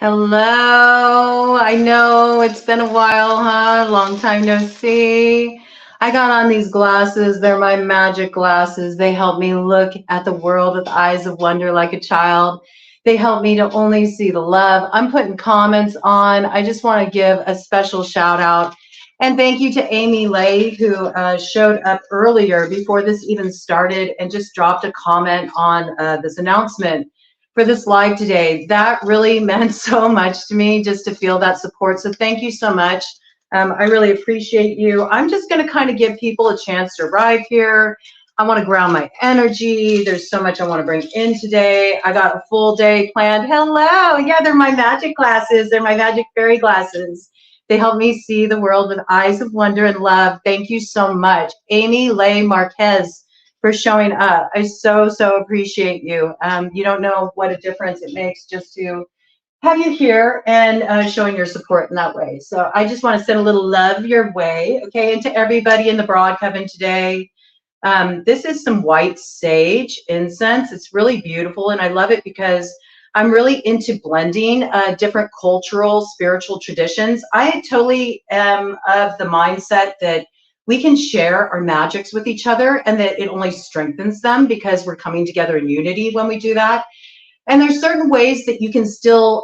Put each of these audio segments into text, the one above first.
Hello. I know it's been a while, huh? Long time no see. I got on these glasses. They're my magic glasses. They help me look at the world with eyes of wonder like a child. They help me to only see the love. I'm putting comments on. I just want to give a special shout out and thank you to Amy Lay, who showed up earlier before this even started and just dropped a comment on this announcement for this live today. That really meant so much to me just to feel that support. So thank you so much. I really appreciate you. I'm just going to kind of give people a chance to arrive here. I want to ground my energy. There's so much I want to bring in today. I got a full day planned. Hello. Yeah, they're my magic glasses. They're my magic fairy glasses. They help me see the world with eyes of wonder and love. Thank you so much. Amy Lay Marquez for showing up. I so appreciate you. You don't know what a difference it makes just to have you here and showing your support in that way. So I just want to send a little love your way, okay? And to everybody in the broad coven today, this is some white sage incense. It's really beautiful, and I love it because I'm really into blending different cultural, spiritual traditions. I totally am of the mindset that we can share our magics with each other and that it only strengthens them because we're coming together in unity when we do that. And there's certain ways that you can still,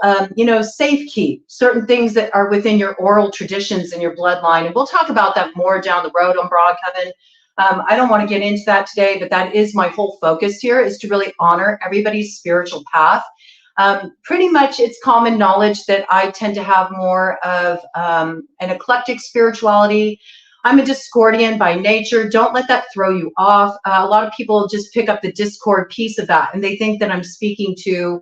safe keep certain things that are within your oral traditions and your bloodline. And we'll talk about that more down the road on Broad Coven. I don't want to get into that today, but that is my whole focus here, is to really honor everybody's spiritual path. Pretty much it's common knowledge that I tend to have more of an eclectic spirituality. I'm a Discordian by nature. Don't let that throw you off. A lot of people just pick up the discord piece of that and they think that I'm speaking to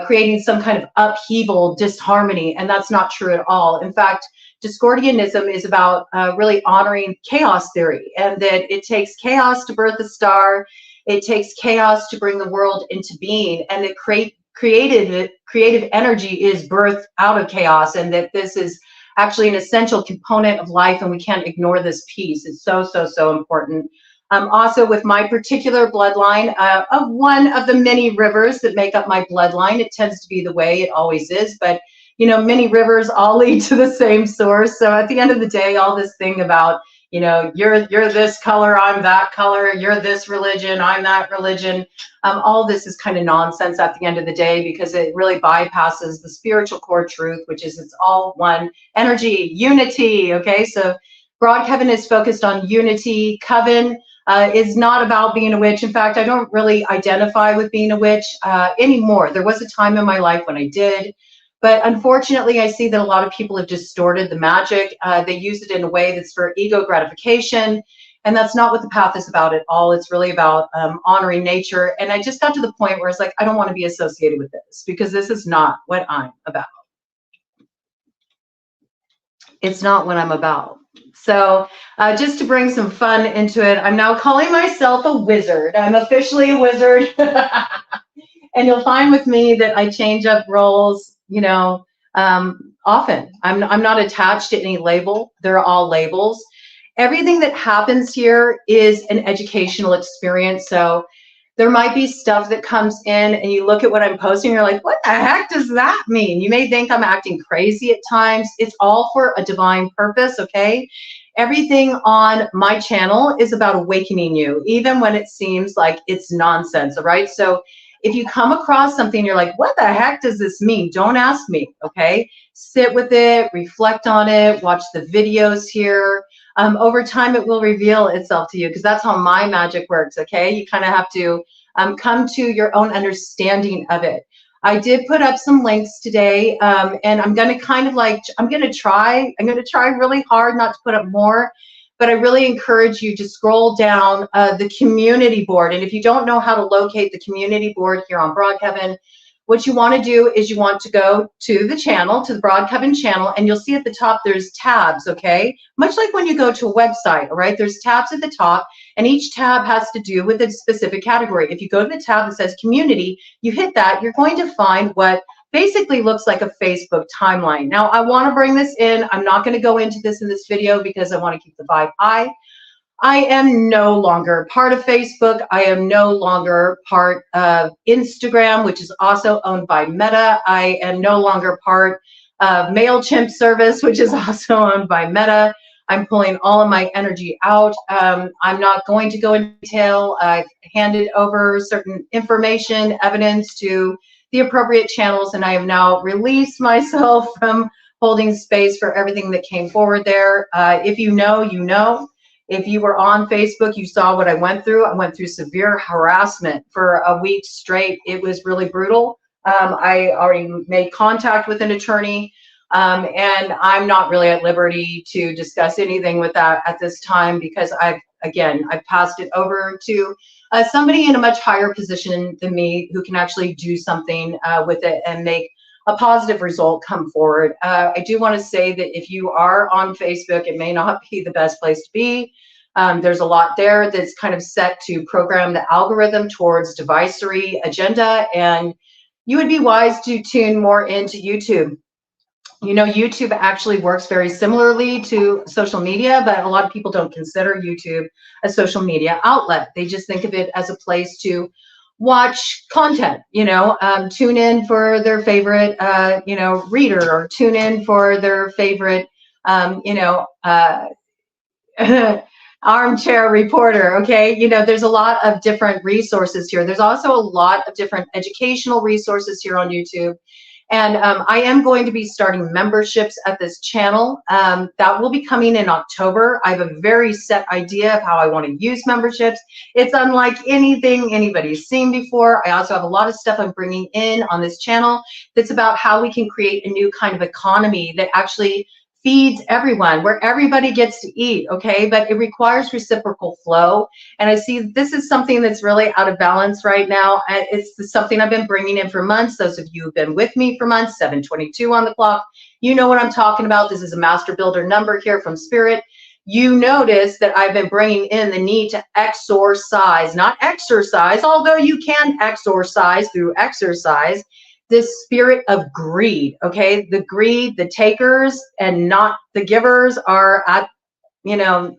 creating some kind of upheaval, disharmony, and that's not true at all. In fact, Discordianism is about really honoring chaos theory, and that it takes chaos to birth a star. It takes chaos to bring the world into being, and that creative energy is birthed out of chaos, and that this is actually an essential component of life, and we can't ignore this piece. It's so important. Also, with my particular bloodline, of one of the many rivers that make up my bloodline, it tends to be the way it always is, but many rivers all lead to the same source. So at the end of the day, all this thing about, you're this color, I'm that color, you're this religion, I'm that religion, all this is kind of nonsense at the end of the day, because it really bypasses the spiritual core truth, which is it's all one energy, unity. Okay, so Broad Coven is focused on unity. Coven is not about being a witch. In fact, I don't really identify with being a witch anymore. There was a time in my life when I did, but unfortunately, I see that a lot of people have distorted the magic. They use it in a way that's for ego gratification, and that's not what the path is about at all. It's really about honoring nature. And I just got to the point where it's like, I don't want to be associated with this, because this is not what I'm about. It's not what I'm about. So just to bring some fun into it, I'm now calling myself a wizard. I'm officially a wizard. And you'll find with me that I change up roles, often. I'm not attached to any label. They're all labels. Everything that happens here is an educational experience. So there might be stuff that comes in and you look at what I'm posting, you're like, what the heck does that mean? You may think I'm acting crazy at times. It's all for a divine purpose, okay? Everything on my channel is about awakening you, even when it seems like it's nonsense, all right? So if you come across something, you're like, what the heck does this mean? Don't ask me, okay? Sit with it, reflect on it, watch the videos here. Over time, it will reveal itself to you, because that's how my magic works, okay? You kind of have to come to your own understanding of it. I did put up some links today, and I'm going to I'm going to try really hard not to put up more, but I really encourage you to scroll down the community board. And if you don't know how to locate the community board here on Broad Coven, what you want to do is you want to go to the channel, to the Broad Coven channel, and you'll see at the top there's tabs, okay? Much like when you go to a website, all right? There's tabs at the top, and each tab has to do with a specific category. If you go to the tab that says community, you hit that, you're going to find what basically looks like a Facebook timeline. Now, I want to bring this in. I'm not going to go into this in this video because I want to keep the vibe high. I am no longer part of Facebook. I am no longer part of Instagram, which is also owned by Meta. I am no longer part of MailChimp service, which is also owned by Meta. I'm pulling all of my energy out. I'm not going to go into detail. I've handed over certain information, evidence to the appropriate channels, and I have now released myself from holding space for everything that came forward there. If you know, you know. If you were on Facebook, you saw what I went through. I went through severe harassment for a week straight. It was really brutal. I already made contact with an attorney, and I'm not really at liberty to discuss anything with that at this time because I've passed it over to somebody in a much higher position than me who can actually do something with it and make a positive result come forward. I do want to say that if you are on Facebook, it may not be the best place to be. There's a lot there that's kind of set to program the algorithm towards divisory agenda, and you would be wise to tune more into YouTube. You know, YouTube actually works very similarly to social media, but a lot of people don't consider YouTube a social media outlet. They just think of it as a place to watch content, you know, tune in for their favorite, you know, reader, or tune in for their favorite, you know, armchair reporter. Okay, you know, there's a lot of different resources here. There's also a lot of different educational resources here on YouTube. And I am going to be starting memberships at this channel. That will be coming in October. I have a very set idea of how I want to use memberships. It's unlike anything anybody's seen before. I also have a lot of stuff I'm bringing in on this channel that's about how we can create a new kind of economy that actually feeds everyone, where everybody gets to eat, okay? But it requires reciprocal flow. And I see this is something that's really out of balance right now. And it's something I've been bringing in for months. Those of you who've been with me for months, 7:22 on the clock, you know what I'm talking about. This is a master builder number here from Spirit. You notice that I've been bringing in the need to exorcise, not exercise, although you can exorcise through exercise, this spirit of greed. Okay, the greed, the takers and not the givers are at, you know,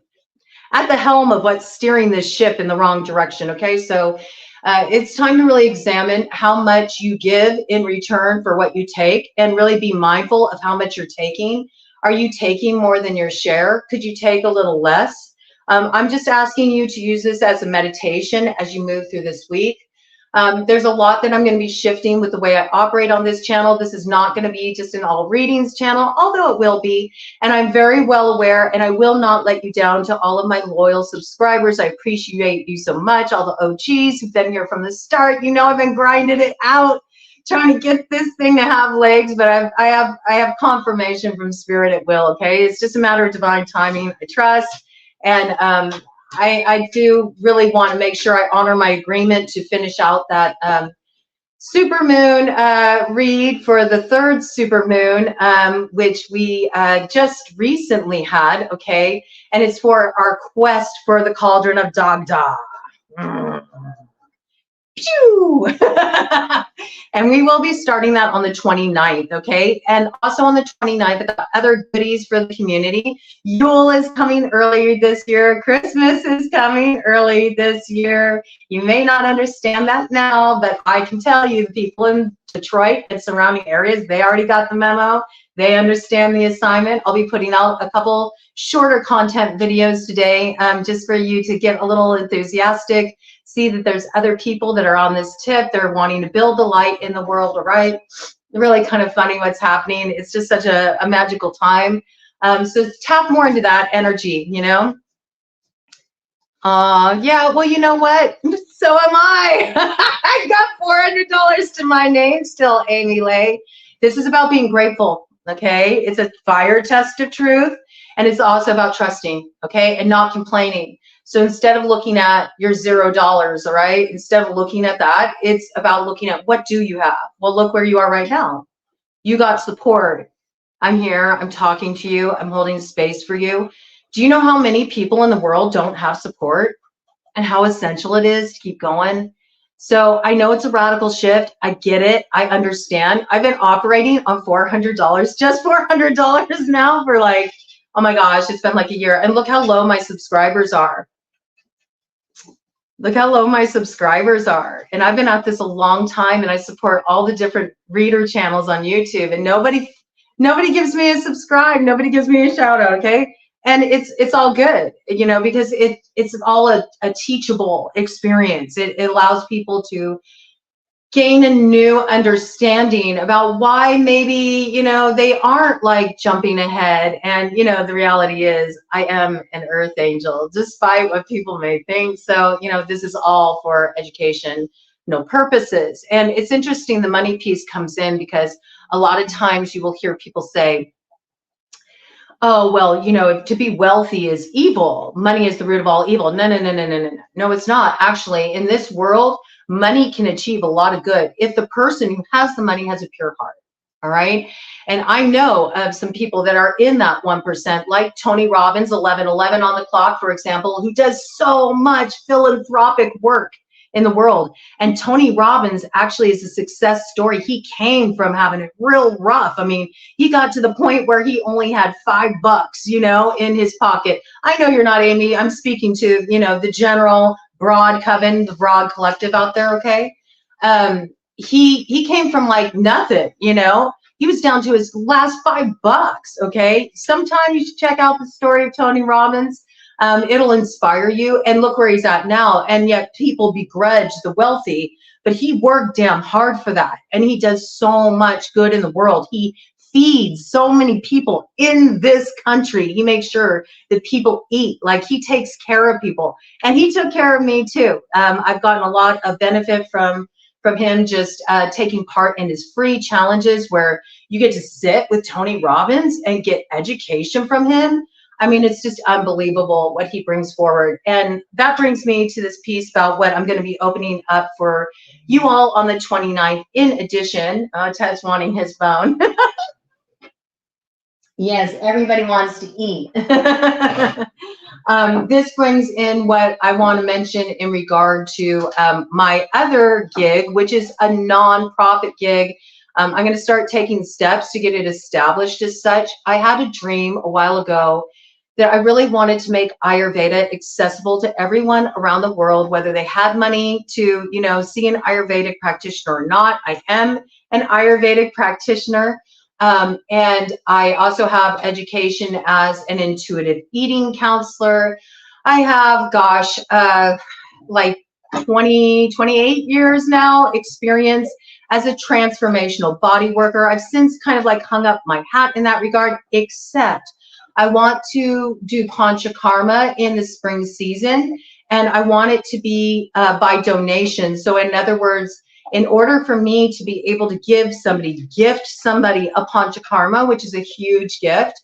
at the helm of what's steering this ship in the wrong direction. Okay, so it's time to really examine how much you give in return for what you take, and really be mindful of how much you're taking. Are you taking more than your share? Could you take a little less? I'm just asking you to use this as a meditation as you move through this week. There's a lot that I'm going to be shifting with the way I operate on this channel. This is not going to be just an all readings channel, although it will be. And I'm very well aware, and I will not let you down, to all of my loyal subscribers. I appreciate you so much. All the OGs who've been here from the start. You know, I've been grinding it out, trying to get this thing to have legs, but I have confirmation from Spirit it will. Okay, it's just a matter of divine timing. I trust. And I do really want to make sure I honor my agreement to finish out that supermoon read for the third supermoon, which we just recently had, okay? And it's for our quest for the cauldron of Dagda. And we will be starting that on the 29th, okay? And also on the 29th, I've got other goodies for the community. Yule is coming early this year. Christmas is coming early this year. You may not understand that now, but I can tell you the people in Detroit and surrounding areas, they already got the memo. They understand the assignment. I'll be putting out a couple shorter content videos today, just for you to get a little enthusiastic, see that there's other people that are on this tip. They're wanting to build the light in the world, right? Really kind of funny what's happening. It's just such a magical time. So tap more into that energy, you know? Yeah, well, you know what? So am I. I got $400 to my name still, Amy Lay. This is about being grateful, okay? It's a fire test of truth, and it's also about trusting, okay? And not complaining. So instead of looking at your $0, all right, instead of looking at that, it's about looking at what do you have? Well, look where you are right now. You got support. I'm here. I'm talking to you. I'm holding space for you. Do you know how many people in the world don't have support, and how essential it is to keep going? So I know it's a radical shift. I get it. I understand. I've been operating on $400, just $400 now for like Oh my gosh, it's been like a year. And look how low my subscribers are. Look how low my subscribers are. And I've been at this a long time, and I support all the different reader channels on YouTube, and nobody gives me a subscribe. Nobody gives me a shout out. Okay. And it's all good, you know, because it's all a teachable experience. It allows people to gain a new understanding about why maybe, you know, they aren't like jumping ahead. And, you know, the reality is I am an earth angel, despite what people may think. So, you know, this is all for education, no purposes. And it's interesting, the money piece comes in because a lot of times you will hear people say, oh, well, you know, to be wealthy is evil. Money is the root of all evil. No, no, no, no, no, no, no. No, it's not. Actually, in this world, money can achieve a lot of good if the person who has the money has a pure heart. All right. And I know of some people that are in that 1%, like Tony Robbins, 1111 on the clock, for example, who does so much philanthropic work in the world. And Tony Robbins actually is a success story. He came from having it real rough. I mean, he got to the point where he only had $5, you know, in his pocket. I know you're not Amy. I'm speaking to, you know, the general broad coven, the broad collective out there. Okay. He came from like nothing, you know, he was down to his last $5. Okay. Sometime you should check out the story of Tony Robbins. It'll inspire you. And look where he's at now. And yet people begrudge the wealthy, but he worked damn hard for that. And he does so much good in the world. He feeds so many people in this country. He makes sure that people eat, like he takes care of people. And he took care of me too. I've gotten a lot of benefit from him just taking part in his free challenges where you get to sit with Tony Robbins and get education from him. I mean, it's just unbelievable what he brings forward. And that brings me to this piece about what I'm going to be opening up for you all on the 29th. In addition, Ted's wanting his phone. Yes, everybody wants to eat. This brings in what I want to mention in regard to my other gig, which is a nonprofit gig. I'm going to start taking steps to get it established as such. I had a dream a while ago that I really wanted to make Ayurveda accessible to everyone around the world, whether they had money to, you know, see an Ayurvedic practitioner or not. I am an Ayurvedic practitioner. And I also have education as an intuitive eating counselor. I have, gosh, like 28 years now experience as a transformational body worker. I've since kind of like hung up my hat in that regard, except I want to do Panchakarma in the spring season, and I want it to be by donation. So in other words, in order for me to be able to gift somebody a Panchakarma, which is a huge gift,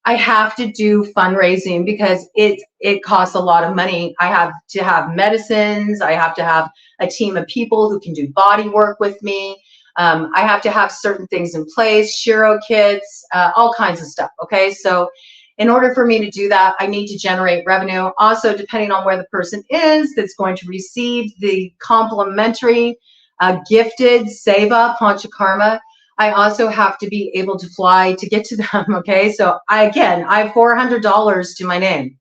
I have to do fundraising because it costs a lot of money. I have to have medicines. I have to have a team of people who can do body work with me. I have to have certain things in place, Shiro kits, all kinds of stuff. Okay, so in order for me to do that, I need to generate revenue. Also, depending on where the person is that's going to receive the complimentary gifted Seva Panchakarma, I also have to be able to fly to get to them. Okay, so I have $400 to my name.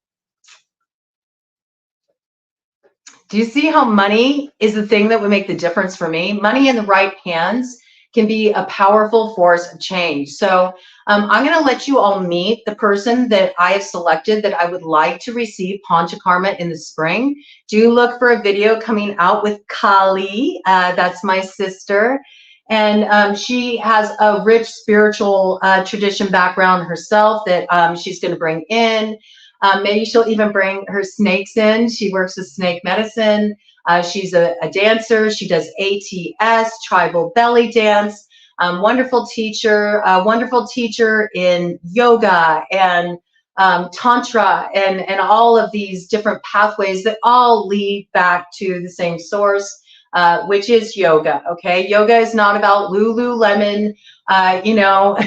Do you see how money is the thing that would make the difference for me? Money in the right hands can be a powerful force of change. So I'm going to let you all meet the person that I have selected that I would like to receive Panchakarma in the spring. Do look for a video coming out with Kali. That's my sister. And she has a rich spiritual tradition background herself that she's going to bring in. Maybe she'll even bring her snakes in. She works with snake medicine. She's a dancer. She does ATS, tribal belly dance. Wonderful teacher in yoga and tantra and all of these different pathways that all lead back to the same source, which is yoga. Okay, yoga is not about Lululemon, you know.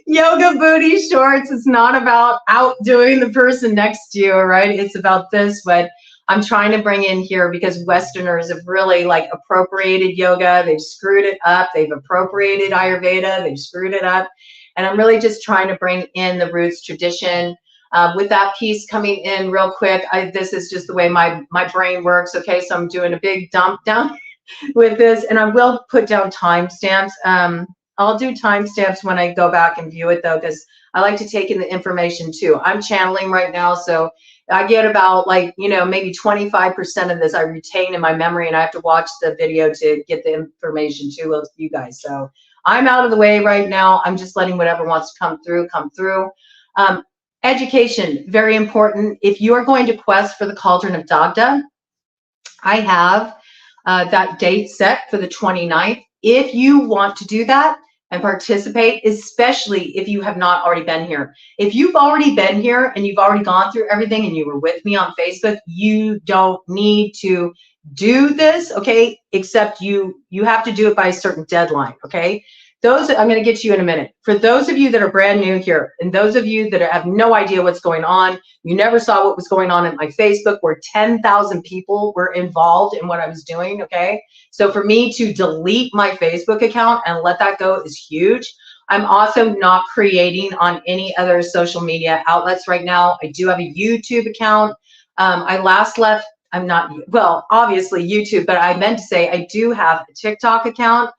Yoga booty shorts. It's not about outdoing the person next to you, all right? It's about this, what I'm trying to bring in here, because Westerners have really like appropriated yoga. They've screwed it up. They've appropriated Ayurveda. They've screwed it up. And I'm really just trying to bring in the roots tradition. With that piece coming in real quick, this is just the way my brain works. Okay, so I'm doing a big dump down with this, and I will put down timestamps. I'll do timestamps when I go back and view it though, because I like to take in the information too. I'm channeling right now, so I get about like, you know, maybe 25% of this I retain in my memory, and I have to watch the video to get the information to you guys. So I'm out of the way right now. I'm just letting whatever wants to come through, come through. Education, very important. If you are going to quest for the Cauldron of Dagda, I have that date set for the 29th. If you want to do that and participate, especially if you have not already been here. If you've already been here and you've already gone through everything and you were with me on Facebook, you don't need to do this, okay? Except you have to do it by a certain deadline, okay? Those, I'm going to get to you in a minute. For those of you that are brand new here, and those of you that have no idea what's going on, you never saw what was going on in my Facebook, where 10,000 people were involved in what I was doing, okay? So for me to delete my Facebook account and let that go is huge. I'm also not creating on any other social media outlets right now. I do have a YouTube account. I last left, I'm not, well, obviously YouTube, but I meant to say I do have a TikTok account.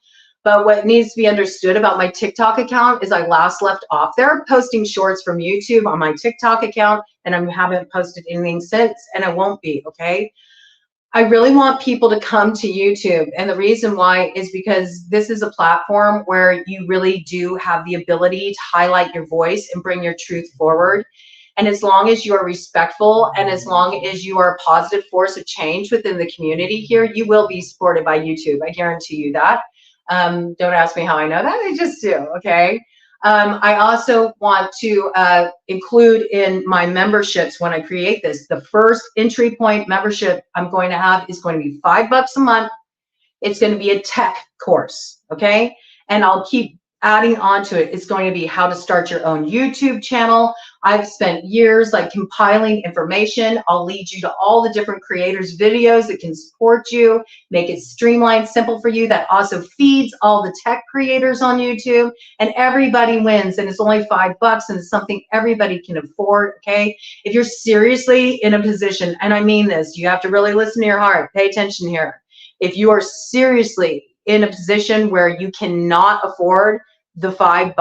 But what needs to be understood about my TikTok account is I last left off there posting shorts from YouTube on my TikTok account, and I haven't posted anything since, and I won't be, okay? I really want people to come to YouTube, and the reason why is because this is a platform where you really do have the ability to highlight your voice and bring your truth forward. And as long as you are respectful and as long as you are a positive force of change within the community here, you will be supported by YouTube. I guarantee you that. Don't ask me how I know that, I just do, okay? I also want to include in my memberships when I create this, the first entry point membership I'm going to have is going to be $5 a month. It's going to be a tech course, okay? And I'll keep adding on to it. It's going to be how to start your own YouTube channel. I've spent years like compiling information. I'll lead you to all the different creators' videos that can support you, make it streamlined, simple for you. That also feeds all the tech creators on YouTube, and everybody wins. And it's only $5, and it's something everybody can afford, okay? If you're seriously in a position, and I mean this, you have to really listen to your heart, pay attention here. If you are seriously in a position where you cannot afford the $5,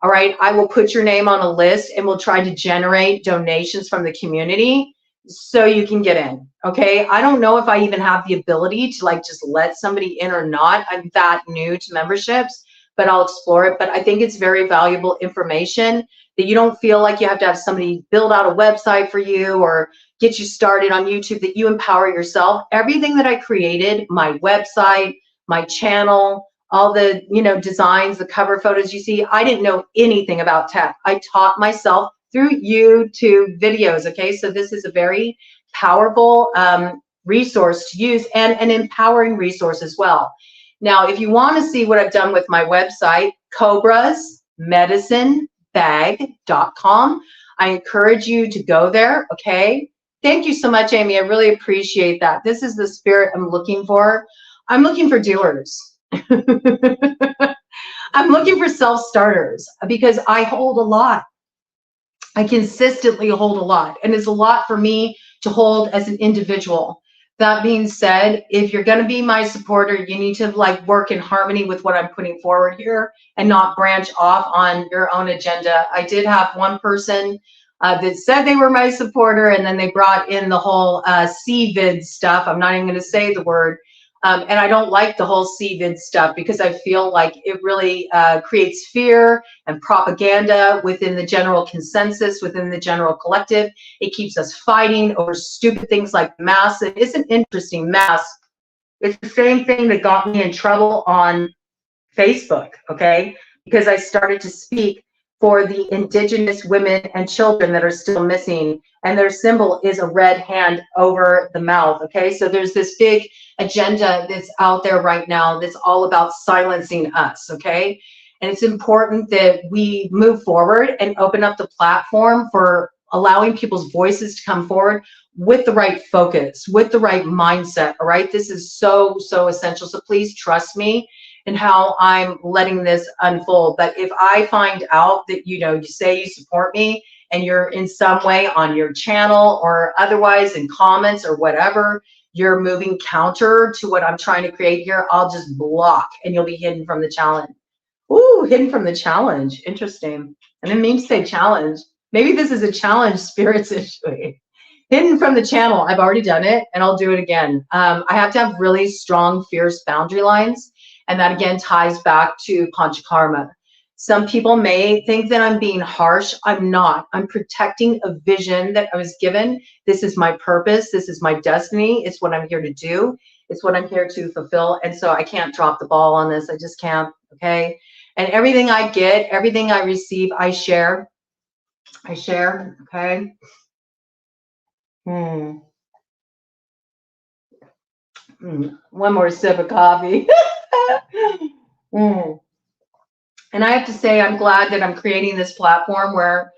all right, I will put your name on a list and we'll try to generate donations from the community so you can get in, okay? I don't know if I even have the ability to like just let somebody in or not. I'm that new to memberships, but I'll explore it. But I think it's very valuable information that you don't feel like you have to have somebody build out a website for you or get you started on YouTube, that you empower yourself. Everything that I created, my website, my channel, all the, you know, designs, the cover photos you see, I didn't know anything about tech. I taught myself through YouTube videos, okay? So this is a very powerful resource to use, and an empowering resource as well. Now, if you want to see what I've done with my website, cobrasmedicinebag.com, I encourage you to go there, okay? Thank you so much, Amy. I really appreciate that. This is the spirit I'm looking for. I'm looking for doers. I'm looking for self-starters because I hold a lot. I consistently hold a lot, and it's a lot for me to hold as an individual. That being said, if you're going to be my supporter, you need to like work in harmony with what I'm putting forward here and not branch off on your own agenda. I did have one person that said they were my supporter, and then they brought in the whole CVID stuff. I'm not even going to say the word. And I don't like the whole CVID stuff because I feel like it really creates fear and propaganda within the general consensus, within the general collective. It keeps us fighting over stupid things like masks. It is an interesting mask. It's the same thing that got me in trouble on Facebook, okay? Because I started to speak for the indigenous women and children that are still missing, and their symbol is a red hand over the mouth, okay? So there's this big agenda that's out there right now that's all about silencing us, okay? And it's important that we move forward and open up the platform for allowing people's voices to come forward with the right focus, with the right mindset, all right? This is so, so essential. So please trust me and how I'm letting this unfold. But if I find out that, you know, you say you support me and you're in some way on your channel or otherwise in comments or whatever, you're moving counter to what I'm trying to create here, I'll just block and you'll be hidden from the challenge. Ooh, hidden from the challenge. Interesting. I didn't mean to say challenge. Maybe this is a challenge spirits issue. Hidden from the channel. I've already done it and I'll do it again. I have to have really strong, fierce boundary lines. And that again ties back to Panchakarma. Some people may think that I'm being harsh. I'm not. I'm protecting a vision that I was given. This is my purpose. This is my destiny. It's what I'm here to do. It's what I'm here to fulfill. And so I can't drop the ball on this. I just can't. Okay. And everything I get, everything I receive, I share. I share. Okay. One more sip of coffee. And I have to say, I'm glad that I'm creating this platform where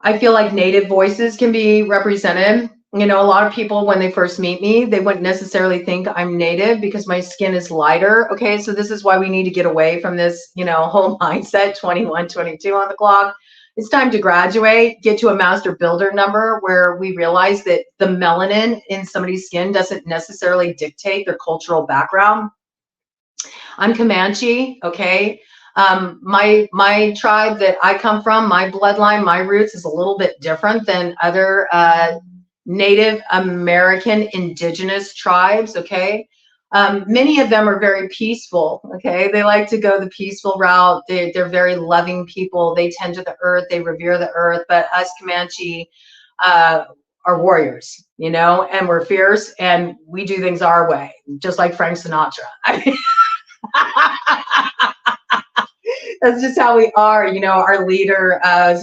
I feel like Native voices can be represented. You know, a lot of people, when they first meet me, they wouldn't necessarily think I'm Native because my skin is lighter. Okay, so this is why we need to get away from this, you know, whole mindset, 21, 22 on the clock. It's time to graduate, get to a master builder number where we realize that the melanin in somebody's skin doesn't necessarily dictate their cultural background. I'm Comanche, okay? My tribe that I come from, my bloodline, my roots is a little bit different than other Native American indigenous tribes, okay? Many of them are very peaceful, okay? They like to go the peaceful route. They're very loving people. They tend to the earth. They revere the earth. But us Comanche are warriors, you know, and we're fierce and we do things our way, just like Frank Sinatra. I mean, that's just how we are. You know, our leader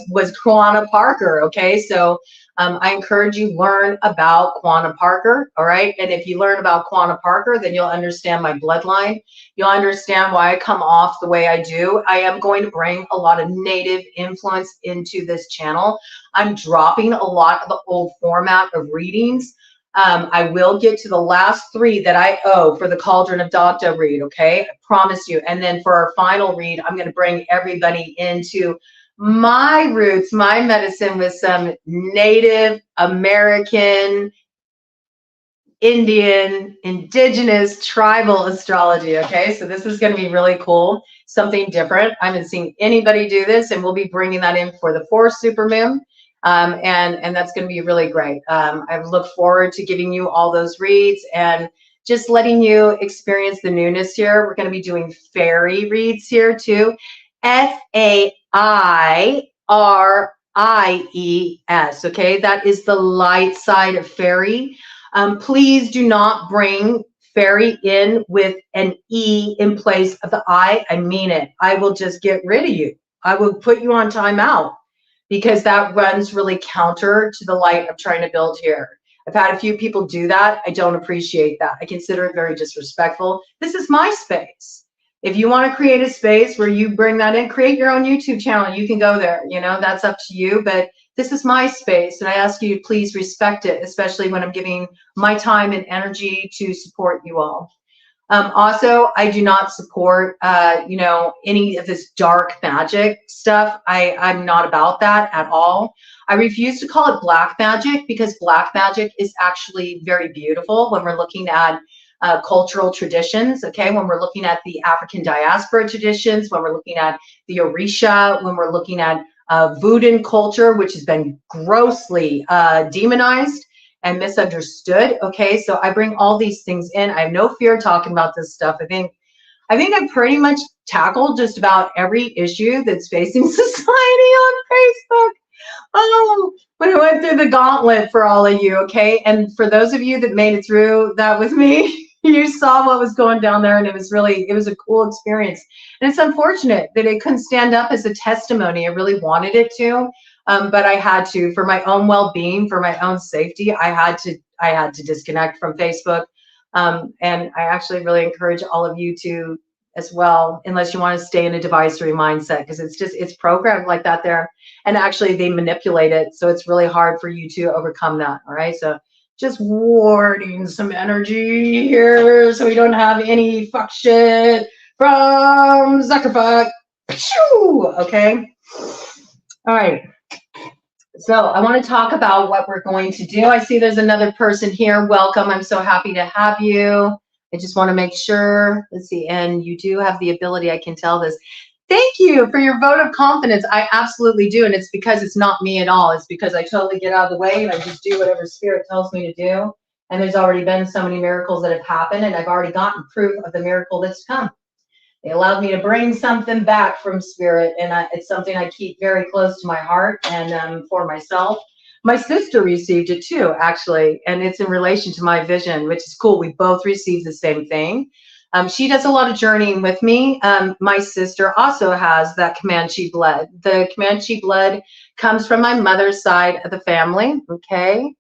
was Quanah Parker, okay? So I encourage you learn about Quanah Parker, all right? And if you learn about Quanah Parker, then you'll understand my bloodline. You'll understand why I come off the way I do. I am going to bring a lot of Native influence into this channel. I'm dropping a lot of the old format of readings. I will get to the last 3 that I owe for the Cauldron of Dogda read, okay? I promise you. And then for our final read, I'm going to bring everybody into my roots, my medicine with some Native American, Indian, indigenous, tribal astrology, okay? So this is going to be really cool, something different. I haven't seen anybody do this, and we'll be bringing that in for the 4th supermoon. And that's going to be really great. I look forward to giving you all those reads and just letting you experience the newness here. We're going to be doing fairy reads here too. F-A-I-R-I-E-S. Okay, that is the light side of fairy. Please do not bring fairy in with an E in place of the I. I mean it. I will just get rid of you. I will put you on timeout, because that runs really counter to the light I'm trying to build here. I've had a few people do that. I don't appreciate that. I consider it very disrespectful. This is my space. If you want to create a space where you bring that in, create your own YouTube channel. You can go there, you know, that's up to you. But this is my space, and I ask you to please respect it, especially when I'm giving my time and energy to support you all. Also, I do not support, you know, any of this dark magic stuff. I'm not about that at all. I refuse to call it black magic, because black magic is actually very beautiful when we're looking at cultural traditions, okay? When we're looking at the African diaspora traditions, when we're looking at the Orisha, when we're looking at Voodoo culture, which has been grossly demonized and misunderstood, okay? So I bring all these things in. I have no fear talking about this stuff. I think I've pretty much tackled just about every issue that's facing society on Facebook. Oh, but I went through the gauntlet for all of you, okay? And for those of you that made it through that with me, you saw what was going down there, and it was a cool experience. And it's unfortunate that it couldn't stand up as a testimony. I really wanted it to, but I had to, for my own well-being, for my own safety. I had to disconnect from Facebook, and I actually really encourage all of you to as well, unless you want to stay in a devisory mindset, because it's programmed like that there, and actually they manipulate it, so it's really hard for you to overcome that. All right, so just warding some energy here so we don't have any fuck shit from Zuckerberg. Okay. All right. So I want to talk about what we're going to do. I see there's another person here. Welcome. I'm so happy to have you. I just want to make sure. Let's see. And you do have the ability. I can tell this. Thank you for your vote of confidence. I absolutely do. And it's because it's not me at all. It's because I totally get out of the way and I just do whatever spirit tells me to do. And there's already been so many miracles that have happened. And I've already gotten proof of the miracle that's come. They allowed me to bring something back from spirit, and it's something I keep very close to my heart and for myself. My sister received it too, actually, and it's in relation to my vision, which is cool. We both received the same thing. She does a lot of journeying with me. My sister also has that Comanche blood. The Comanche blood comes from my mother's side of the family, okay?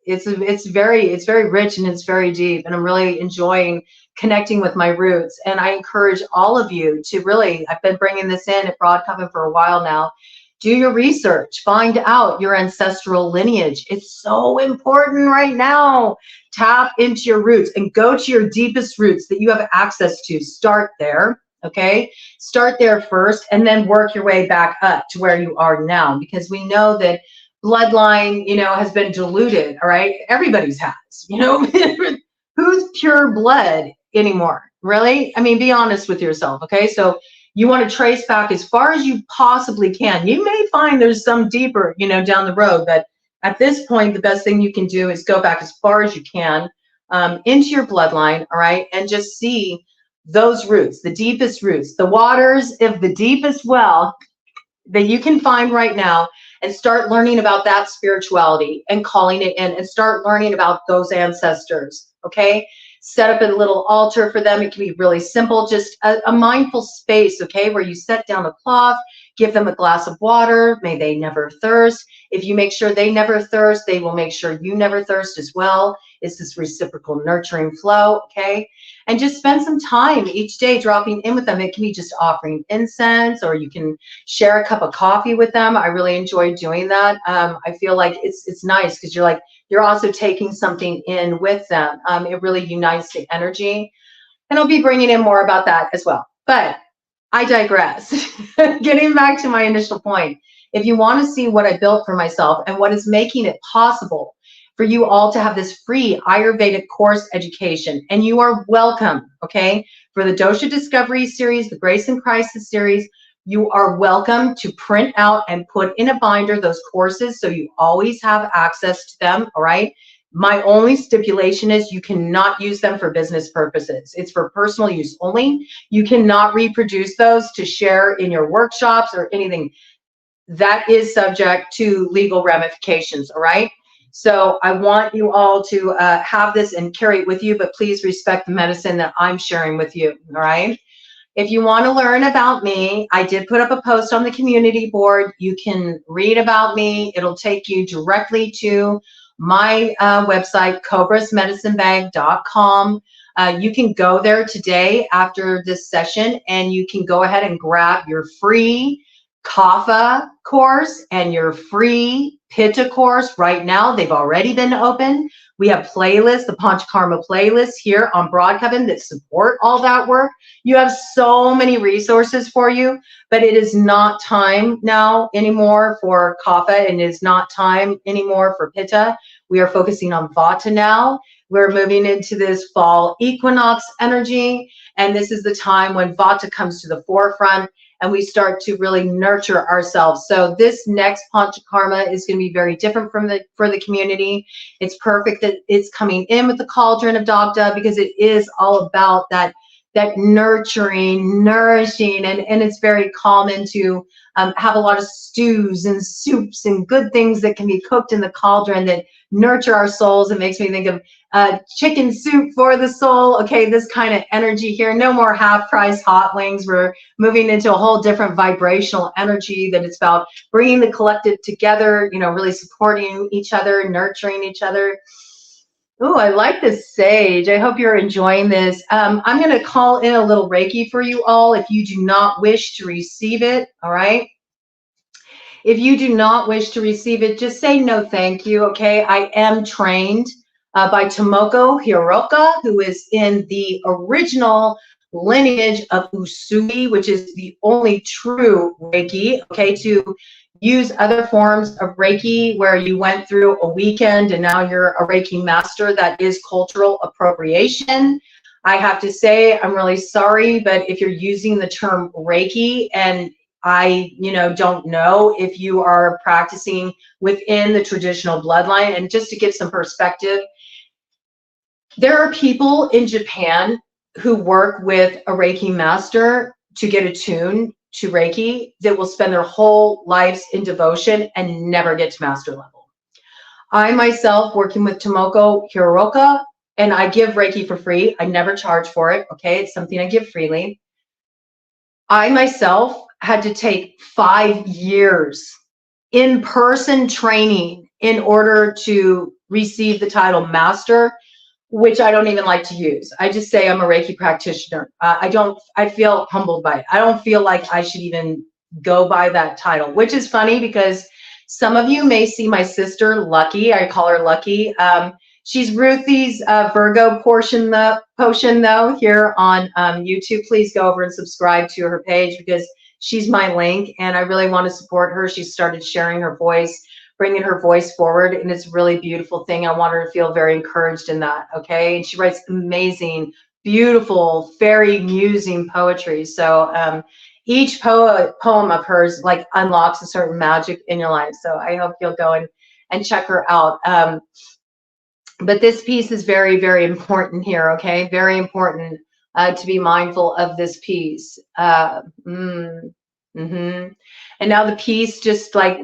It's very rich and it's very deep, and I'm really enjoying connecting with my roots. And I encourage all of you to really, I've been bringing this in at Broadcoming for a while now. Do your research, find out your ancestral lineage. It's so important right now. Tap into your roots and go to your deepest roots that you have access to. Start there, okay? Start there first and then work your way back up to where you are now, because we know that bloodline, you know, has been diluted, all right? Everybody's has, you know? Who's pure blood anymore? Really? I mean, be honest with yourself, okay? So you want to trace back as far as you possibly can. You may find there's some deeper, you know, down the road, but at this point, the best thing you can do is go back as far as you can into your bloodline, all right? And just see those roots, the deepest roots, the waters of the deepest well that you can find right now, and start learning about that spirituality and calling it in, and start learning about those ancestors, okay? Set up a little altar for them. It can be really simple, just a mindful space, okay, where you set down a cloth, give them a glass of water. May they never thirst. If you make sure they never thirst, they will make sure you never thirst as well. It's this reciprocal nurturing flow, okay? And just spend some time each day dropping in with them. It can be just offering incense, or you can share a cup of coffee with them. I really enjoy doing that. I feel like it's nice because you're also taking something in with them. It really unites the energy. And I'll be bringing in more about that as well. But I digress. Getting back to my initial point, if you want to see what I built for myself and what is making it possible for you all to have this free Ayurvedic course education, and you are welcome, okay, for the Dosha Discovery series, the Grace and Crisis series, you are welcome to print out and put in a binder those courses so you always have access to them, all right? My only stipulation is you cannot use them for business purposes. It's for personal use only. You cannot reproduce those to share in your workshops or anything. That is subject to legal ramifications, all right? So I want you all to have this and carry it with you, but please respect the medicine that I'm sharing with you, all right? If you want to learn about me, I did put up a post on the community board. You can read about me. It'll take you directly to my website, cobrasmedicinebag.com. You can go there today after this session, and you can go ahead and grab your free Kapha course and your free Pitta course right now. They've already been open. We have playlists, the Panchakarma playlists here on Broadcoming that support all that work. You have so many resources for you, but it is not time now anymore for Kapha, and it is not time anymore for Pitta. We are focusing on Vata now. We're moving into this fall equinox energy, and this is the time when Vata comes to the forefront and we start to really nurture ourselves. So this next Panchakarma is going to be very different for the community. It's perfect that it's coming in with the cauldron of Dagda, because it is all about that nurturing, nourishing, and it's very common to have a lot of stews and soups and good things that can be cooked in the cauldron that nurture our souls. It makes me think of chicken soup for the soul. Okay, this kind of energy here. No more half-price hot wings. We're moving into a whole different vibrational energy that it's about bringing the collective together, you know, really supporting each other, nurturing each other. Oh, I like this sage. I hope you're enjoying this. I'm going to call in a little Reiki for you all if you do not wish to receive it, all right? If you do not wish to receive it, just say no thank you, okay? I am trained by Tomoko Hiroka, who is in the original lineage of Usui, which is the only true Reiki, okay, to use other forms of Reiki where you went through a weekend and now you're a Reiki master. That is cultural appropriation. I have to say, I'm really sorry, but if you're using the term Reiki, and I, don't know if you are practicing within the traditional bloodline, and just to give some perspective, there are people in Japan who work with a Reiki master to get attuned to Reiki that will spend their whole lives in devotion and never get to master level. I myself, working with Tomoko Hiroka, and I give Reiki for free. I never charge for it, okay? It's something I give freely. I myself had to take 5 years in-person training in order to receive the title master, which I don't even like to use. I just say I'm a Reiki practitioner. I feel humbled by it. I don't feel like I should even go by that title, which is funny because some of you may see my sister, Lucky. I call her Lucky. She's Ruthie's Virgo potion though here on YouTube. Please go over and subscribe to her page because she's my link and I really want to support her. She started sharing her voice, bringing her voice forward, and it's a really beautiful thing. I want her to feel very encouraged in that, okay? And she writes amazing, beautiful, fairy musing poetry. So each poem of hers like unlocks a certain magic in your life. So I hope you'll go and check her out. But this piece is very, very important here, okay? Very important to be mindful of this piece. And now the piece just like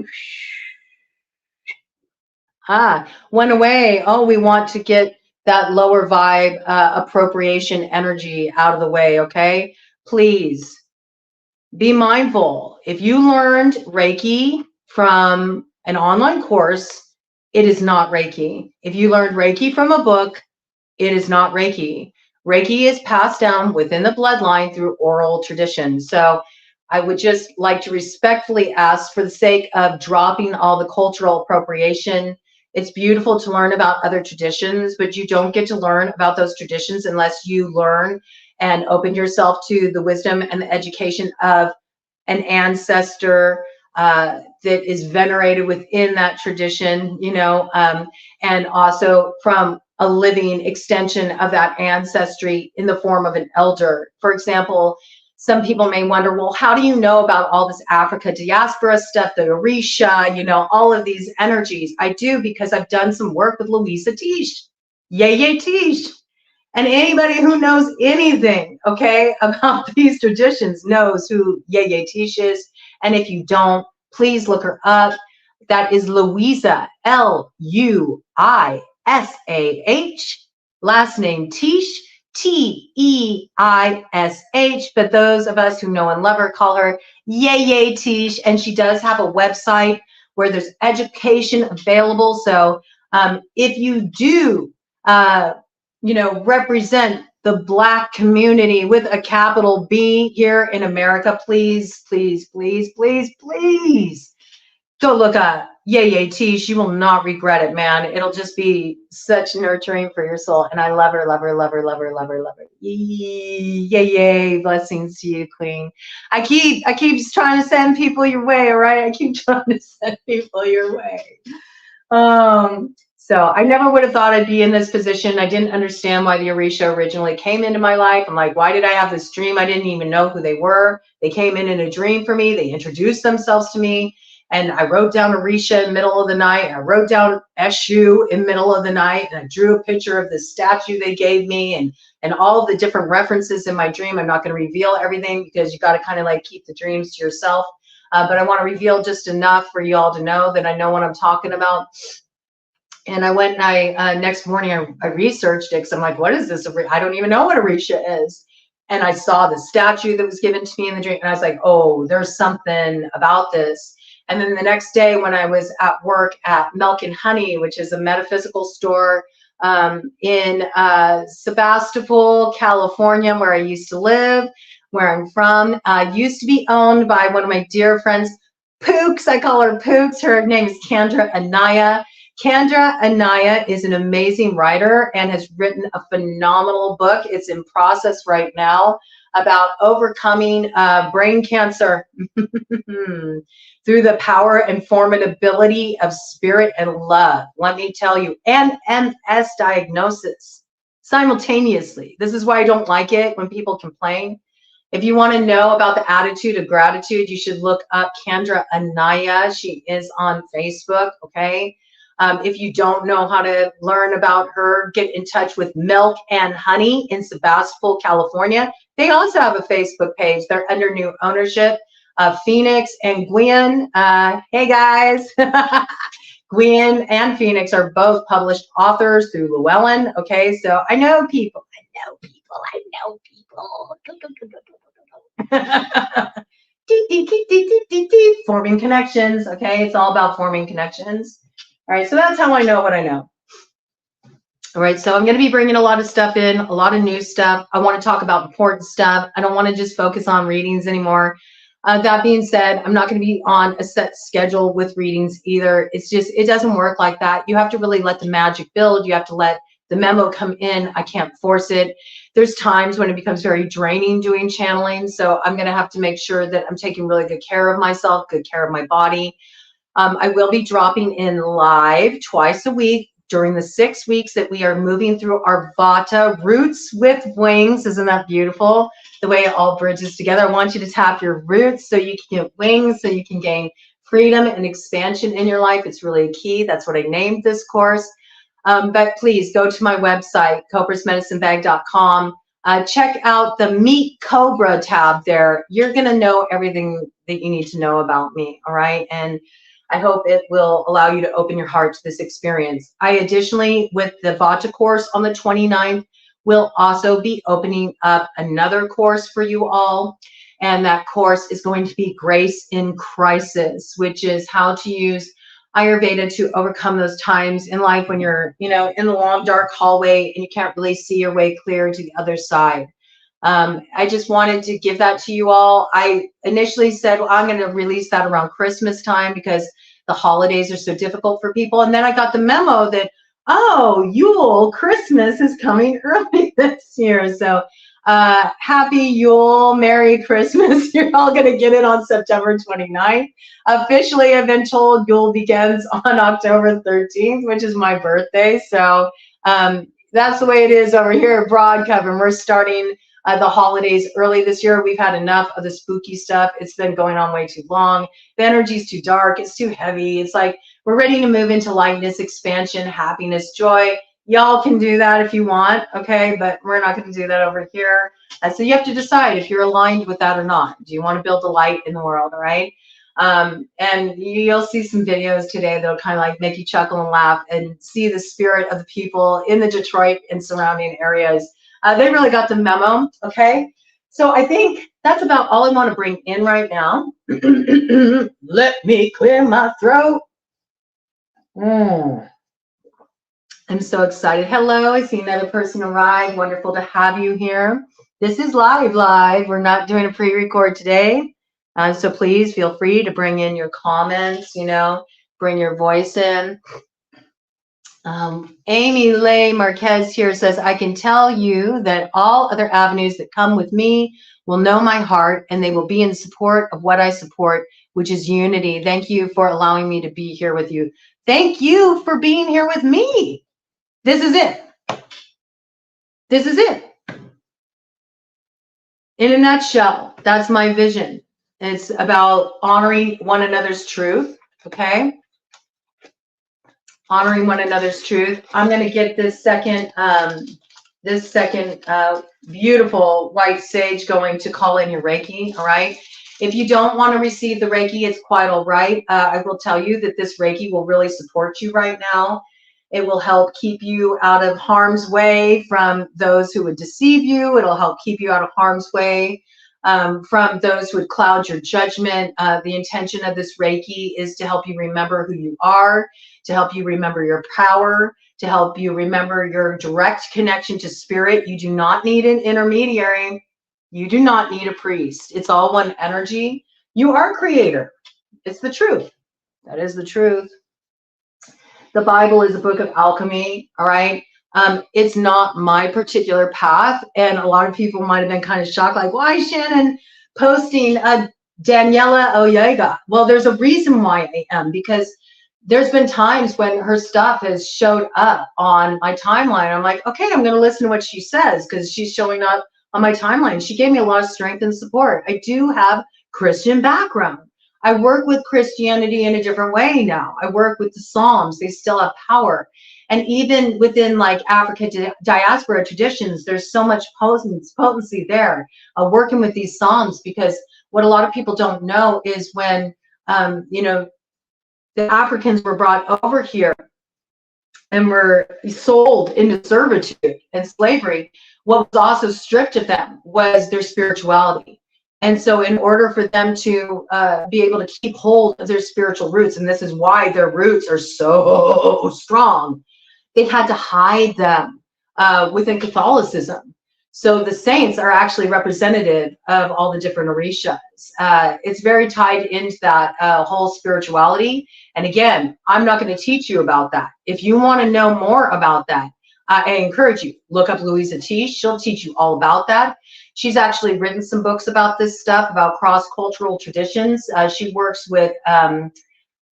went away. Oh, we want to get that lower vibe appropriation energy out of the way, okay? Please be mindful. If you learned Reiki from an online course, it is not Reiki. If you learned Reiki from a book, it is not Reiki. Reiki is passed down within the bloodline through oral tradition. So I would just like to respectfully ask, for the sake of dropping all the cultural appropriation, it's beautiful to learn about other traditions, but you don't get to learn about those traditions unless you learn and open yourself to the wisdom and the education of an ancestor that is venerated within that tradition, and also from a living extension of that ancestry in the form of an elder. For example, some people may wonder, well, how do you know about all this Africa diaspora stuff, the Orisha, all of these energies? I do because I've done some work with Louisa Tish. Yay, Tish. And anybody who knows anything, okay, about these traditions knows who Yeye Tish is. And if you don't, please look her up. That is Louisa, Luisah. Last name Tish, Teish. But those of us who know and love her call her Yeye Tish. And she does have a website where there's education available. So if you do, represent the Black community with a capital B here in America, please, please, please, please, please go look up Yeye Tish. You will not regret it, man. It'll just be such nurturing for your soul. And I love her, love her, love her, love her, love her, love her. Yay, blessings to you, Queen. I keep trying to send people your way, all right? I keep trying to send people your way. So I never would have thought I'd be in this position. I didn't understand why the Orisha originally came into my life. I'm like, why did I have this dream? I didn't even know who they were. They came in a dream for me. They introduced themselves to me. And I wrote down Orisha in the middle of the night. I wrote down Eshu in the middle of the night. And I drew a picture of the statue they gave me and all of the different references in my dream. I'm not going to reveal everything because you got to kind of like keep the dreams to yourself. But I want to reveal just enough for you all to know that I know what I'm talking about. And I went and next morning I researched it because I'm like, what is this? I don't even know what Orisha is. And I saw the statue that was given to me in the dream. And I was like, oh, there's something about this. And then the next day when I was at work at Milk and Honey, which is a metaphysical store in Sebastopol, California, where I used to live, where I'm from, used to be owned by one of my dear friends, Pooks. I call her Pooks. Her name is Kendra Anaya. Kendra Anaya is an amazing writer and has written a phenomenal book. It's in process right now about overcoming brain cancer through the power and formidability of spirit and love. Let me tell you, and MS diagnosis simultaneously. This is why I don't like it when people complain. If you want to know about the attitude of gratitude, you should look up Kendra Anaya. She is on Facebook, okay? If you don't know how to learn about her, get in touch with Milk and Honey in Sebastopol, California. They also have a Facebook page. They're under new ownership. Phoenix and Gwen. Hey, guys. Gwen and Phoenix are both published authors through Llewellyn. Okay, so I know people. Forming connections. Okay, it's all about forming connections. All right, so that's how I know what I know. All right, so I'm going to be bringing a lot of stuff in, a lot of new stuff. I want to talk about important stuff. I don't want to just focus on readings anymore. That being said, I'm not going to be on a set schedule with readings either. It's just, it doesn't work like that. You have to really let the magic build. You have to let the memo come in. I can't force it. There's times when it becomes very draining doing channeling. So I'm going to have to make sure that I'm taking really good care of myself, good care of my body. I will be dropping in live twice a week during the 6 weeks that we are moving through our Vata roots with wings. Isn't that beautiful? The way it all bridges together. I want you to tap your roots so you can get wings, so you can gain freedom and expansion in your life. It's really key. That's what I named this course. But please go to my website, cobrasmedicinebag.com. Check out the Meet Cobra tab there. You're going to know everything that you need to know about me, all right? And I hope it will allow you to open your heart to this experience. I additionally, with the Vata course on the 29th, will also be opening up another course for you all. And that course is going to be Grace in Crisis, which is how to use Ayurveda to overcome those times in life when you're, you know, in the long, dark hallway and you can't really see your way clear to the other side. I just wanted to give that to you all. I initially said, well, I'm going to release that around Christmas time because the holidays are so difficult for people. And then I got the memo that, oh, Yule, Christmas is coming early this year. So happy Yule, Merry Christmas. You're all going to get it on September 29th. Officially, I've been told Yule begins on October 13th, which is my birthday. So that's the way it is over here at Broadcover. We're starting the holidays early this year. We've had enough of the spooky stuff. It's been going on way too long. The energy's too dark. It's too heavy. It's like we're ready to move into lightness, expansion, happiness, joy. Y'all can do that if you want, okay? But we're not going to do that over here. So you have to decide if you're aligned with that or not. Do you want to build the light in the world, all right? And you'll see some videos today that'll kind of like make you chuckle and laugh and see the spirit of the people in the Detroit and surrounding areas. They really got the memo, okay? So I think that's about all I want to bring in right now. Let me clear my throat. I'm so excited. Hello, I see another person arrive. Wonderful to have you here. This is live. We're not doing a pre-record today. So please feel free to bring in your comments, you know, bring your voice in. Amy Leigh Marquez here says, I can tell you that all other avenues that come with me will know my heart and they will be in support of what I support, which is unity. Thank you for allowing me to be here with you. Thank you for being here with me. This is it. This is it. In a nutshell, that's my vision. It's about honoring one another's truth, okay? Honoring one another's truth. I'm going to get this second beautiful white sage going to call in your Reiki, all right? If you don't want to receive the Reiki, it's quite all right. I will tell you that this Reiki will really support you right now. It will help keep you out of harm's way from those who would deceive you. It'll help keep you out of harm's way from those who would cloud your judgment. The intention of this Reiki is to help you remember who you are, to help you remember your power, to help you remember your direct connection to spirit. You do not need an intermediary. You do not need a priest. It's all one energy. You are creator. It's the truth. That is the truth. The Bible is a book of alchemy, all right? It's not my particular path, and a lot of people might have been kind of shocked, like, why is Shannon posting a Daniela Oyega? Well, there's a reason why I am, because there's been times when her stuff has showed up on my timeline. I'm like, okay, I'm going to listen to what she says because she's showing up on my timeline. She gave me a lot of strength and support. I do have Christian background. I work with Christianity in a different way now. I work with the Psalms. They still have power. And even within like African diaspora traditions, there's so much potency there, working with these Psalms, because what a lot of people don't know is when, you know, the Africans were brought over here and were sold into servitude and slavery, what was also stripped of them was their spirituality. And so in order for them to be able to keep hold of their spiritual roots, and this is why their roots are so strong, they had to hide them within Catholicism. So the saints are actually representative of all the different orishas. It's very tied into that whole spirituality. And again, I'm not going to teach you about that. If you want to know more about that, I encourage you, look up Louisa T. She'll teach you all about that. She's actually written some books about this stuff, about cross-cultural traditions. She works with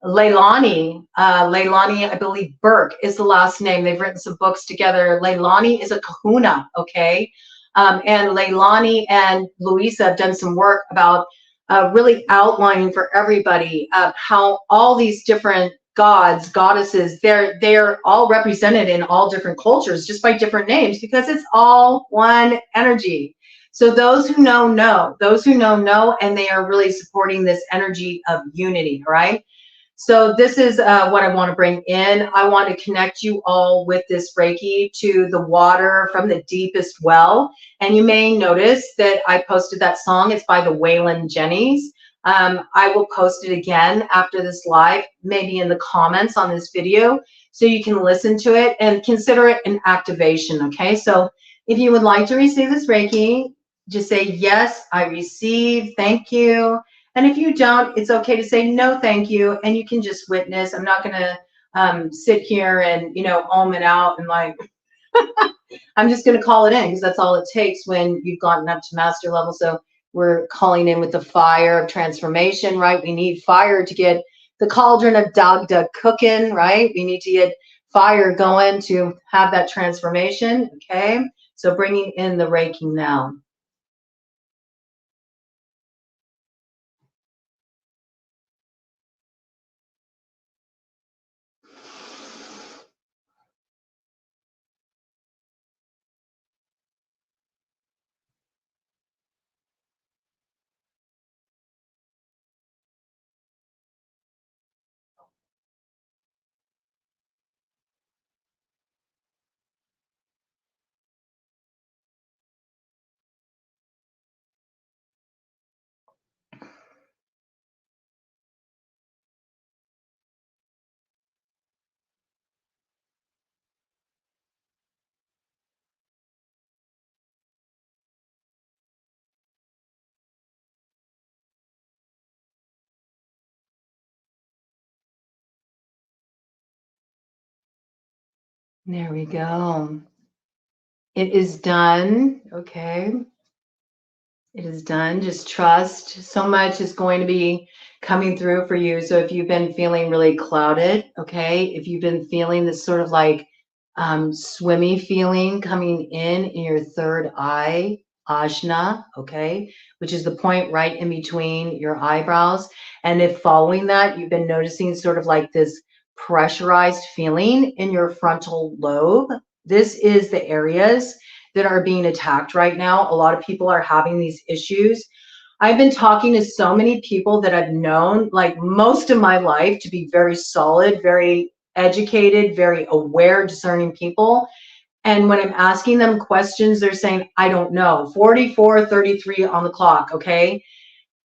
Leilani, I believe Burke is the last name. They've written some books together. Leilani is a kahuna, okay? And Leilani and Louisa have done some work about really outlining for everybody how all these different gods, goddesses, they're all represented in all different cultures just by different names, because it's all one energy. So those who know, those who know, and they are really supporting this energy of unity, all right? So this is what I want to bring in. I want to connect you all with this Reiki to the water from the deepest well. And you may notice that I posted that song. It's by the Waylon Jennings. I will post it again after this live, maybe in the comments on this video, so you can listen to it and consider it an activation, okay? So if you would like to receive this Reiki, just say, yes, I receive, thank you. And if you don't, it's okay to say no, thank you, and you can just witness. I'm not going to sit here and, you know, ohm it out and like, I'm just going to call it in, because that's all it takes when you've gotten up to master level. So we're calling in with the fire of transformation, right? We need fire to get the cauldron of Dagda cooking, right? We need to get fire going to have that transformation, okay? So bringing in the Reiki now. There we go. It is done. Okay. It is done. Just trust. So much is going to be coming through for you. So if you've been feeling really clouded, okay, if you've been feeling this sort of like swimmy feeling coming in your third eye, ajna, okay, which is the point right in between your eyebrows. And if following that, you've been noticing sort of like this pressurized feeling in your frontal lobe, this is the areas that are being attacked right now. A lot of people are having these issues. I've been talking to so many people that I've known like most of my life to be very solid, very educated, very aware, discerning people. And when I'm asking them questions, they're saying, I don't know. 44, 33 on the clock, okay?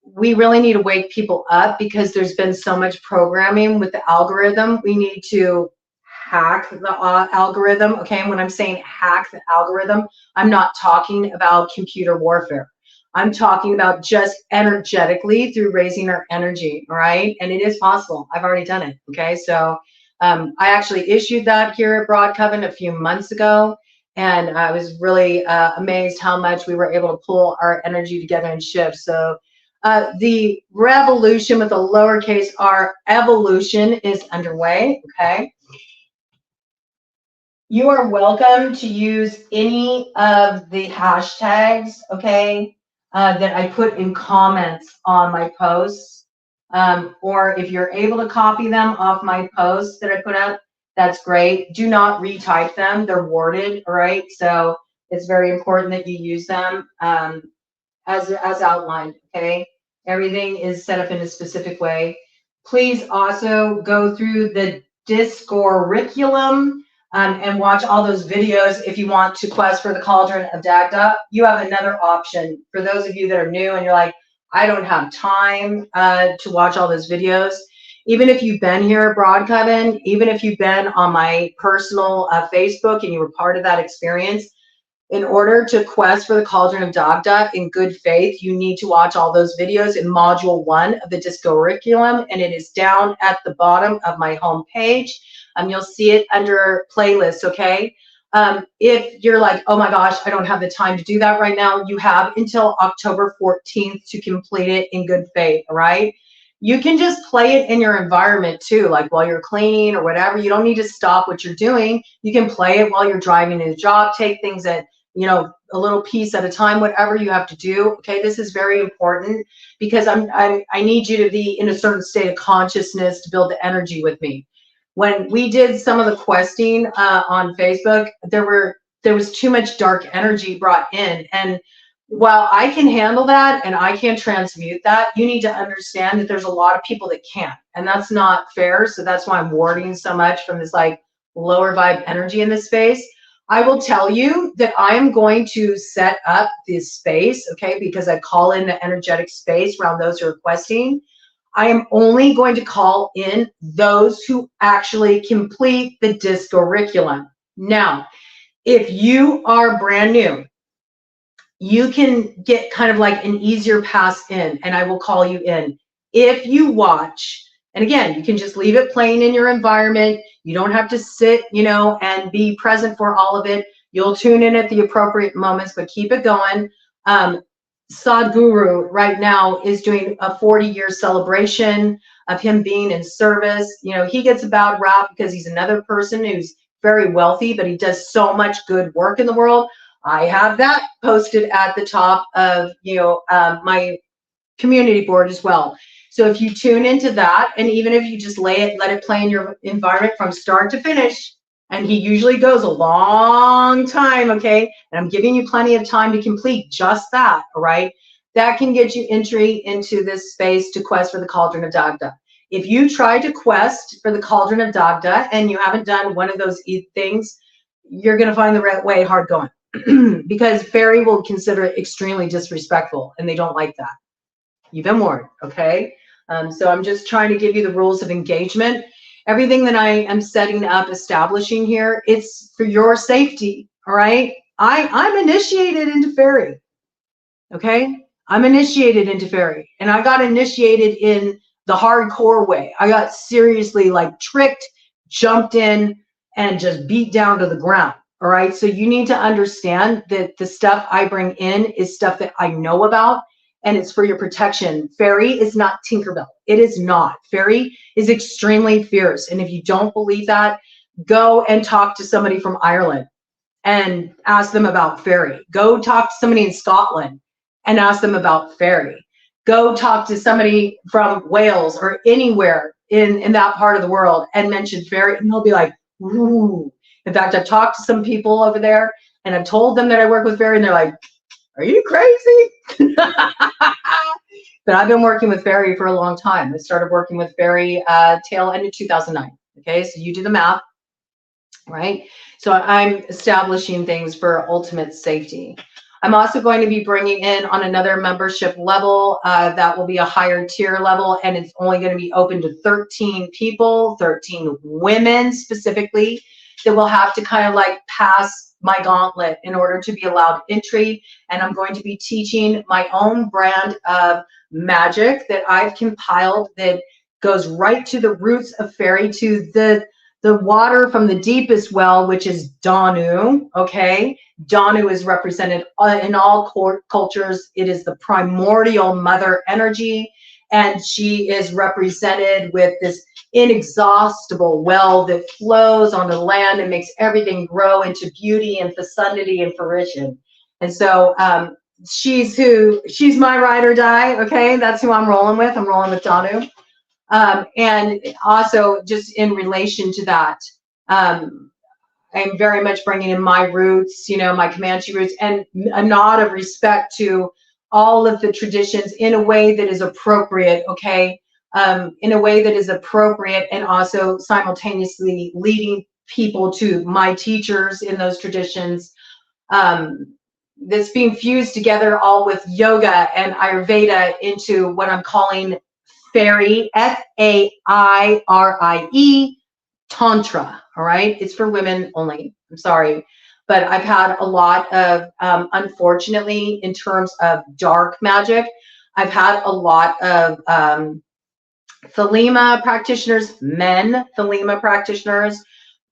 We really need to wake people up, because there's been so much programming with the algorithm. We need to hack the algorithm, okay? And when I'm saying hack the algorithm, I'm not talking about computer warfare. I'm talking about just energetically through raising our energy, all right? And it is possible. I've already done it, okay? So I actually issued that here at Broad Coven a few months ago, and I was really amazed how much we were able to pull our energy together and shift. So the revolution with a lowercase r, evolution, is underway, okay? You are welcome to use any of the hashtags, okay, that I put in comments on my posts. Or if you're able to copy them off my posts that I put up, that's great. Do not retype them. They're worded, all right? So it's very important that you use them as outlined, okay? Everything is set up in a specific way. Please also go through the Discurriculum and watch all those videos if you want to quest for the Cauldron of Dagda. You have another option. For those of you that are new and you're like, I don't have time to watch all those videos. Even if you've been here at Broad Coven, even if you've been on my personal Facebook and you were part of that experience, in order to quest for the Cauldron of Dagda in good faith, you need to watch all those videos in Module 1 of the Discurriculum, and it is down at the bottom of my home page. You'll see it under playlists, okay? If you're like, oh my gosh, I don't have the time to do that right now, you have until October 14th to complete it in good faith, all right? You can just play it in your environment too, like while you're cleaning or whatever. You don't need to stop what you're doing. You can play it while you're driving to the job, take things at, you know, a little piece at a time, whatever you have to do. Okay, this is very important because I need you to be in a certain state of consciousness to build the energy with me. When we did some of the questing on Facebook, there was too much dark energy brought in, and while I can handle that and I can transmute that, you need to understand that there's a lot of people that can't, and that's not fair. So that's why I'm warding so much from this like lower vibe energy in this space. I will tell you that I am going to set up this space, okay, because I call in the energetic space around those who are requesting. I am only going to call in those who actually complete the Discurriculum. Now, if you are brand new, you can get kind of like an easier pass in, and I will call you in. If you watch, and again, you can just leave it playing in your environment. You don't have to sit, you know, and be present for all of it. You'll tune in at the appropriate moments, but keep it going. Sadhguru right now is doing a 40-year celebration of him being in service. You know, he gets a bad rap because he's another person who's very wealthy, but he does so much good work in the world. I have that posted at the top of, you know, my community board as well. So if you tune into that, and even if you just let it play in your environment from start to finish, and he usually goes a long time, okay? And I'm giving you plenty of time to complete just that, all right? That can get you entry into this space to quest for the Cauldron of Dagda. If you try to quest for the Cauldron of Dagda and you haven't done one of those things, you're gonna find the right way hard going. Because fairy will consider it extremely disrespectful, and they don't like that. You've been warned, okay? So I'm just trying to give you the rules of engagement. Everything that I am setting up, establishing here, it's for your safety, all right? I'm initiated into fairy, okay? I'm initiated into fairy, and I got initiated in the hardcore way. I got seriously like tricked, jumped in, and just beat down to the ground. All right, so you need to understand that the stuff I bring in is stuff that I know about, and it's for your protection. Fairy is not Tinkerbell. It is not. Fairy is extremely fierce, and if you don't believe that, go and talk to somebody from Ireland and ask them about fairy. Go talk to somebody in Scotland and ask them about fairy. Go talk to somebody from Wales or anywhere in that part of the world and mention fairy, and they'll be like, ooh. In fact, I've talked to some people over there and I've told them that I work with fairy, and they're like, are you crazy? But I've been working with fairy for a long time. I started working with fairy tail end of 2009. Okay, so you do the math, right? So I'm establishing things for ultimate safety. I'm also going to be bringing in on another membership level that will be a higher tier level, and it's only going to be open to 13 people, 13 women specifically, that will have to kind of like pass my gauntlet in order to be allowed entry. And I'm going to be teaching my own brand of magic that I've compiled that goes right to the roots of fairy, to the the water from the deepest well, which is Danu, okay? Danu is represented in all cultures. It is the primordial mother energy, and she is represented with this inexhaustible well that flows on the land and makes everything grow into beauty and fecundity and fruition. And so she's my ride or die, okay? That's who I'm rolling with. I'm rolling with Danu. And also just in relation to that, I'm very much bringing in my roots, you know, my Comanche roots, and a nod of respect to all of the traditions in a way that is appropriate, okay? In a way that is appropriate, and also simultaneously leading people to my teachers in those traditions. That's being fused together all with yoga and Ayurveda into what I'm calling Fairy, F-A-I-R-I-E, Tantra, all right? It's for women only. I'm sorry. But I've had a lot of, unfortunately, in terms of dark magic, I've had a lot of Thelema practitioners, men Thelema practitioners,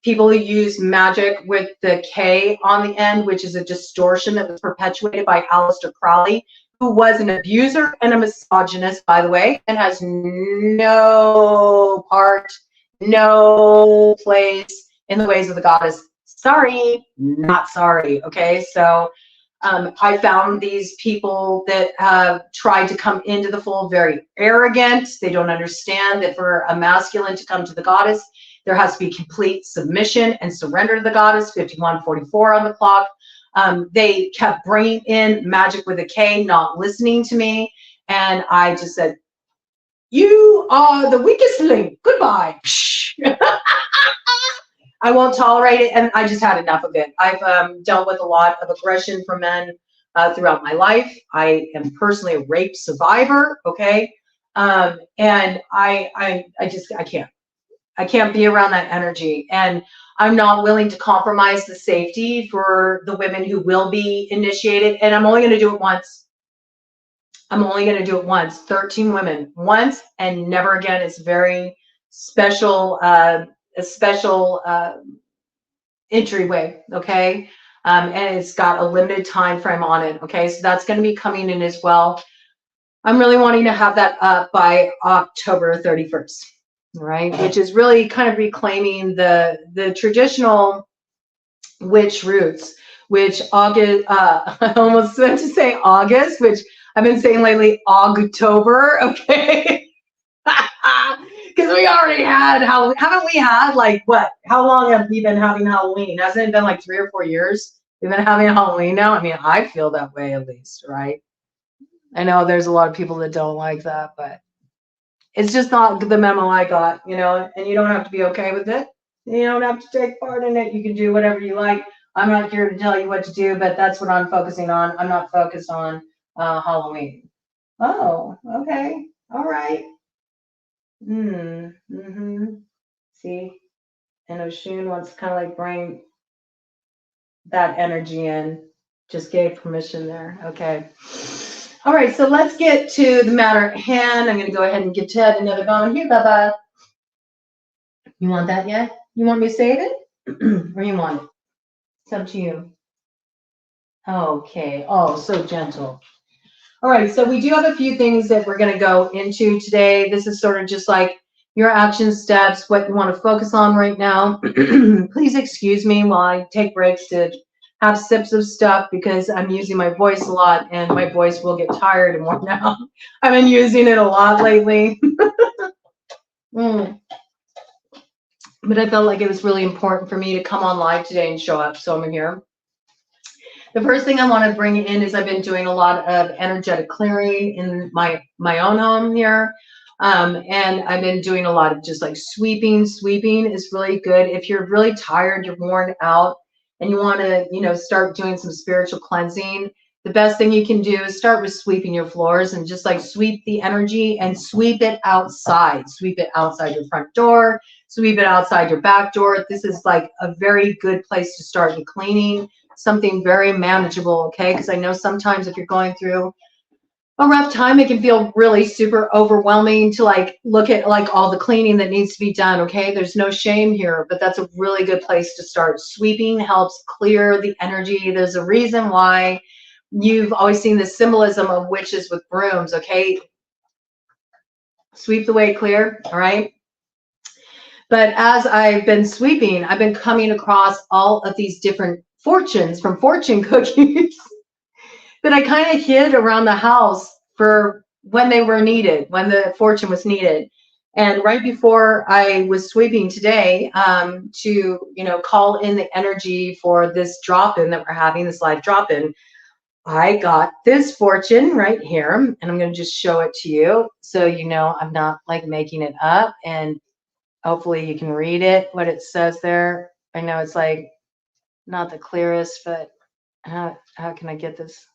people who use magic with the K on the end, which is a distortion that was perpetuated by Aleister Crowley, who was an abuser and a misogynist, by the way, and has no part, no place in the ways of the goddess. Sorry, not sorry, okay? So I found these people that have tried to come into the fold very arrogant. They don't understand that for a masculine to come to the goddess, there has to be complete submission and surrender to the goddess, 51:44 on the clock. They kept bringing in magic with a K, not listening to me. And I just said, you are the weakest link. Goodbye. I won't tolerate it. And I just had enough of it. I've dealt with a lot of aggression from men throughout my life. I am personally a rape survivor. Okay. And I can't. I can't be around that energy. And I'm not willing to compromise the safety for the women who will be initiated. And I'm only going to do it once. I'm only going to do it once. 13 women once and never again. It's very special, a special entryway. Okay. And it's got a limited time frame on it. Okay. So that's going to be coming in as well. I'm really wanting to have that up by October 31st. Right, which is really kind of reclaiming the traditional witch roots, which August, I almost meant to say August, which I've been saying lately, October, okay? Because we already had Halloween. Haven't we had, like, what? How long have we been having Halloween? Hasn't it been like 3 or 4 years? We've been having Halloween now? I mean, I feel that way at least, right? I know there's a lot of people that don't like that, but it's just not the memo I got, you know, and you don't have to be okay with it. You don't have to take part in it. You can do whatever you like. I'm not here to tell you what to do, but that's what I'm focusing on. I'm not focused on Halloween. Oh, okay. All right. See, and Oshun wants to kind of like bring that energy in. Just gave permission there. Okay. All right, so let's get to the matter at hand. I'm going to go ahead and get Ted another bone here, Bubba. You want that yet? You want me to save it? Or you want it? It's up to you. Okay. Oh, so gentle. All right, so we do have a few things that we're going to go into today. This is sort of just like your action steps, what you want to focus on right now. Please excuse me while I take breaks to have sips of stuff because I'm using my voice a lot and my voice will get tired and worn out. I've been using it a lot lately. But I felt like it was really important for me to come on live today and show up, so I'm here. The first thing I want to bring in is I've been doing a lot of energetic clearing in my own home here. And I've been doing a lot of just like sweeping. Sweeping is really good. If you're really tired, you're worn out, and you want to, you know, start doing some spiritual cleansing, the best thing you can do is start with sweeping your floors and just like sweep the energy and sweep it outside. Sweep it outside your front door, sweep it outside your back door. This is like a very good place to start with cleaning, something very manageable, okay? Because I know sometimes if you're going through a rough time. It can feel really super overwhelming to like look at like all the cleaning that needs to be done. Okay, there's no shame here, but that's a really good place to start. Sweeping helps clear the energy. There's a reason why you've always seen the symbolism of witches with brooms. Okay, sweep the way clear. All right. But as I've been sweeping, I've been coming across all of these different fortunes from fortune cookies that I kind of hid around the house for when they were needed, when the fortune was needed. And right before I was sweeping today, to call in the energy for this drop-in that we're having, this live drop-in, I got this fortune right here, and I'm going to just show it to you so you know I'm not like making it up, and hopefully you can read it, what it says there. I know it's like not the clearest, but how can I get this?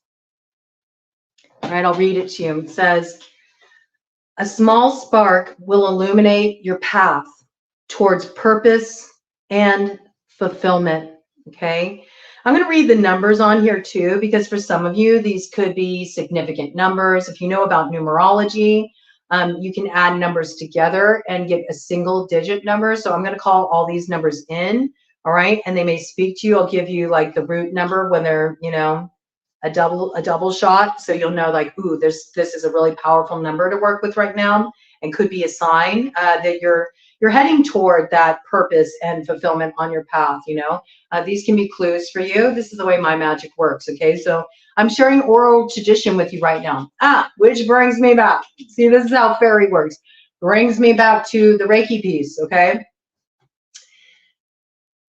All right, I'll read it to you. It says, a small spark will illuminate your path towards purpose and fulfillment. Okay, I'm going to read the numbers on here too, because for some of you, these could be significant numbers. If you know about numerology, you can add numbers together and get a single digit number. So I'm going to call all these numbers in. All right, and they may speak to you. I'll give you like the root number when they're, a double shot, so you'll know like, ooh, this is a really powerful number to work with right now, and could be a sign that you're heading toward that purpose and fulfillment on your path. These can be clues for you. This is the way my magic works. Okay, so I'm sharing oral tradition with you right now, which brings me back. See, this is how fairy works. Brings me back to the Reiki piece. Okay,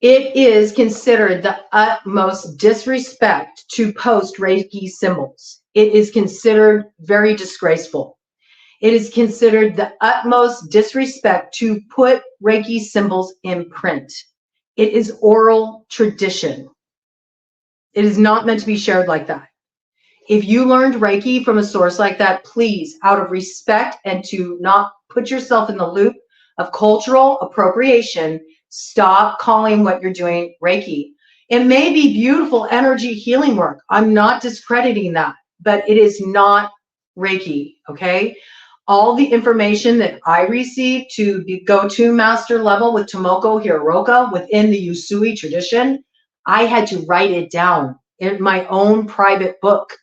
it is considered the utmost disrespect to post Reiki symbols. It is considered very disgraceful. It is considered the utmost disrespect to put Reiki symbols in print. It is oral tradition. It is not meant to be shared like that. If you learned Reiki from a source like that, please, out of respect and to not put yourself in the loop of cultural appropriation, stop calling what you're doing Reiki. It may be beautiful energy healing work. I'm not discrediting that, but it is not Reiki, okay? All the information that I received to go to master level with Tomoko Hiroka within the Usui tradition, I had to write it down in my own private book.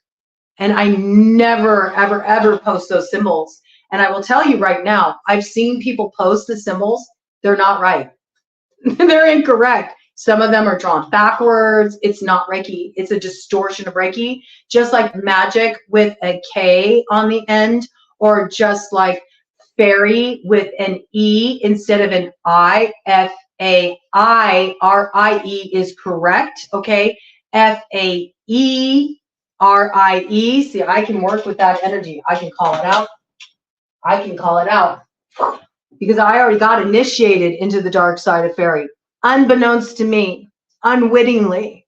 And I never, ever, ever post those symbols. And I will tell you right now, I've seen people post the symbols. They're not right. They're incorrect. Some of them are drawn backwards. It's not Reiki. It's a distortion of Reiki, just like magic with a K on the end, or just like fairy with an E instead of an I. F-A-I-R-I-E is correct. Okay. F-A-E-R-I-E. See, I can work with that energy. I can call it out. I can call it out. Because I already got initiated into the dark side of fairy, unbeknownst to me, unwittingly.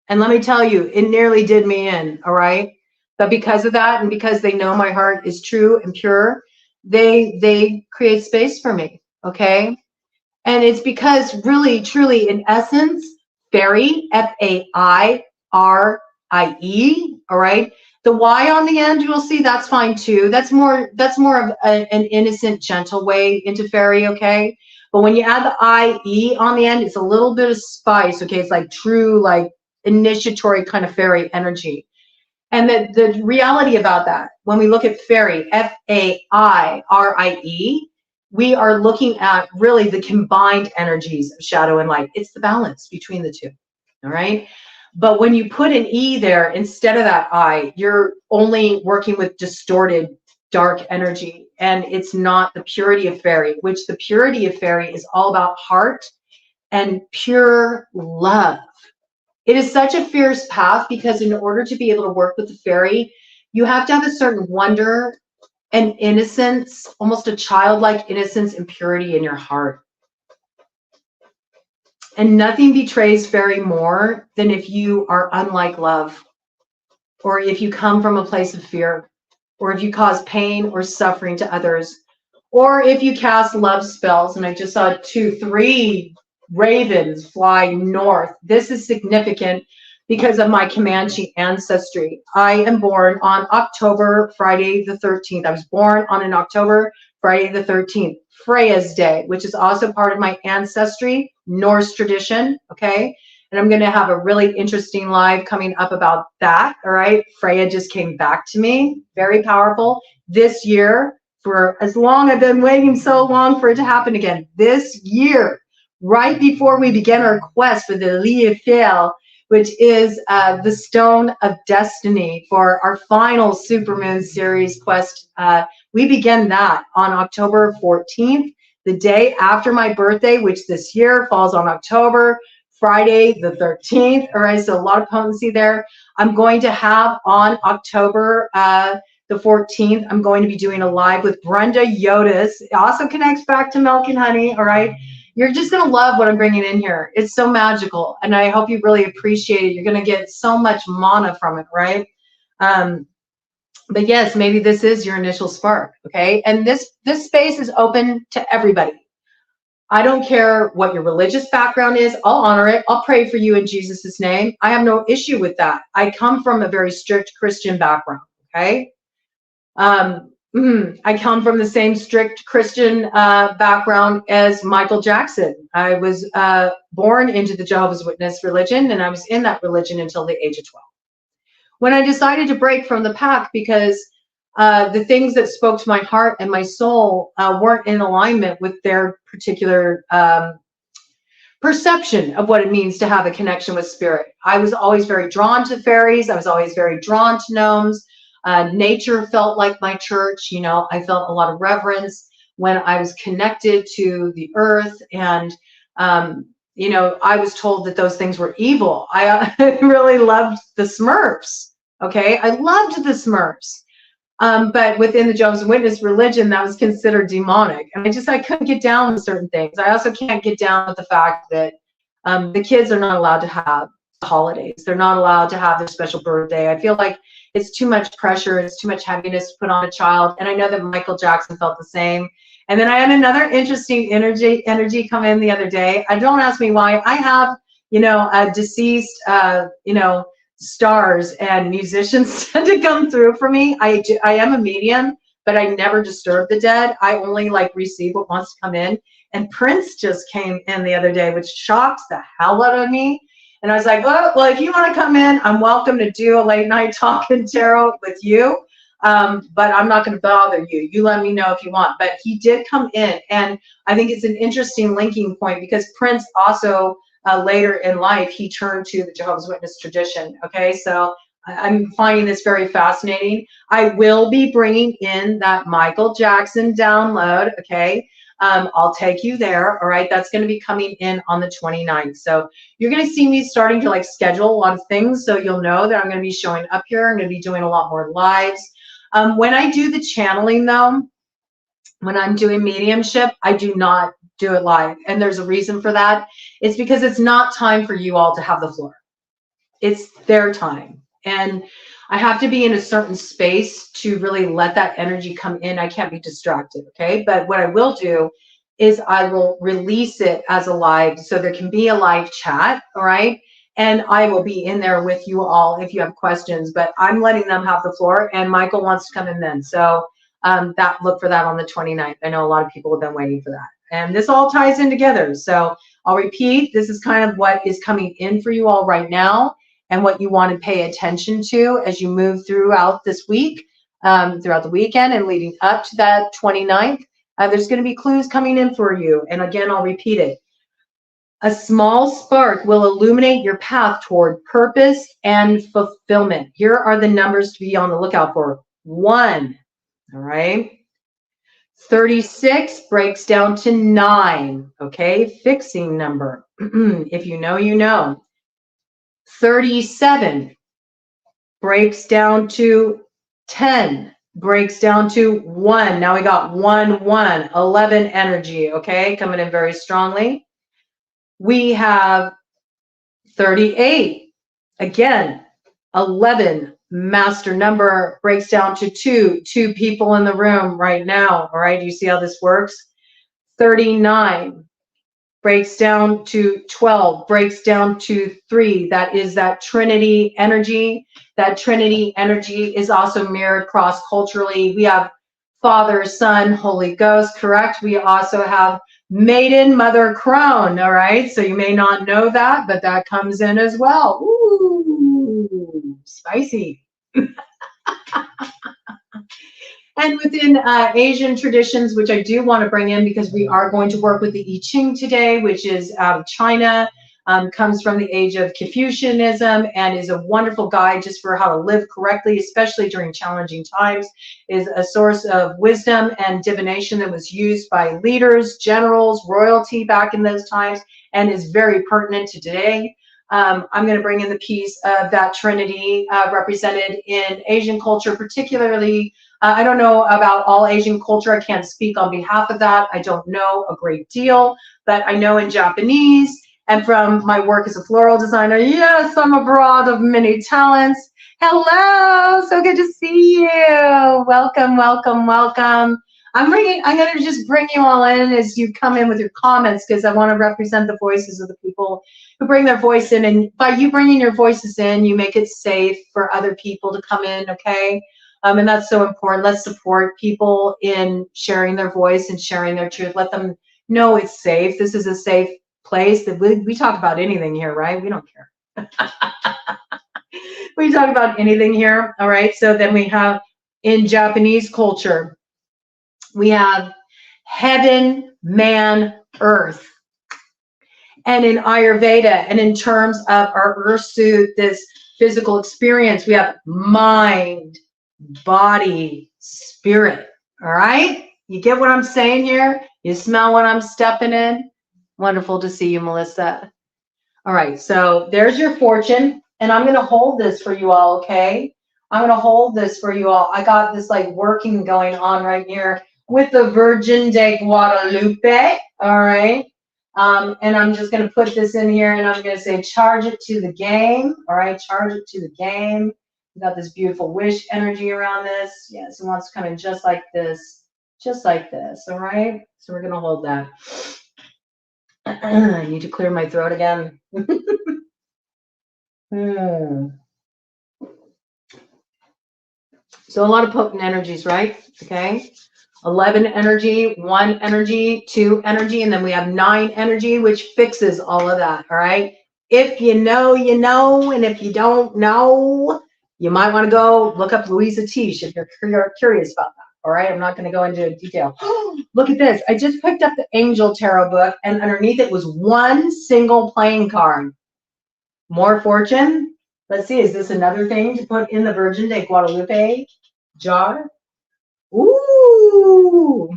And let me tell you, it nearly did me in, all right? But because of that, and because they know my heart is true and pure, they create space for me, okay? And it's because really, truly, in essence, fairy, F-A-I-R-I-E, all right? The Y on the end, you will see, that's fine too. That's more of an innocent, gentle way into fairy, okay? But when you add the I-E on the end, it's a little bit of spice, okay? It's like true, like initiatory kind of fairy energy. And the reality about that, when we look at fairy, F-A-I-R-I-E, we are looking at really the combined energies of shadow and light. It's the balance between the two, all right? But when you put an E there instead of that I, you're only working with distorted dark energy, and it's not the purity of fairy, which the purity of fairy is all about heart and pure love. It is such a fierce path because in order to be able to work with the fairy, you have to have a certain wonder and innocence, almost a childlike innocence and purity in your heart. And nothing betrays fairy more than if you are unlike love, or if you come from a place of fear, or if you cause pain or suffering to others, or if you cast love spells. And I just saw 3 ravens fly north. This is significant because of my Comanche ancestry. I am born on Friday the 13th. I was born on an October, Friday the 13th, Freya's Day, which is also part of my ancestry, Norse tradition, okay? And I'm gonna have a really interesting live coming up about that, all right? Freya just came back to me, very powerful. This year, for as long, I've been waiting so long for it to happen again. This year, right before we begin our quest for the LIABILITY, which is the Stone of Destiny for our final Supermoon series quest. We begin that on October 14th, the day after my birthday, which this year falls on October, Friday the 13th. All right, so a lot of potency there. I'm going to have on October the 14th, I'm going to be doing a live with Brenda Yodis. It also connects back to Milk and Honey, all right? You're just going to love what I'm bringing in here. It's so magical, and I hope you really appreciate it. You're going to get so much mana from it, right? But yes, maybe this is your initial spark, okay? And this space is open to everybody. I don't care what your religious background is. I'll honor it. I'll pray for you in Jesus' name. I have no issue with that. I come from a very strict Christian background, okay? I come from the same strict Christian background as Michael Jackson. I was born into the Jehovah's Witness religion, and I was in that religion until the age of 12. When I decided to break from the pack because the things that spoke to my heart and my soul weren't in alignment with their particular perception of what it means to have a connection with spirit. I was always very drawn to fairies. I was always very drawn to gnomes. Nature felt like my church. You know, I felt a lot of reverence when I was connected to the earth. And, you know, I was told that those things were evil. I really loved the Smurfs. Okay. I loved the Smurfs. But within the Jehovah's Witness religion, that was considered demonic. And I couldn't get down with certain things. I also can't get down with the fact that the kids are not allowed to have holidays. They're not allowed to have their special birthday. I feel like it's too much pressure. It's too much heaviness to put on a child. And I know that Michael Jackson felt the same. And then I had another interesting energy come in the other day. Don't ask me why. I have, you know, deceased, you know, stars and musicians tend to come through for me. I am a medium, but I never disturb the dead. I only like receive what wants to come in. And Prince just came in the other day, which shocks the hell out of me. And I was like, well, if you want to come in, I'm welcome to do a late night talk and tarot with you. But I'm not going to bother you. You let me know if you want. But he did come in. And I think it's an interesting linking point because Prince also, later in life, he turned to the Jehovah's Witness tradition. Okay, so I'm finding this very fascinating. I will be bringing in that Michael Jackson download. Okay. I'll take you there. All right. That's going to be coming in on the 29th. So you're going to see me starting to like schedule a lot of things. So you'll know that I'm going to be showing up here. I'm going to be doing a lot more lives. When I do the channeling though, when I'm doing mediumship, I do not do it live. And there's a reason for that. It's because it's not time for you all to have the floor. It's their time. And I have to be in a certain space to really let that energy come in. I can't be distracted, okay? But what I will do is I will release it as a live, so there can be a live chat, all right? And I will be in there with you all if you have questions, but I'm letting them have the floor, and Michael wants to come in then. So look for that on the 29th. I know a lot of people have been waiting for that. And this all ties in together. So I'll repeat, this is kind of what is coming in for you all right now, and what you want to pay attention to as you move throughout this week, throughout the weekend and leading up to that 29th. There's going to be clues coming in for you. And again, I'll repeat it. A small spark will illuminate your path toward purpose and fulfillment. Here are the numbers to be on the lookout for. 1, all right? 36 breaks down to 9, okay? Fixing number. If you know, you know. 37 breaks down to 10, breaks down to 1. Now we got 1, 1, 11 energy, okay? Coming in very strongly. We have 38. Again, 11, master number, breaks down to 2. 2 people in the room right now, all right? You see how this works? 39. breaks down to 12, breaks down to 3. That is that Trinity energy. That Trinity energy is also mirrored cross-culturally. We have Father, Son, Holy Ghost, correct? We also have Maiden, Mother, Crone, all right? So you may not know that, but that comes in as well. Ooh, spicy. And within Asian traditions, which I do want to bring in because we are going to work with the I Ching today, which is out of China, comes from the age of Confucianism and is a wonderful guide just for how to live correctly, especially during challenging times, is a source of wisdom and divination that was used by leaders, generals, royalty back in those times, and is very pertinent to today. I'm going to bring in the piece of that Trinity represented in Asian culture, particularly. I don't know about all Asian culture. I can't speak on behalf of that. I don't know a great deal, but I know in Japanese and from my work as a floral designer, yes, I'm a broad of many talents. Hello, so good to see you. Welcome, welcome, welcome. I'm going to just bring you all in as you come in with your comments because I want to represent the voices of the people who bring their voice in. And by you bringing your voices in, you make it safe for other people to come in, okay? And that's so important. Let's support people in sharing their voice and sharing their truth. Let them know it's safe. This is a safe place. That we talk about anything here, right? We don't care. We talk about anything here, all right? So then we have in Japanese culture, we have heaven, man, earth. And in Ayurveda, and in terms of our earth suit, this physical experience, we have mind, body, spirit. All right? You get what I'm saying here? You smell what I'm stepping in? Wonderful to see you, Melissa. All right, so there's your fortune, and I'm going to hold this for you all, okay? I'm going to hold this for you all. I got this like working going on right here with the Virgin de Guadalupe, all right? And I'm just going to put this in here, and I'm going to say, charge it to the game, all right? Charge it to the game. We got this beautiful wish energy around this. Yes, it wants to come in just like this, all right? So we're going to hold that. I need to clear my throat again. So a lot of potent energies, right? Okay. 11 energy, 1 energy, 2 energy, and then we have 9 energy, which fixes all of that, all right? If you know, you know, and if you don't know, you might want to go look up Louisa Tish if you're curious about that, all right? I'm not going to go into detail. Look at this. I just picked up the Angel Tarot book, and underneath it was one single playing card. More fortune. Let's see, is this another thing to put in the Virgin de Guadalupe jar? Ooh,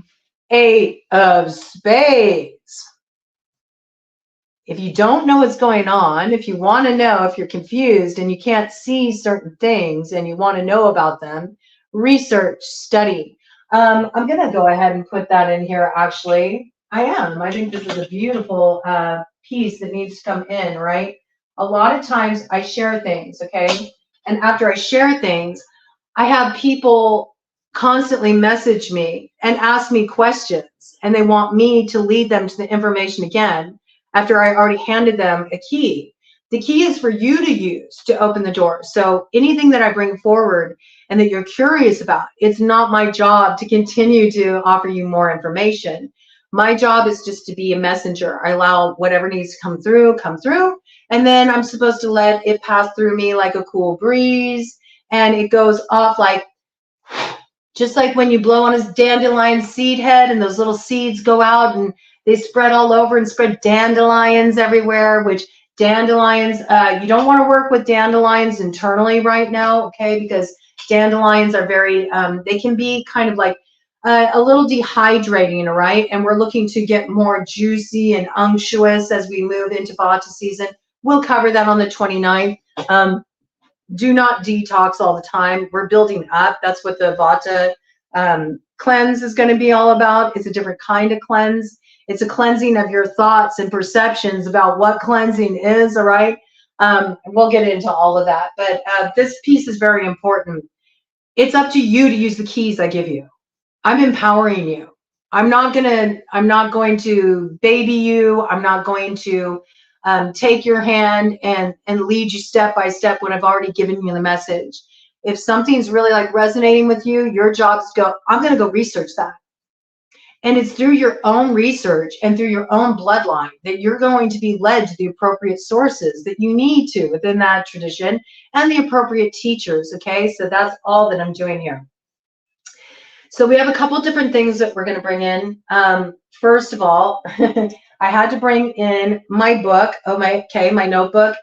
8 of spades. If you don't know what's going on, if you want to know, if you're confused and you can't see certain things and you want to know about them, research, study. I'm going to go ahead and put that in here, actually. I am. I think this is a beautiful piece that needs to come in, right? A lot of times I share things, okay? And after I share things, I have people constantly message me and ask me questions, and they want me to lead them to the information again after I already handed them a key. The key is for you to use to open the door. So anything that I bring forward and that you're curious about, it's not my job to continue to offer you more information. My job is just to be a messenger. I allow whatever needs to come through, and then I'm supposed to let it pass through me like a cool breeze, and it goes off like, just like when you blow on a dandelion seed head and those little seeds go out and they spread all over and spread dandelions everywhere, which dandelions, you don't want to work with dandelions internally right now, okay? Because dandelions are very, they can be kind of like a little dehydrating, all right? And we're looking to get more juicy and unctuous as we move into Vata season. We'll cover that on the 29th. Do not detox all the time. We're building up. That's what the Vata cleanse is going to be all about. It's a different kind of cleanse. It's a cleansing of your thoughts and perceptions about what cleansing is, all right? We'll get into all of that. But this piece is very important. It's up to you to use the keys I give you. I'm empowering you. I'm not going to baby you. I'm not going to take your hand and lead you step by step when I've already given you the message. If something's really like resonating with you, your job is to go, I'm going to go research that. And it's through your own research and through your own bloodline that you're going to be led to the appropriate sources that you need to within that tradition and the appropriate teachers. Okay, so that's all that I'm doing here. So we have a couple different things that we're going to bring in. First of all, I had to bring in my book. My notebook.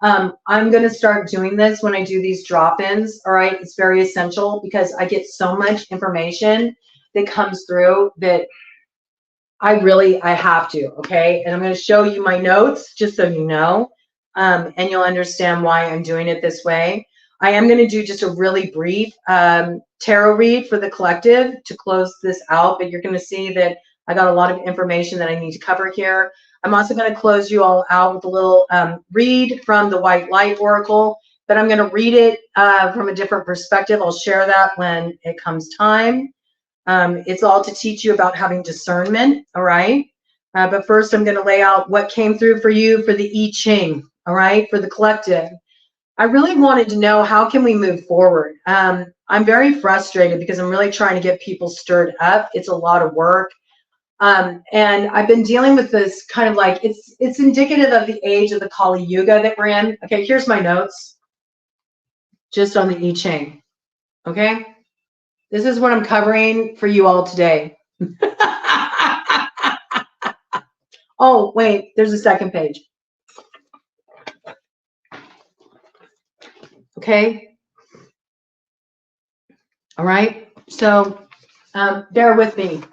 I'm going to start doing this when I do these drop-ins. All right, it's very essential because I get so much information that comes through that I have to. Okay, and I'm going to show you my notes just so you know, and you'll understand why I'm doing it this way. I am going to do just a really brief tarot read for the collective to close this out, but you're going to see that I got a lot of information that I need to cover here. I'm also going to close you all out with a little read from the White Light Oracle, but I'm going to read it from a different perspective. I'll share that when it comes time. It's all to teach you about having discernment, all right? But first, I'm going to lay out what came through for you for the I Ching, all right, for the collective. I really wanted to know, how can we move forward? I'm very frustrated because I'm really trying to get people stirred up. It's a lot of work. And I've been dealing with this kind of like, it's indicative of the age of the Kali Yuga that we're in. Okay, here's my notes just on the I Ching. Okay, this is what I'm covering for you all today. Oh, wait, there's a second page. Okay. All right. So bear with me.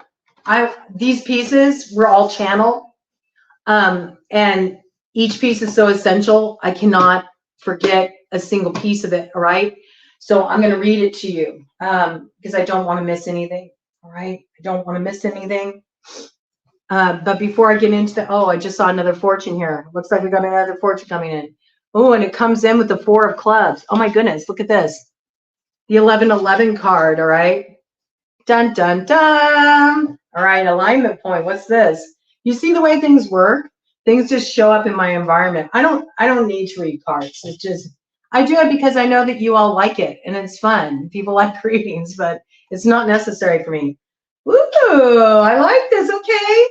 These pieces were all channeled, and each piece is so essential. I cannot forget a single piece of it. All right. So I'm going to read it to you because I don't want to miss anything. All right. I don't want to miss anything. But before I get into the, I just saw another fortune here. Looks like we got another fortune coming in. Oh, and it comes in with the 4 of clubs. Oh my goodness, look at this. The 1111 card, all right? Dun, dun, dun. All right, alignment point. What's this? You see the way things work? Things just show up in my environment. I don't need to read cards. It's just, I do it because I know that you all like it and it's fun. People like readings, but it's not necessary for me. Ooh, I like this. Okay.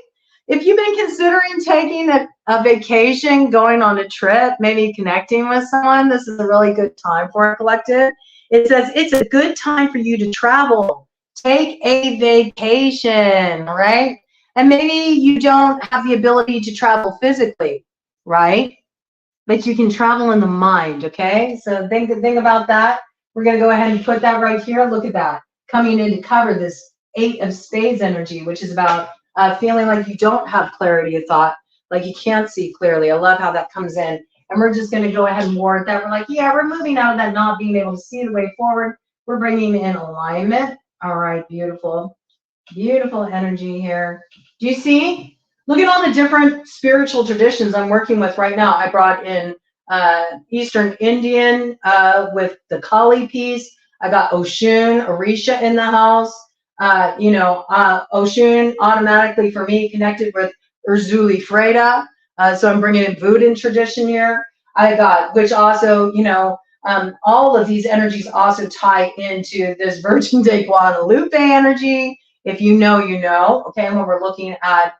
If you've been considering taking a vacation, going on a trip, maybe connecting with someone, this is a really good time for a collective. It says it's a good time for you to travel. Take a vacation, right? And maybe you don't have the ability to travel physically, right? But you can travel in the mind, okay? So think about that. We're going to go ahead and put that right here. Look at that. Coming in to cover this 8 of Spades energy, which is about feeling like you don't have clarity of thought, like you can't see clearly. I love how that comes in. And we're just going to go ahead and ward that. We're like, yeah, we're moving out of that not being able to see the way forward. We're bringing in alignment. All right, beautiful. Beautiful energy here. Do you see? Look at all the different spiritual traditions I'm working with right now. I brought in Eastern Indian with the Kali piece. I got Oshun, Orisha in the house. Oshun automatically for me connected with Urzuli Freda. So I'm bringing in Voodoo tradition here. I got, which also, all of these energies also tie into this Virgin de Guadalupe energy. If you know, you know. Okay, and when we're looking at,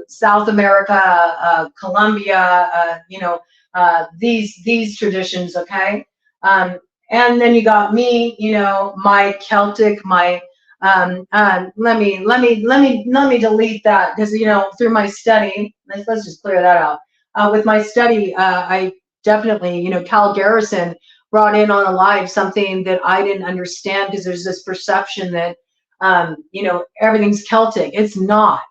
South America, Colombia, these traditions. Okay, and then you got me, my Celtic, my let me delete that because through my study, let's just clear that out. With my study, I definitely, Cal Garrison brought in on a live something that I didn't understand because there's this perception that everything's Celtic. It's not.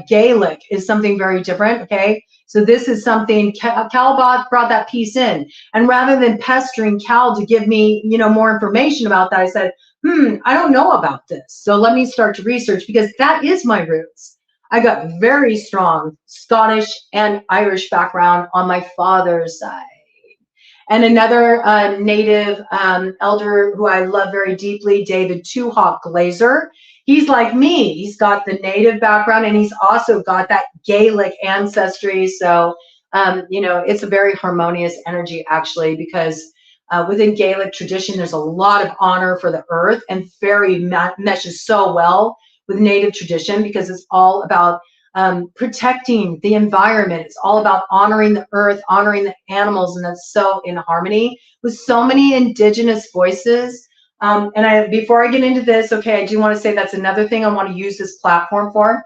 Gaelic is something very different. Okay, so this is something Cal brought that piece in, and rather than pestering Cal to give me more information about that, I said, I don't know about this. So let me start to research because that is my roots. I got very strong Scottish and Irish background on my father's side. And another native elder who I love very deeply, David Two Hawk Glazer. he's like me. He's got the native background, and he's also got that Gaelic ancestry. So, you know, it's a very harmonious energy, actually, because within Gaelic tradition, there's a lot of honor for the earth, and fairy meshes so well with native tradition because it's all about protecting the environment. It's all about honoring the earth, honoring the animals, and that's so in harmony with so many indigenous voices. And before I get into this, okay, I do want to say that's another thing I want to use this platform for.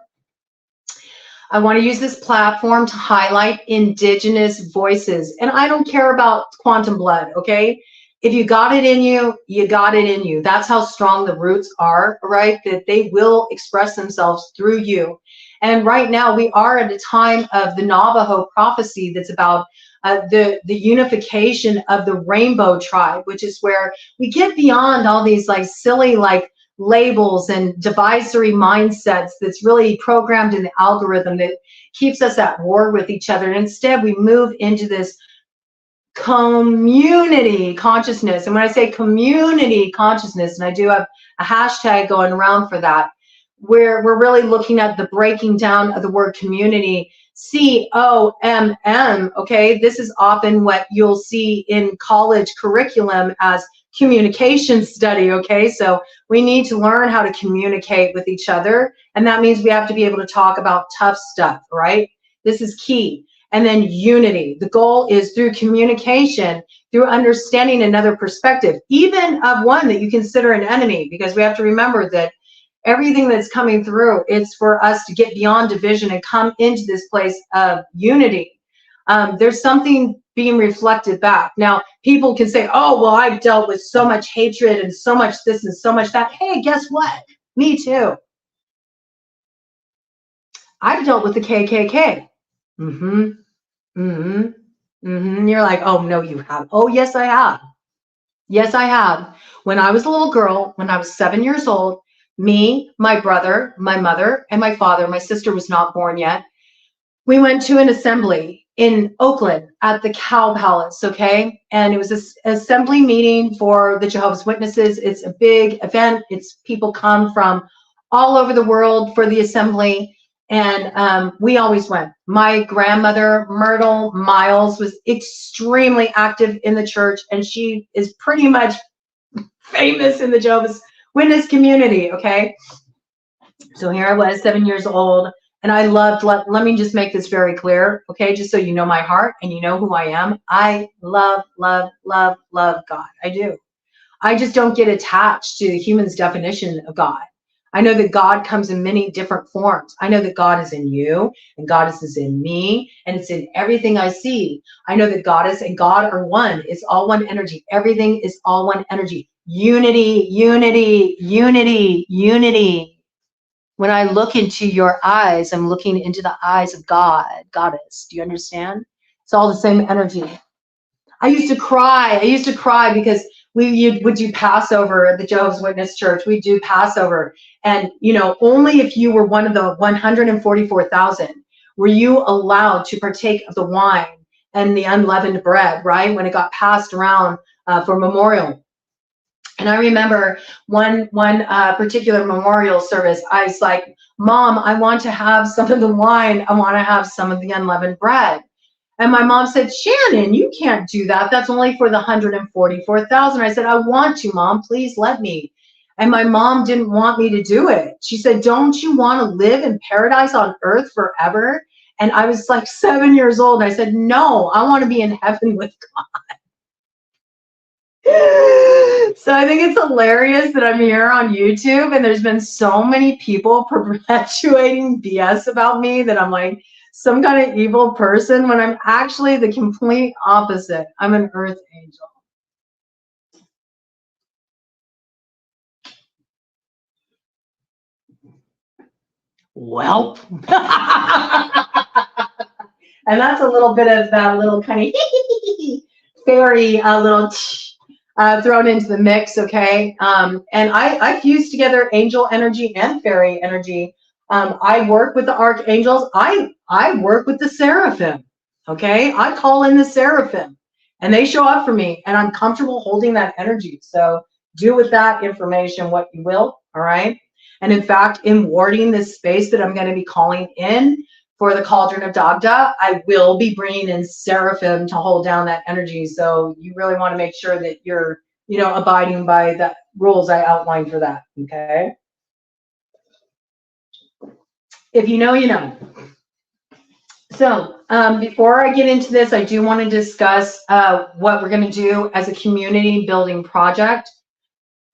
I want to use this platform to highlight indigenous voices. And I don't care about quantum blood, okay? If you got it in you, you got it in you. That's how strong the roots are, right? That they will express themselves through you. And right now we are at a time of the Navajo prophecy that's about the unification of the rainbow tribe, which is where we get beyond all these like silly like labels and divisory mindsets that's really programmed in the algorithm that keeps us at war with each other. And instead we move into this community consciousness. And when I say community consciousness, and I do have a hashtag going around for that, where we're really looking at the breaking down of the word community, COMM, okay? This is often what you'll see in college curriculum as communication study, okay? So we need to learn how to communicate with each other, and that means we have to be able to talk about tough stuff, right? This is key. And then unity. The goal is through communication, through understanding another perspective, even of one that you consider an enemy, because we have to remember that everything that's coming through, it's for us to get beyond division and come into this place of unity. There's something being reflected back. Now, people can say, oh, well, I've dealt with so much hatred and so much this and so much that. Hey, guess what? Me too. I've dealt with the KKK. You're like, oh, no, you have. Oh, yes, I have. Yes, I have. When I was a little girl, when I was 7 years old, me, my brother, my mother, and my father, my sister was not born yet, we went to an assembly in Oakland at the Cow Palace, okay? And it was an assembly meeting for the Jehovah's Witnesses. It's a big event. It's people come from all over the world for the assembly. And we always went. My grandmother, Myrtle Miles, was extremely active in the church, and she is pretty much famous in the Jehovah's Witness community, okay? So here I was, 7 years old, and I loved, let me just make this very clear, okay? Just so you know my heart and you know who I am. I love, love, love, love God. I do. I just don't get attached to the human's definition of God. I know that God comes in many different forms. I know that God is in you, and God is in me, and it's in everything I see. I know that Goddess and God are one. It's all one energy. Everything is all one energy. Unity, unity, unity, unity. When I look into your eyes, I'm looking into the eyes of God, Goddess. Do you understand? It's all the same energy. I used to cry. I used to cry because we would do Passover at the Jehovah's Witness Church. We do Passover. And, you know, only if you were one of the 144,000 were you allowed to partake of the wine and the unleavened bread, right? When it got passed around for memorial. And I remember one particular memorial service, I was like, Mom, I want to have some of the wine. I want to have some of the unleavened bread. And my mom said, Shannon, you can't do that. That's only for the 144,000. I said, I want to, Mom. Please let me. And my mom didn't want me to do it. She said, don't you want to live in paradise on earth forever? And I was like 7 years old. And I said, no, I want to be in heaven with God. So I think it's hilarious that I'm here on YouTube, and there's been so many people perpetuating BS about me that I'm like some kind of evil person when I'm actually the complete opposite. I'm an earth angel. Welp. And that's a little bit of that little kind of fairy little thrown into the mix, okay? And I fuse together angel energy and fairy energy. I work with the archangels. I work with the seraphim, okay? I call in the seraphim, and they show up for me, and I'm comfortable holding that energy. So do with that information what you will, all right? And in fact, in warding this space that I'm going to be calling in for the Cauldron of Dagda, I will be bringing in Seraphim to hold down that energy. So you really want to make sure that you're, you know, abiding by the rules I outlined for that. Okay. If you know, you know. So before I get into this, I do want to discuss what we're going to do as a community building project.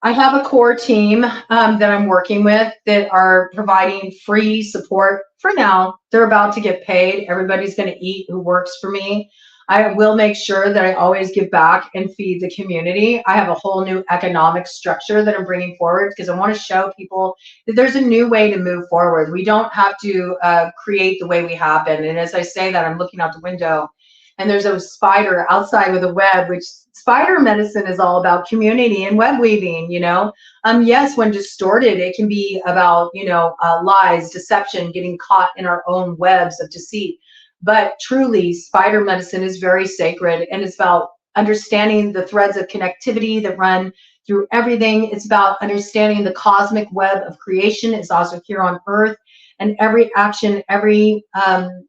I have a core team that I'm working with that are providing free support for now. They're about to get paid. Everybody's going to eat who works for me. I will make sure that I always give back and feed the community. I have a whole new economic structure that I'm bringing forward because I want to show people that there's a new way to move forward. We don't have to create the way we have been. And as I say that, I'm looking out the window and there's a spider outside with a web, which spider medicine is all about community and web weaving, you know. Yes, when distorted, it can be about, you know, lies, deception, getting caught in our own webs of deceit. But truly, spider medicine is very sacred, and it's about understanding the threads of connectivity that run through everything. It's about understanding the cosmic web of creation is also here on Earth. And every action, every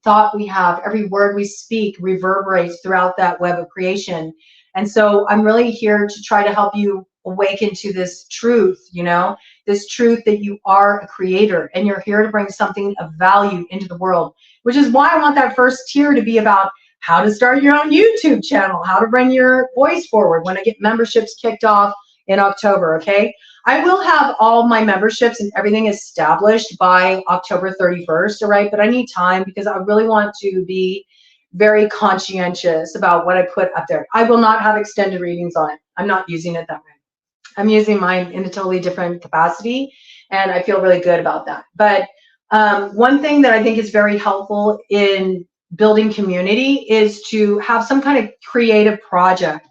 thought we have, every word we speak reverberates throughout that web of creation. And so I'm really here to try to help you awaken to this truth, you know, this truth that you are a creator and you're here to bring something of value into the world, which is why I want that first tier to be about how to start your own YouTube channel, how to bring your voice forward when I get memberships kicked off in October, okay? I will have all my memberships and everything established by October 31st, all right? But I need time because I really want to be very conscientious about what I put up there. I will not have extended readings on it. I'm not using it that way. I'm using mine in a totally different capacity, and I feel really good about that. But one thing that I think is very helpful in building community is to have some kind of creative project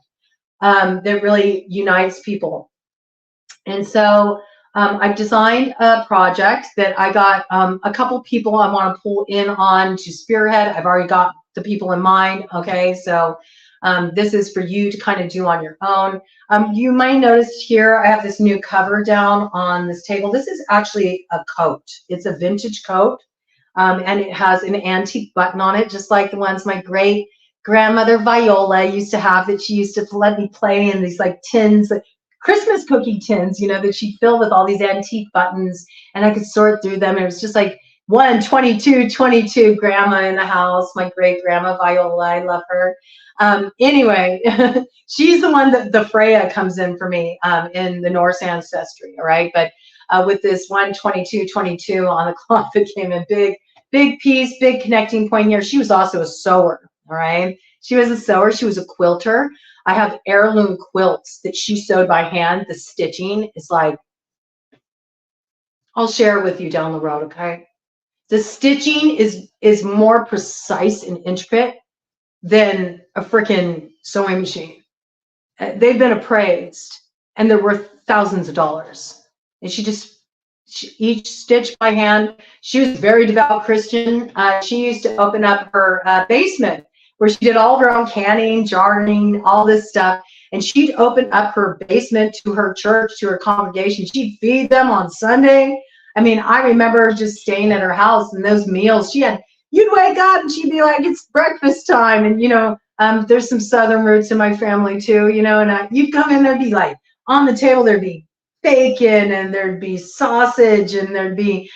that really unites people. And so I've designed a project that I got a couple people I want to pull in on to spearhead. I've already got the people in mind, okay? So this is for you to kind of do on your own. You might notice here I have this new cover down on this table. This is actually a coat. It's a vintage coat, and it has an antique button on it, just like the ones my great grandmother Viola used to have, that she used to let me play in these like tins, Christmas cookie tins, you know, that she'd fill with all these antique buttons, and I could sort through them. It was just like 1, 22, 22, grandma in the house, my great grandma Viola, I love her. Anyway, she's the one that the Freya comes in for me in the Norse ancestry, all right? But with this 1, 22, 22 on the cloth that came in, big piece, big connecting point here. She was also a sewer, all right? She was a sewer, she was a quilter. I have heirloom quilts that she sewed by hand. The stitching is like, I'll share it with you down the road, okay? The stitching is more precise and intricate than a freaking sewing machine. They've been appraised and they're worth thousands of dollars. And each stitch by hand. She was a very devout Christian. She used to open up her basement where she did all of her own canning, jarring, all this stuff. And she'd open up her basement to her church, to her congregation. She'd feed them on Sunday. I mean, I remember just staying at her house and those meals she had. You'd wake up and she'd be like, it's breakfast time. And, you know, there's some Southern roots in my family too, you know, and you'd come in, there'd be like, on the table, there'd be bacon and there'd be sausage and there'd be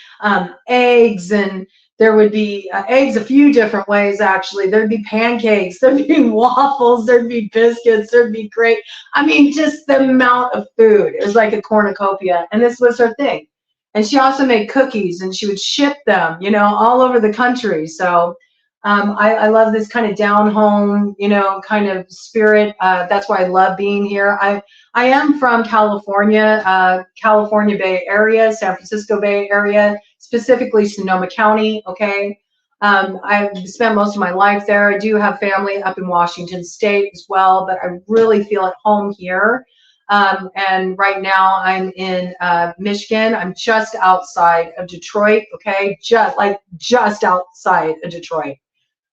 eggs, and there would be eggs a few different ways, actually. There'd be pancakes, there'd be waffles, there'd be biscuits, there'd be great. I mean, just the amount of food. It was like a cornucopia, and this was her thing. And she also made cookies, and she would ship them, you know, all over the country. So I love this kind of down home, you know, kind of spirit. That's why I love being here. I am from California, California Bay Area, San Francisco Bay Area, specifically Sonoma County, okay? I've spent most of my life there. I do have family up in Washington State as well, but I really feel at home here. And right now I'm in Michigan. I'm just outside of Detroit, okay? Just outside of Detroit.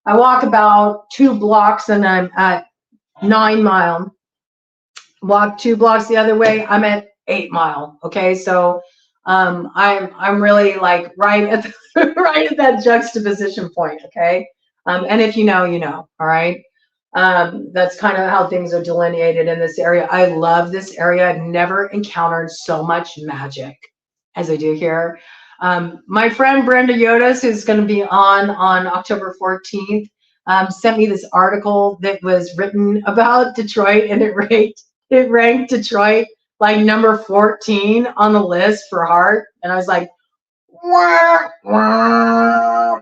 I walk about 2 blocks and I'm at 9 Mile. Walk 2 blocks the other way, I'm at 8 Mile, okay? So I'm really like right at the, right at that juxtaposition point. Okay. And if you know, you know. All right. That's kind of how things are delineated in this area. I love this area. I've never encountered so much magic as I do here. My friend Brenda Yodas, who's going to be on October 14th, sent me this article that was written about Detroit, and it ranked Detroit like number 14 on the list for heart. And I was like, wah, wah.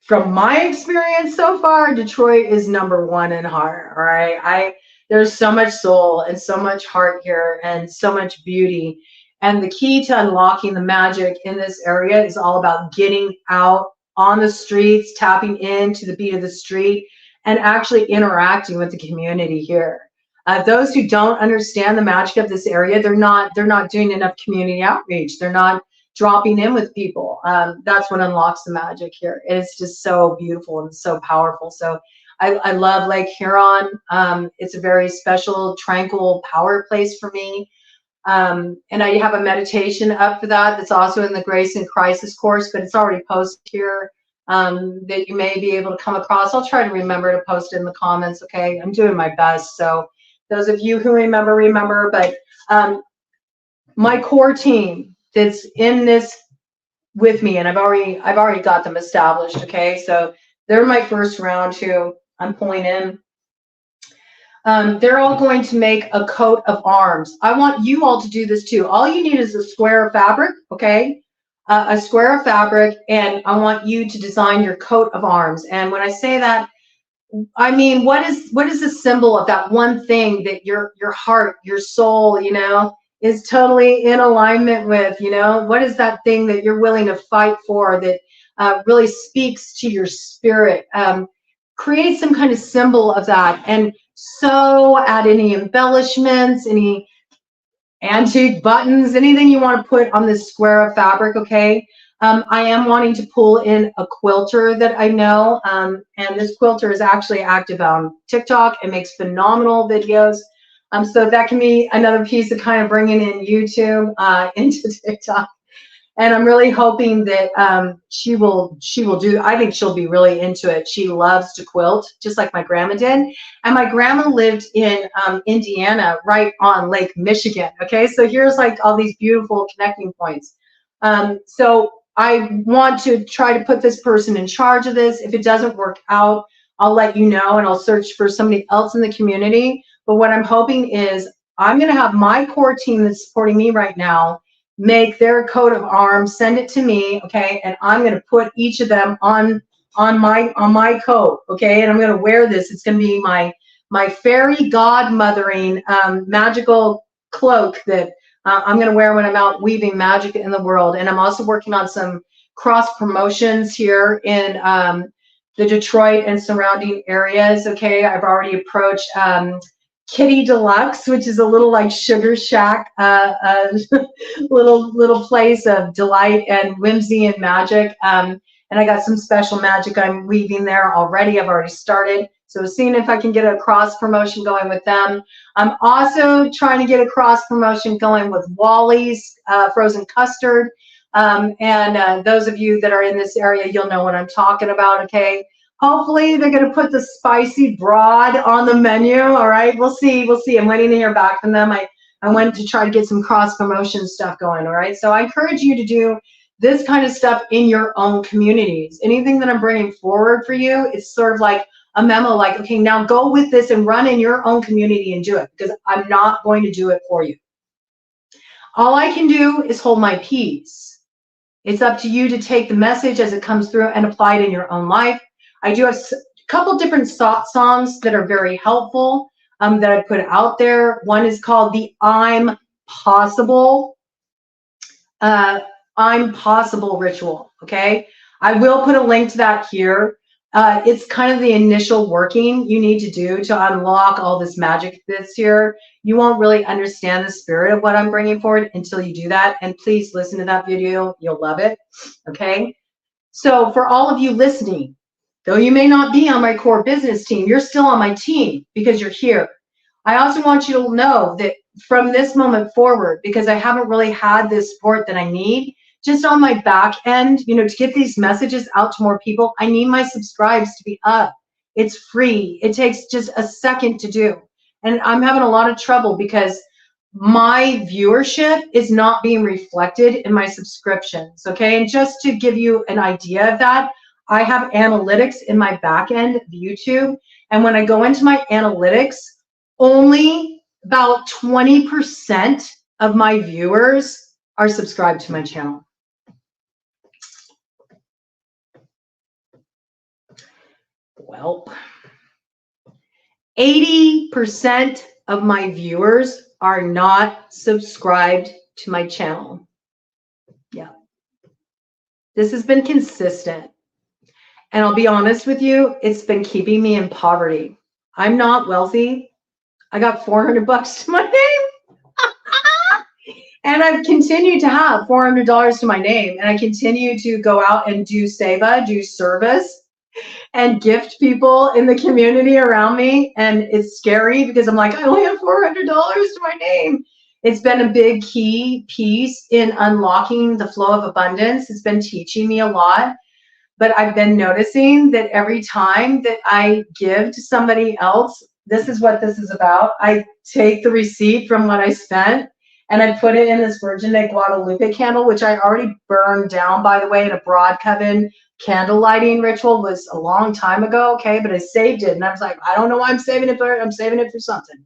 From my experience so far, Detroit is number one in heart. All right. There's so much soul and so much heart here and so much beauty. And the key to unlocking the magic in this area is all about getting out on the streets, tapping into the beat of the street, and actually interacting with the community here. Those who don't understand the magic of this area, they're not doing enough community outreach. They're not dropping in with people. That's what unlocks the magic here. It's just so beautiful and so powerful. So I love Lake Huron. It's a very special, tranquil power place for me. And I have a meditation up for that. That's also in the Grace and Crisis course, but it's already posted here that you may be able to come across. I'll try to remember to post it in the comments. Okay, I'm doing my best. So those of you who remember. But my core team that's in this with me, and I've already got them established. Okay, so they're my first round who I'm pulling in. They're all going to make a coat of arms. I want you all to do this too. All you need is a square of fabric, okay? A square of fabric, and I want you to design your coat of arms. And when I say that, I mean, what is the symbol of that one thing that your heart, your soul, you know, is totally in alignment with, you know? What is that thing that you're willing to fight for that really speaks to your spirit? Create some kind of symbol of that, and so add any embellishments, any antique buttons, anything you want to put on this square of fabric, okay? I am wanting to pull in a quilter that I know, and this quilter is actually active on TikTok and makes phenomenal videos. So that can be another piece of kind of bringing in YouTube into TikTok. And I'm really hoping that she will do, I think she'll be really into it. She loves to quilt, just like my grandma did. And my grandma lived in Indiana, right on Lake Michigan. Okay, so here's like all these beautiful connecting points. So I want to try to put this person in charge of this. If it doesn't work out, I'll let you know, and I'll search for somebody else in the community. But what I'm hoping is I'm going to have my core team that's supporting me right now make their coat of arms, send it to me, okay, and I'm going to put each of them on my coat, okay, and I'm going to wear this. It's going to be my fairy godmothering magical cloak that I'm going to wear when I'm out weaving magic in the world. And I'm also working on some cross promotions here in the Detroit and surrounding areas, okay. I've already approached Kitty Deluxe, which is a little like sugar shack, little place of delight and whimsy and magic. And I got some special magic I'm weaving there already. I've already started. So seeing if I can get a cross promotion going with them. I'm also trying to get a cross promotion going with Wally's frozen custard. And those of you that are in this area, you'll know what I'm talking about, okay? Hopefully they're going to put the spicy broad on the menu. All right, we'll see. I'm waiting to hear back from them. I went to try to get some cross promotion stuff going. All right, so I encourage you to do this kind of stuff in your own communities. Anything that I'm bringing forward for you, it's sort of like a memo, like, okay, now go with this and run in your own community and do it, because I'm not going to do it for you. All I can do is hold my peace. It's up to you to take the message as it comes through and apply it in your own life. I do have a couple different songs that are very helpful that I put out there. One is called the I'm Possible ritual, okay? I will put a link to that here. It's kind of the initial working you need to do to unlock all this magic that's here. You won't really understand the spirit of what I'm bringing forward until you do that. And please listen to that video. You'll love it, okay? So for all of you listening, though you may not be on my core business team, you're still on my team because you're here. I also want you to know that from this moment forward, because I haven't really had this support that I need, just on my back end, you know, to get these messages out to more people, I need my subscribes to be up. It's free. It takes just a second to do. And I'm having a lot of trouble because my viewership is not being reflected in my subscriptions. Okay. And just to give you an idea of that, I have analytics in my back end of YouTube. And when I go into my analytics, only about 20% of my viewers are subscribed to my channel. Welp. 80% of my viewers are not subscribed to my channel. Yeah. This has been consistent. And I'll be honest with you, it's been keeping me in poverty. I'm not wealthy. I got $400 to my name. And I've continued to have $400 to my name. And I continue to go out and do seva, do service, and gift people in the community around me. And it's scary because I'm like, I only have $400 to my name. It's been a big key piece in unlocking the flow of abundance. It's been teaching me a lot. But I've been noticing that every time that I give to somebody else, this is what this is about. I take the receipt from what I spent and I put it in this Virgin de Guadalupe candle, which I already burned down, by the way, in a broad coven candle lighting ritual. Was a long time ago, okay? But I saved it and I was like, I don't know why I'm saving it, but I'm saving it for something.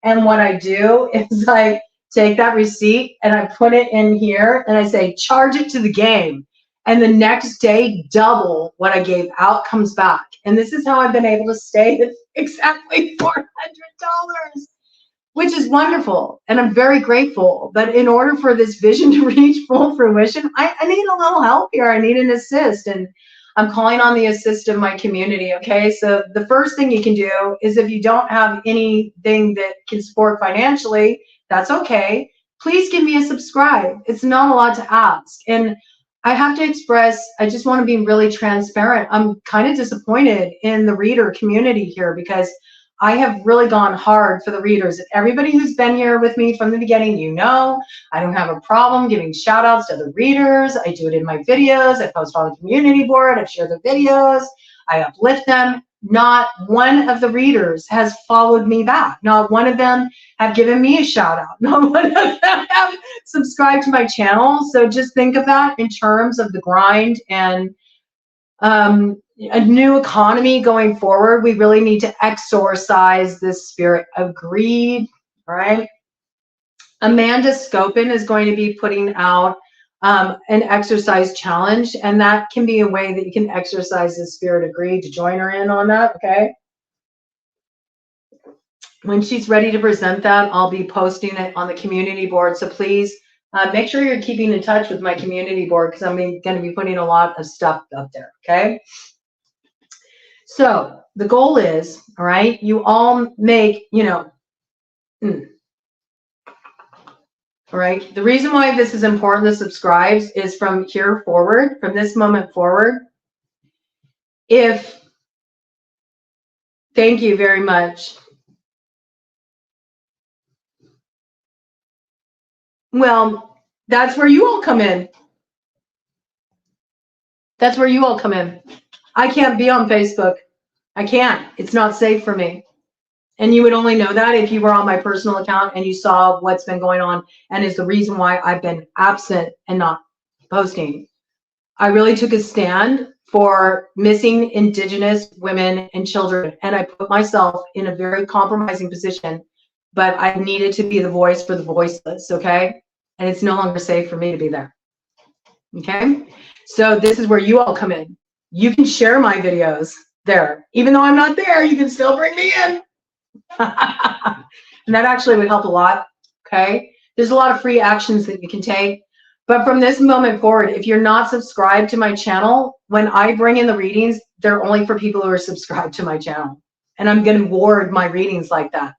And what I do is I take that receipt and I put it in here and I say, charge it to the game. And the next day, double what I gave out comes back. And this is how I've been able to stay at exactly $400, which is wonderful. And I'm very grateful. But in order for this vision to reach full fruition, I need a little help here. I need an assist. And I'm calling on the assist of my community, okay? So the first thing you can do is, if you don't have anything that can support financially, that's okay. Please give me a subscribe. It's not a lot to ask. And I have to express, I just want to be really transparent. I'm kind of disappointed in the reader community here because I have really gone hard for the readers. Everybody who's been here with me from the beginning, you know, I don't have a problem giving shout outs to the readers. I do it in my videos. I post on the community board. I share the videos. I uplift them. Not one of the readers has followed me back. Not one of them have given me a shout out. Not one of them have subscribed to my channel. So just think of that in terms of the grind and a new economy going forward. We really need to exorcise this spirit of greed. All right. Amanda Scopin is going to be putting out an exercise challenge, and that can be a way that you can exercise the spirit of greed, to join her in on that. Okay. When she's ready to present that, I'll be posting it on the community board. So please make sure you're keeping in touch with my community board, because I'm going to be putting a lot of stuff up there. Okay. So the goal is, all right, you all make, you know, all right. The reason why this is important, the subscribes, is from here forward, from this moment forward. Thank you very much. Well, that's where you all come in. That's where you all come in. I can't be on Facebook. I can't. It's not safe for me. And you would only know that if you were on my personal account and you saw what's been going on, and is the reason why I've been absent and not posting. I really took a stand for missing Indigenous women and children, and I put myself in a very compromising position, but I needed to be the voice for the voiceless, okay? And it's no longer safe for me to be there, okay? So this is where you all come in. You can share my videos there. Even though I'm not there, you can still bring me in. And that actually would help a lot. Okay, there's a lot of free actions that you can take, but from this moment forward, if you're not subscribed to my channel, when I bring in the readings, they're only for people who are subscribed to my channel, and I'm going to ward my readings like that.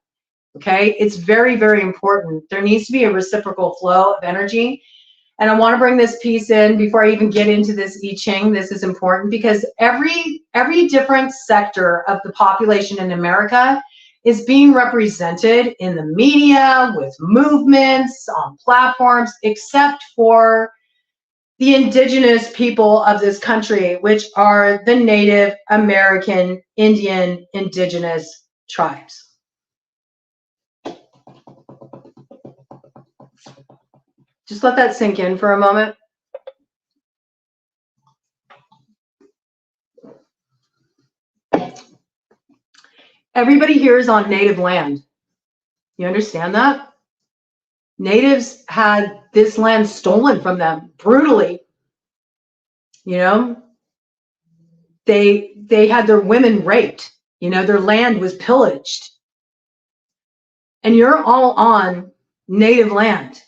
Okay, it's very, very important. There needs to be a reciprocal flow of energy. And I want to bring this piece in before I even get into this I Ching. This is important because every different sector of the population in America is being represented in the media, with movements, on platforms, except for the indigenous people of this country, which are the Native American, Indian, indigenous tribes. Just let that sink in for a moment. Everybody here is on native land. You understand that? Natives had this land stolen from them brutally. You know, they had their women raped. You know, their land was pillaged. And you're all on native land.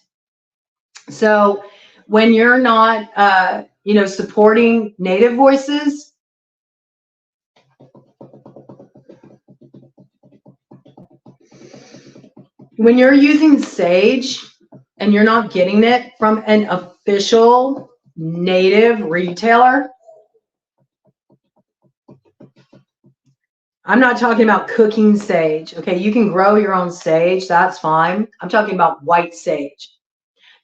So when you're not, you know, supporting native voices, when you're using sage and you're not getting it from an official native retailer, I'm not talking about cooking sage. Okay, you can grow your own sage, that's fine. I'm talking about white sage.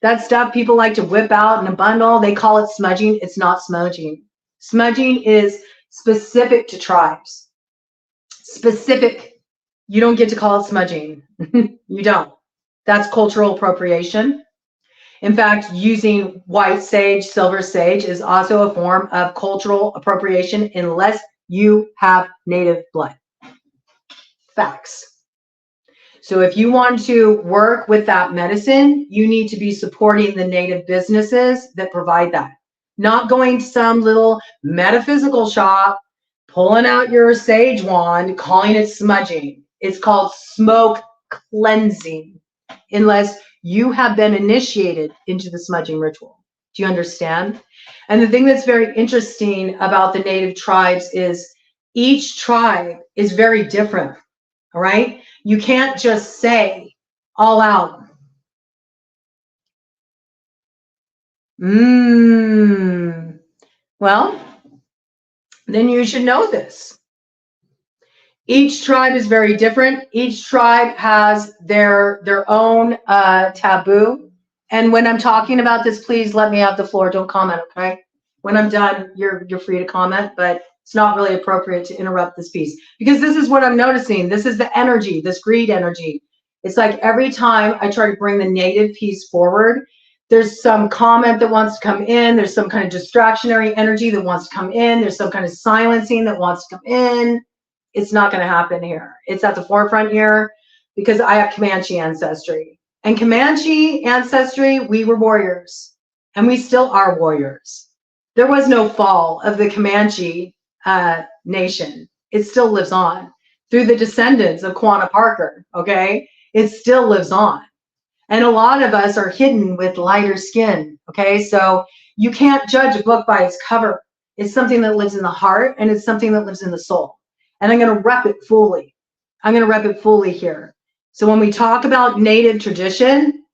That stuff people like to whip out in a bundle, they call it smudging. It's not smudging. Smudging is specific to tribes. Specific. You don't get to call it smudging. You don't. That's cultural appropriation. In fact, using white sage, silver sage is also a form of cultural appropriation unless you have native blood. Facts. So if you want to work with that medicine, you need to be supporting the native businesses that provide that. Not going to some little metaphysical shop, pulling out your sage wand, calling it smudging. It's called smoke cleansing, unless you have been initiated into the smudging ritual. Do you understand? And the thing that's very interesting about the native tribes is each tribe is very different, all right? You can't just say all out, well, then you should know this. Each tribe is very different. Each tribe has their own taboo. And when I'm talking about this, please let me have the floor. Don't comment, okay? When I'm done, you're free to comment, but it's not really appropriate to interrupt this piece because this is what I'm noticing. This is the energy, this greed energy. It's like every time I try to bring the native piece forward, there's some comment that wants to come in. There's some kind of distractionary energy that wants to come in. There's some kind of silencing that wants to come in. It's not going to happen here. It's at the forefront here because I have Comanche ancestry. And Comanche ancestry, we were warriors. And we still are warriors. There was no fall of the Comanche nation. It still lives on through the descendants of Quanah Parker, okay? It still lives on. And a lot of us are hidden with lighter skin, okay? So you can't judge a book by its cover. It's something that lives in the heart and it's something that lives in the soul. And I'm going to rep it fully. I'm going to rep it fully here. So when we talk about native tradition,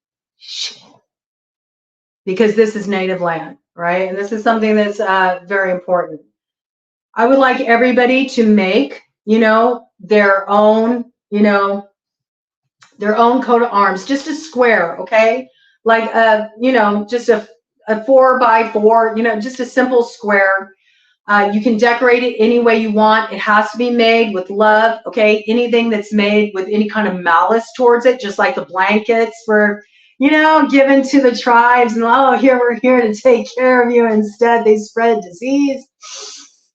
because this is native land, right? And this is something that's very important. I would like everybody to make, you know, their own, you know, their own coat of arms, just a square, okay? Like, you know, just a 4x4, you know, just a simple square. You can decorate it any way you want. It has to be made with love, okay? Anything that's made with any kind of malice towards it, just like the blankets for, you know, given to the tribes, and oh, here we're here to take care of you. Instead, they spread disease.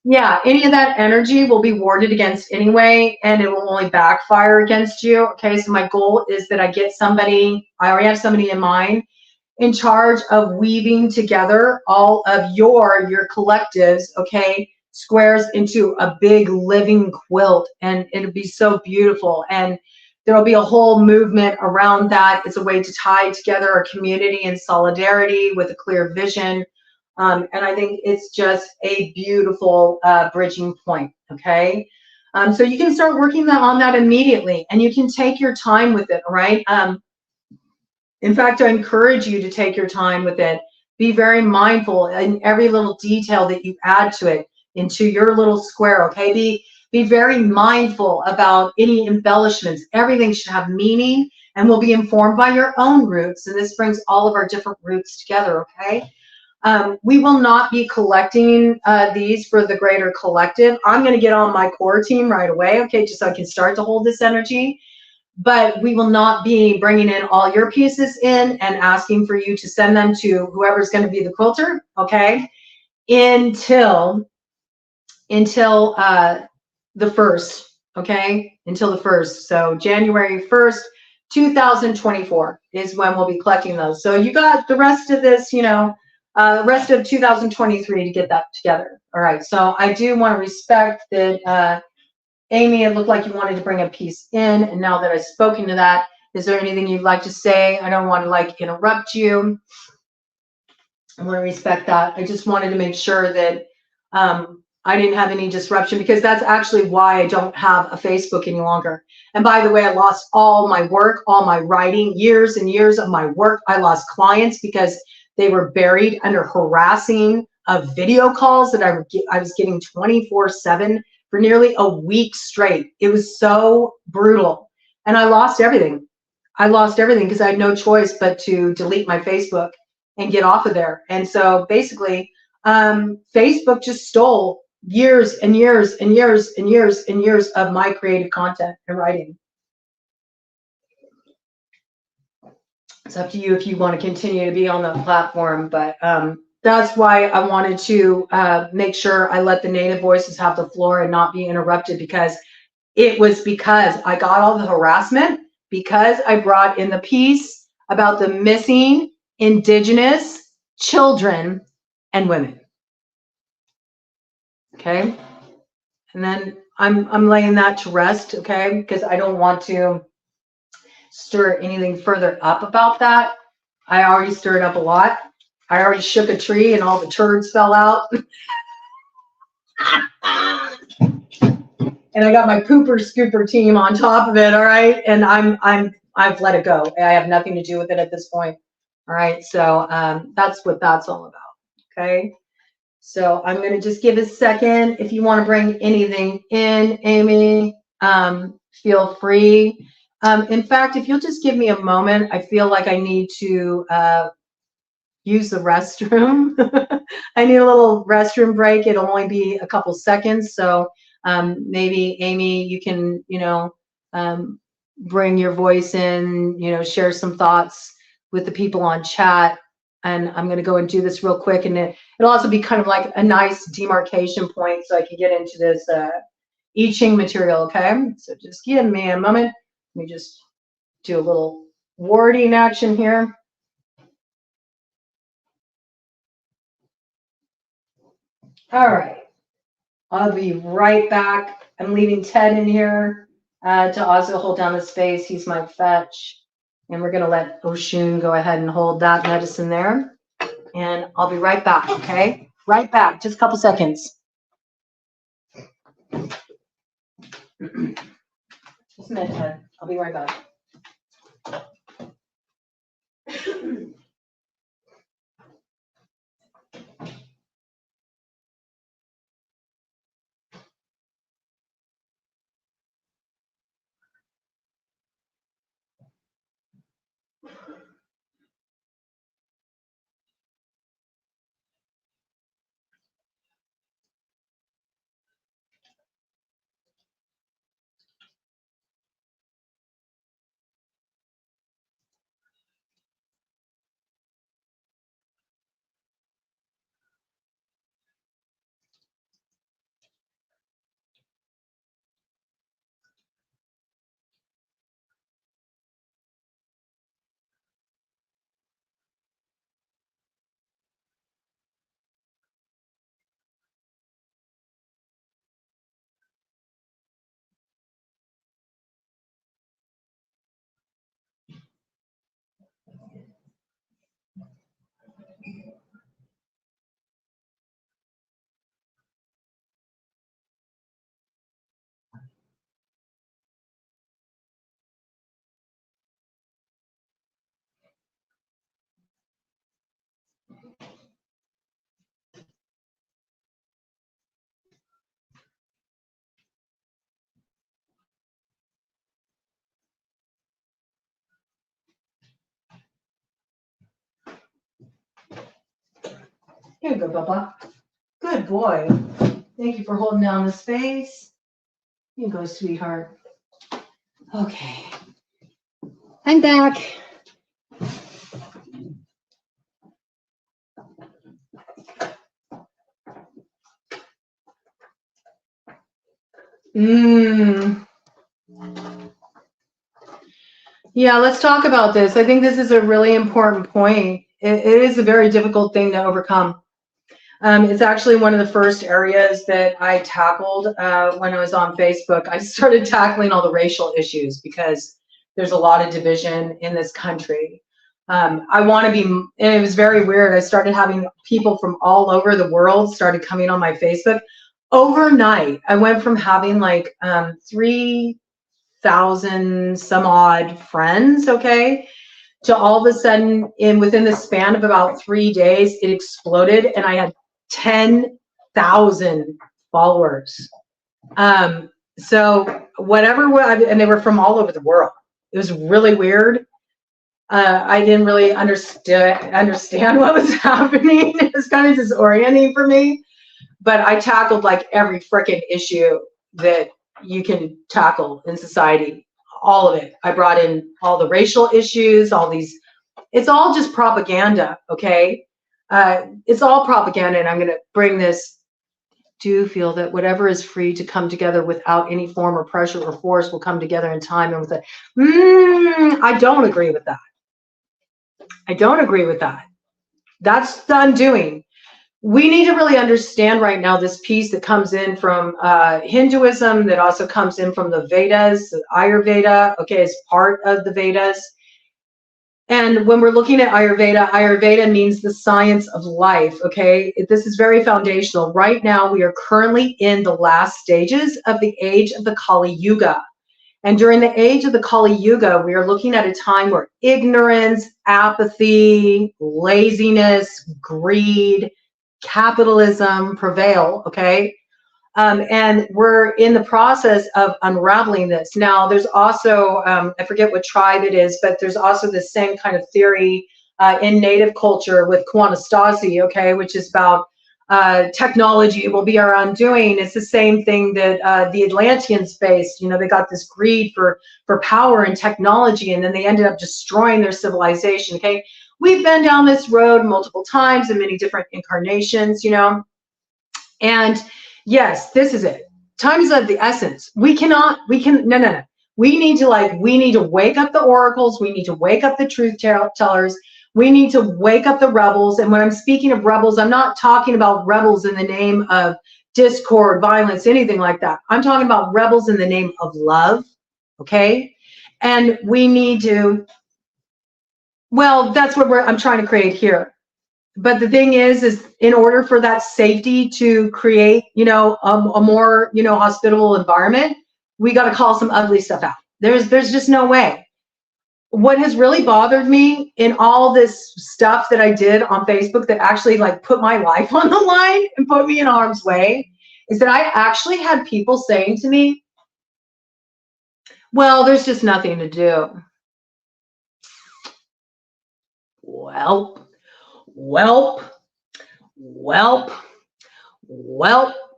Yeah, any of that energy will be warded against anyway, and it will only backfire against you, okay? So my goal is that I get somebody, I already have somebody in mind, in charge of weaving together all of your collectives, okay, squares into a big living quilt, and it'll be so beautiful. And there'll be a whole movement around that. It's a way to tie together a community in solidarity with a clear vision. And I think it's just a beautiful bridging point, okay? So you can start working on that immediately, and you can take your time with it, all right? In fact, I encourage you to take your time with it. Be very mindful in every little detail that you add to it into your little square, okay? Be Be very mindful about any embellishments. Everything should have meaning and will be informed by your own roots. And this brings all of our different roots together, okay? We will not be collecting these for the greater collective. I'm going to get on my core team right away, okay, just so I can start to hold this energy. But we will not be bringing in all your pieces in and asking for you to send them to whoever's going to be the quilter, okay, until the 1st, okay, until the 1st. So January 1st, 2024 is when we'll be collecting those. So you got the rest of this, you know, rest of 2023 to get that together. All right, so I do want to respect that, Amy, it looked like you wanted to bring a piece in, and now that I've spoken to that, is there anything you'd like to say? I don't want to like interrupt you. I want to respect that. I just wanted to make sure that I didn't have any disruption, because that's actually why I don't have a Facebook any longer. And by the way, I lost all my work, all my writing, years and years of my work. I lost clients because they were buried under harassing of video calls that I was getting 24/7 for nearly a week straight. It was so brutal. And I lost everything. I lost everything because I had no choice but to delete my Facebook and get off of there. And so basically, Facebook just stole years and years and years and years and years of my creative content and writing. It's up to you if you want to continue to be on the platform, but that's why I wanted to make sure I let the native voices have the floor and not be interrupted, because it was because I got all the harassment, because I brought in the piece about the missing Indigenous children and women. Okay, and then I'm laying that to rest, okay, because I don't want to stir anything further up about that. I already stirred up a lot. I already shook a tree and all the turds fell out. And I got my pooper scooper team on top of it, all right? And I've let it go. I have nothing to do with it at this point. All right, so that's what that's all about, okay? So I'm going to just give a second. If you want to bring anything in, Amy, feel free. In fact, if you'll just give me a moment, I feel like I need to use the restroom. I need a little restroom break. It'll only be a couple seconds. So maybe, Amy, you can, you know, bring your voice in, you know, share some thoughts with the people on chat. And I'm going to go and do this real quick. And it'll also be kind of like a nice demarcation point so I can get into this I Ching material, okay? So just give me a moment. Let me just do a little wording action here. All right. I'll be right back. I'm leaving Ted in here to also hold down the space. He's my fetch. And we're going to let Oshun go ahead and hold that medicine there. And I'll be right back, okay? Right back, just a couple seconds. Just a minute, Ted. I'll be right back. Here you go, Bubba. Good boy. Thank you for holding down the space. You go, sweetheart. Okay. I'm back. Yeah, let's talk about this. I think this is a really important point. It is a very difficult thing to overcome. It's actually one of the first areas that I tackled when I was on Facebook. I started tackling all the racial issues because there's a lot of division in this country. I want to be, and it was very weird. I started having people from all over the world started coming on my Facebook. Overnight, I went from having like 3,000 some odd friends, okay, to all of a sudden, within the span of about 3 days, it exploded, and I had 10,000 followers. So whatever, and they were from all over the world. It was really weird. I didn't really understand what was happening. It was kind of disorienting for me. But I tackled like every freaking issue that you can tackle in society, all of it. I brought in all the racial issues, all these. It's all just propaganda, okay? It's all propaganda, and I'm going to bring this. Do feel that whatever is free to come together without any form of pressure or force will come together in time and with it. I don't agree with that. I don't agree with that. That's the undoing. We need to really understand right now this piece that comes in from Hinduism, that also comes in from the Vedas, the Ayurveda, okay, is part of the Vedas. And when we're looking at Ayurveda, Ayurveda means the science of life, okay? This is very foundational. Right now, we are currently in the last stages of the age of the Kali Yuga. And during the age of the Kali Yuga, we are looking at a time where ignorance, apathy, laziness, greed, capitalism prevail, okay? And we're in the process of unraveling this. Now, there's also, I forget what tribe it is, but there's also the same kind of theory in native culture with Kwanastasi, okay, which is about technology will be our undoing. It's the same thing that the Atlanteans faced. You know, they got this greed for power and technology, and then they ended up destroying their civilization, okay? We've been down this road multiple times in many different incarnations, you know, and yes, this is it. Time is of the essence. No. We need to wake up the oracles. We need to wake up the truth tellers. We need to wake up the rebels. And when I'm speaking of rebels, I'm not talking about rebels in the name of discord, violence, anything like that. I'm talking about rebels in the name of love, okay? And we need to, well, that's what I'm trying to create here. But the thing is in order for that safety to create, you know, a more, you know, hospitable environment, we got to call some ugly stuff out. There's just no way. What has really bothered me in all this stuff that I did on Facebook that actually like put my life on the line and put me in harm's way is that I actually had people saying to me, well, there's just nothing to do. Welp.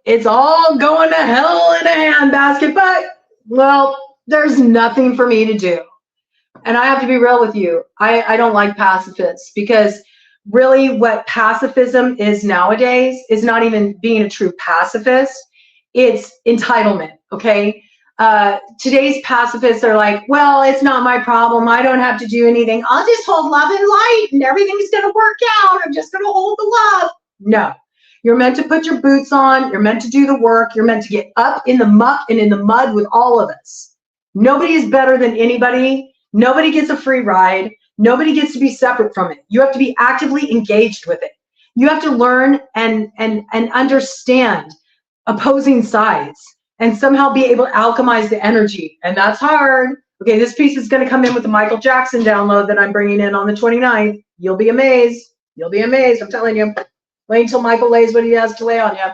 It's all going to hell in a handbasket, but, well, there's nothing for me to do. And I have to be real with you. I don't like pacifists, because really what pacifism is nowadays is not even being a true pacifist. It's entitlement, okay? Today's pacifists are like, well, it's not my problem. I don't have to do anything. I'll just hold love and light and everything's going to work out. I'm just going to hold the love. No, you're meant to put your boots on. You're meant to do the work. You're meant to get up in the muck and in the mud with all of us. Nobody is better than anybody. Nobody gets a free ride. Nobody gets to be separate from it. You have to be actively engaged with it. You have to learn and understand opposing sides and somehow be able to alchemize the energy. And that's hard. Okay, this piece is going to come in with the Michael Jackson download that I'm bringing in on the 29th. You'll be amazed. You'll be amazed. I'm telling you. Wait until Michael lays what he has to lay on you.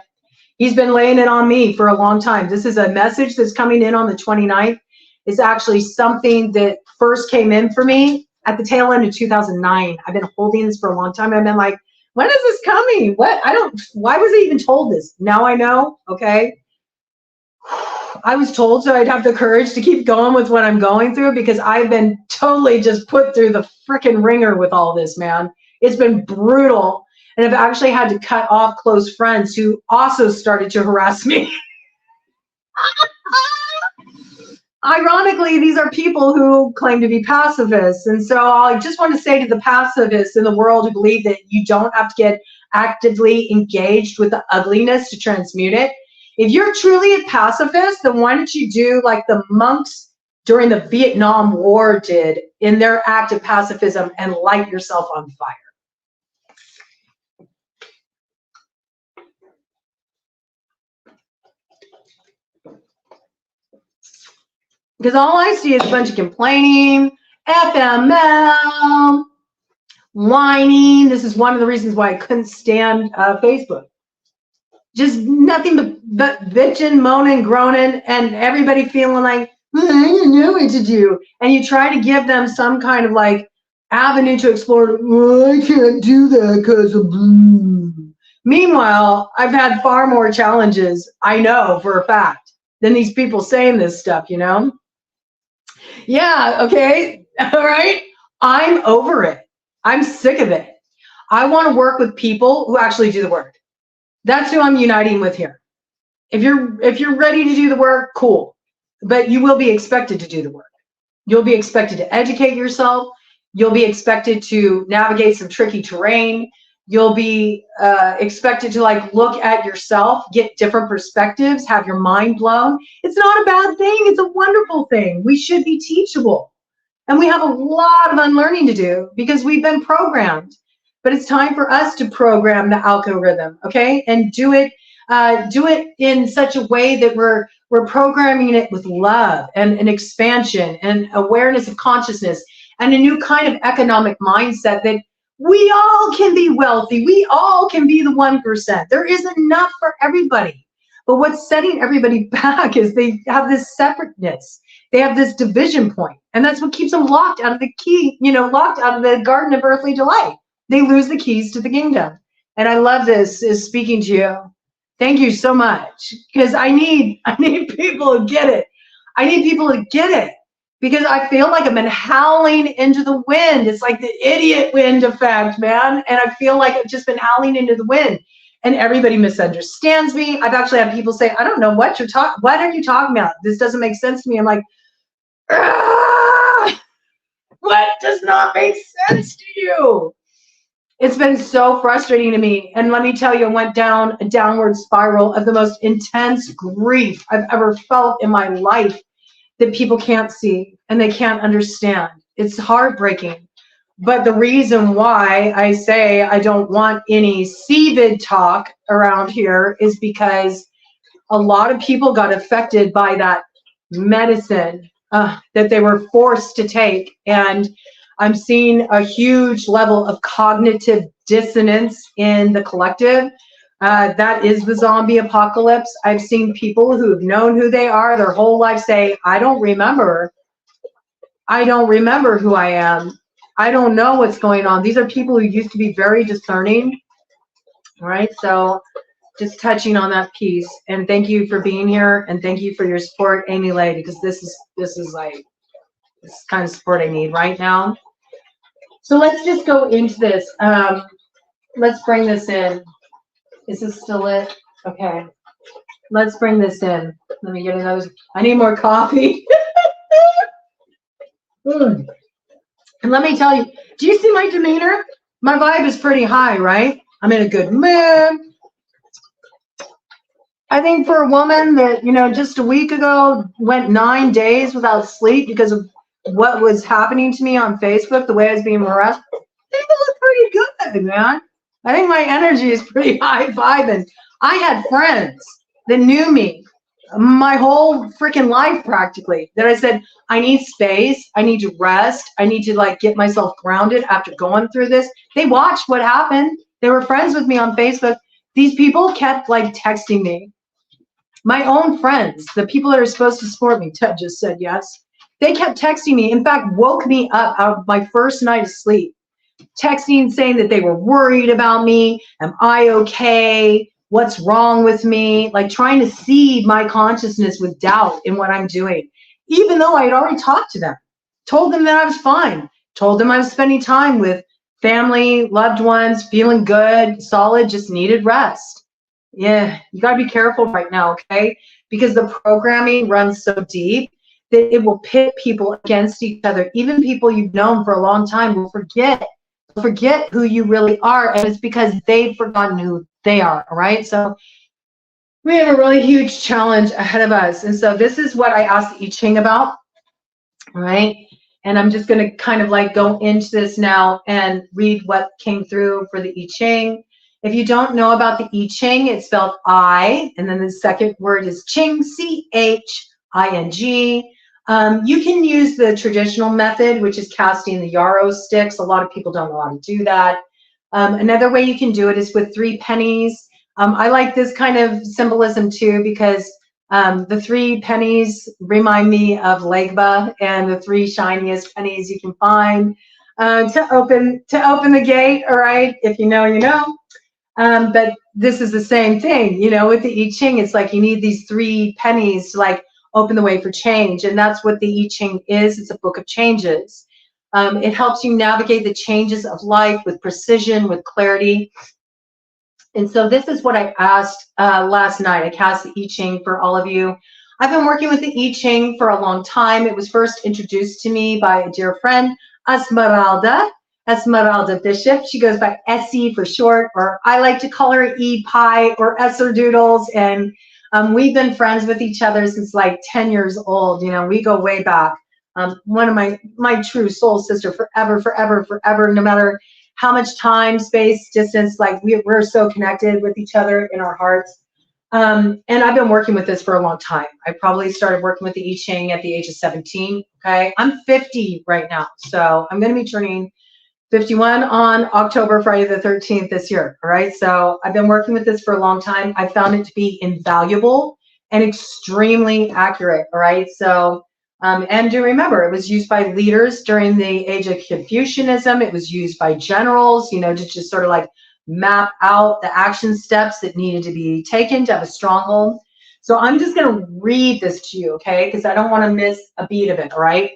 He's been laying it on me for a long time. This is a message that's coming in on the 29th. It's actually something that first came in for me at the tail end of 2009. I've been holding this for a long time. I've been like, When is this coming? What? Why was I even told this? Now I know, okay? I was told so I'd have the courage to keep going with what I'm going through because I've been totally just put through the freaking ringer with all this, man. It's been brutal. And I've actually had to cut off close friends who also started to harass me. Ironically, these are people who claim to be pacifists. And so I just want to say to the pacifists in the world who believe that you don't have to get actively engaged with the ugliness to transmute it. If you're truly a pacifist, then why don't you do like the monks during the Vietnam War did in their act of pacifism and light yourself on fire? Because all I see is a bunch of complaining, FML, whining. This is one of the reasons why I couldn't stand Facebook. Just nothing but bitching, moaning, groaning, and everybody feeling like, I don't know what to do. And you try to give them some kind of like avenue to explore. Well, I can't do that because of blue. Meanwhile, I've had far more challenges, I know for a fact, than these people saying this stuff, you know? Yeah, okay, all right. I'm over it. I'm sick of it. I want to work with people who actually do the work. That's who I'm uniting with here. If you're ready to do the work, cool. But you will be expected to do the work. You'll be expected to educate yourself. You'll be expected to navigate some tricky terrain. You'll be expected to like look at yourself, get different perspectives, have your mind blown. It's not a bad thing. It's a wonderful thing. We should be teachable. And we have a lot of unlearning to do because we've been programmed. But it's time for us to program the algorithm, okay? And do it in such a way that we're programming it with love and an expansion and awareness of consciousness and a new kind of economic mindset that we all can be wealthy. We all can be the 1%. There is enough for everybody. But what's setting everybody back is they have this separateness. They have this division point. And that's what keeps them locked out of the key, locked out of the garden of earthly delight. They lose the keys to the kingdom. And I love this is speaking to you. Thank you so much. Because I need people to get it. I need people to get it. Because I feel like I've been howling into the wind. It's like the idiot wind effect, man. And I feel like I've just been howling into the wind. And everybody misunderstands me. I've actually had people say, I don't know what you're talking, what are you talking about? This doesn't make sense to me. I'm like, what does not make sense to you? It's been so frustrating to me. And let me tell you, I went down a downward spiral of the most intense grief I've ever felt in my life that people can't see and they can't understand. It's heartbreaking. But the reason why I say I don't want any CVID talk around here is because a lot of people got affected by that medicine that they were forced to take. And I'm seeing a huge level of cognitive dissonance in the collective. That is the zombie apocalypse. I've seen people who have known who they are their whole life say, I don't remember who I am. I don't know what's going on. These are people who used to be very discerning. All right, so just touching on that piece. And thank you for being here, and thank you for your support, Amy Lay, because this is like this kind of support I need right now. So let's just go into this. Let's bring this in. Is this still lit? Okay. Let's bring this in. Let me get another. I need more coffee. And let me tell you, do you see my demeanor? My vibe is pretty high, right? I'm in a good mood. I think for a woman that, just a week ago went 9 days without sleep because of what was happening to me on Facebook, the way I was being harassed, I think it looked pretty good, man. I think my energy is pretty high vibing. I had friends that knew me my whole freaking life practically that I said, I need space. I need to rest. I need to like get myself grounded after going through this. They watched what happened. They were friends with me on Facebook. These people kept like texting me. My own friends, the people that are supposed to support me, Ted just said yes. They kept texting me. In fact, woke me up out of my first night of sleep. texting saying that they were worried about me. Am I okay? What's wrong with me? Like trying to seed my consciousness with doubt in what I'm doing, even though I had already talked to them, told them that I was fine, told them I was spending time with family, loved ones, feeling good, solid, just needed rest. Yeah, you got to be careful right now, okay? Because the programming runs so deep that it will pit people against each other. Even people you've known for a long time will forget who you really are, and it's because they've forgotten who they are, all right? So we have a really huge challenge ahead of us. And so this is what I asked the I Ching about, all right? And I'm just going to kind of like go into this now and read what came through for the I Ching. If you don't know about the I Ching, it's spelled I, and then the second word is Ching, C-H-I-N-G. You can use the traditional method, which is casting the yarrow sticks. A lot of people don't know how to do that. Another way you can do it is with 3 pennies. I like this kind of symbolism too, because the 3 pennies remind me of Legba and the 3 shiniest pennies you can find to open the gate. All right, if you know, you know. But this is the same thing, you know, with the I Ching. It's like you need these 3 pennies to like open the way for change, and that's what the I Ching is. It's a book of changes. It helps you navigate the changes of life with precision, with clarity. And so this is what I asked last night. I cast the I Ching for all of you. I've been working with the I Ching for a long time. It was first introduced to me by a dear friend, Esmeralda Bishop. She goes by Essie for short, or I like to call her E Pie or Esser Doodles. And we've been friends with each other since like 10 years old. You know, we go way back. One of my true soul sister, forever, forever, forever, no matter how much time, space, distance, like we're so connected with each other in our hearts. And I've been working with this for a long time. I probably started working with the I Ching at the age of 17. Okay, I'm 50 right now, so I'm going to be turning 51 on October, Friday the 13th this year. All right, so I've been working with this for a long time. I found it to be invaluable and extremely accurate. All right, so and do remember, it was used by leaders during the age of Confucianism. It was used by generals, you know, to just sort of like map out the action steps that needed to be taken to have a stronghold. So I'm just going to read this to you, okay, because I don't want to miss a beat of it. All right.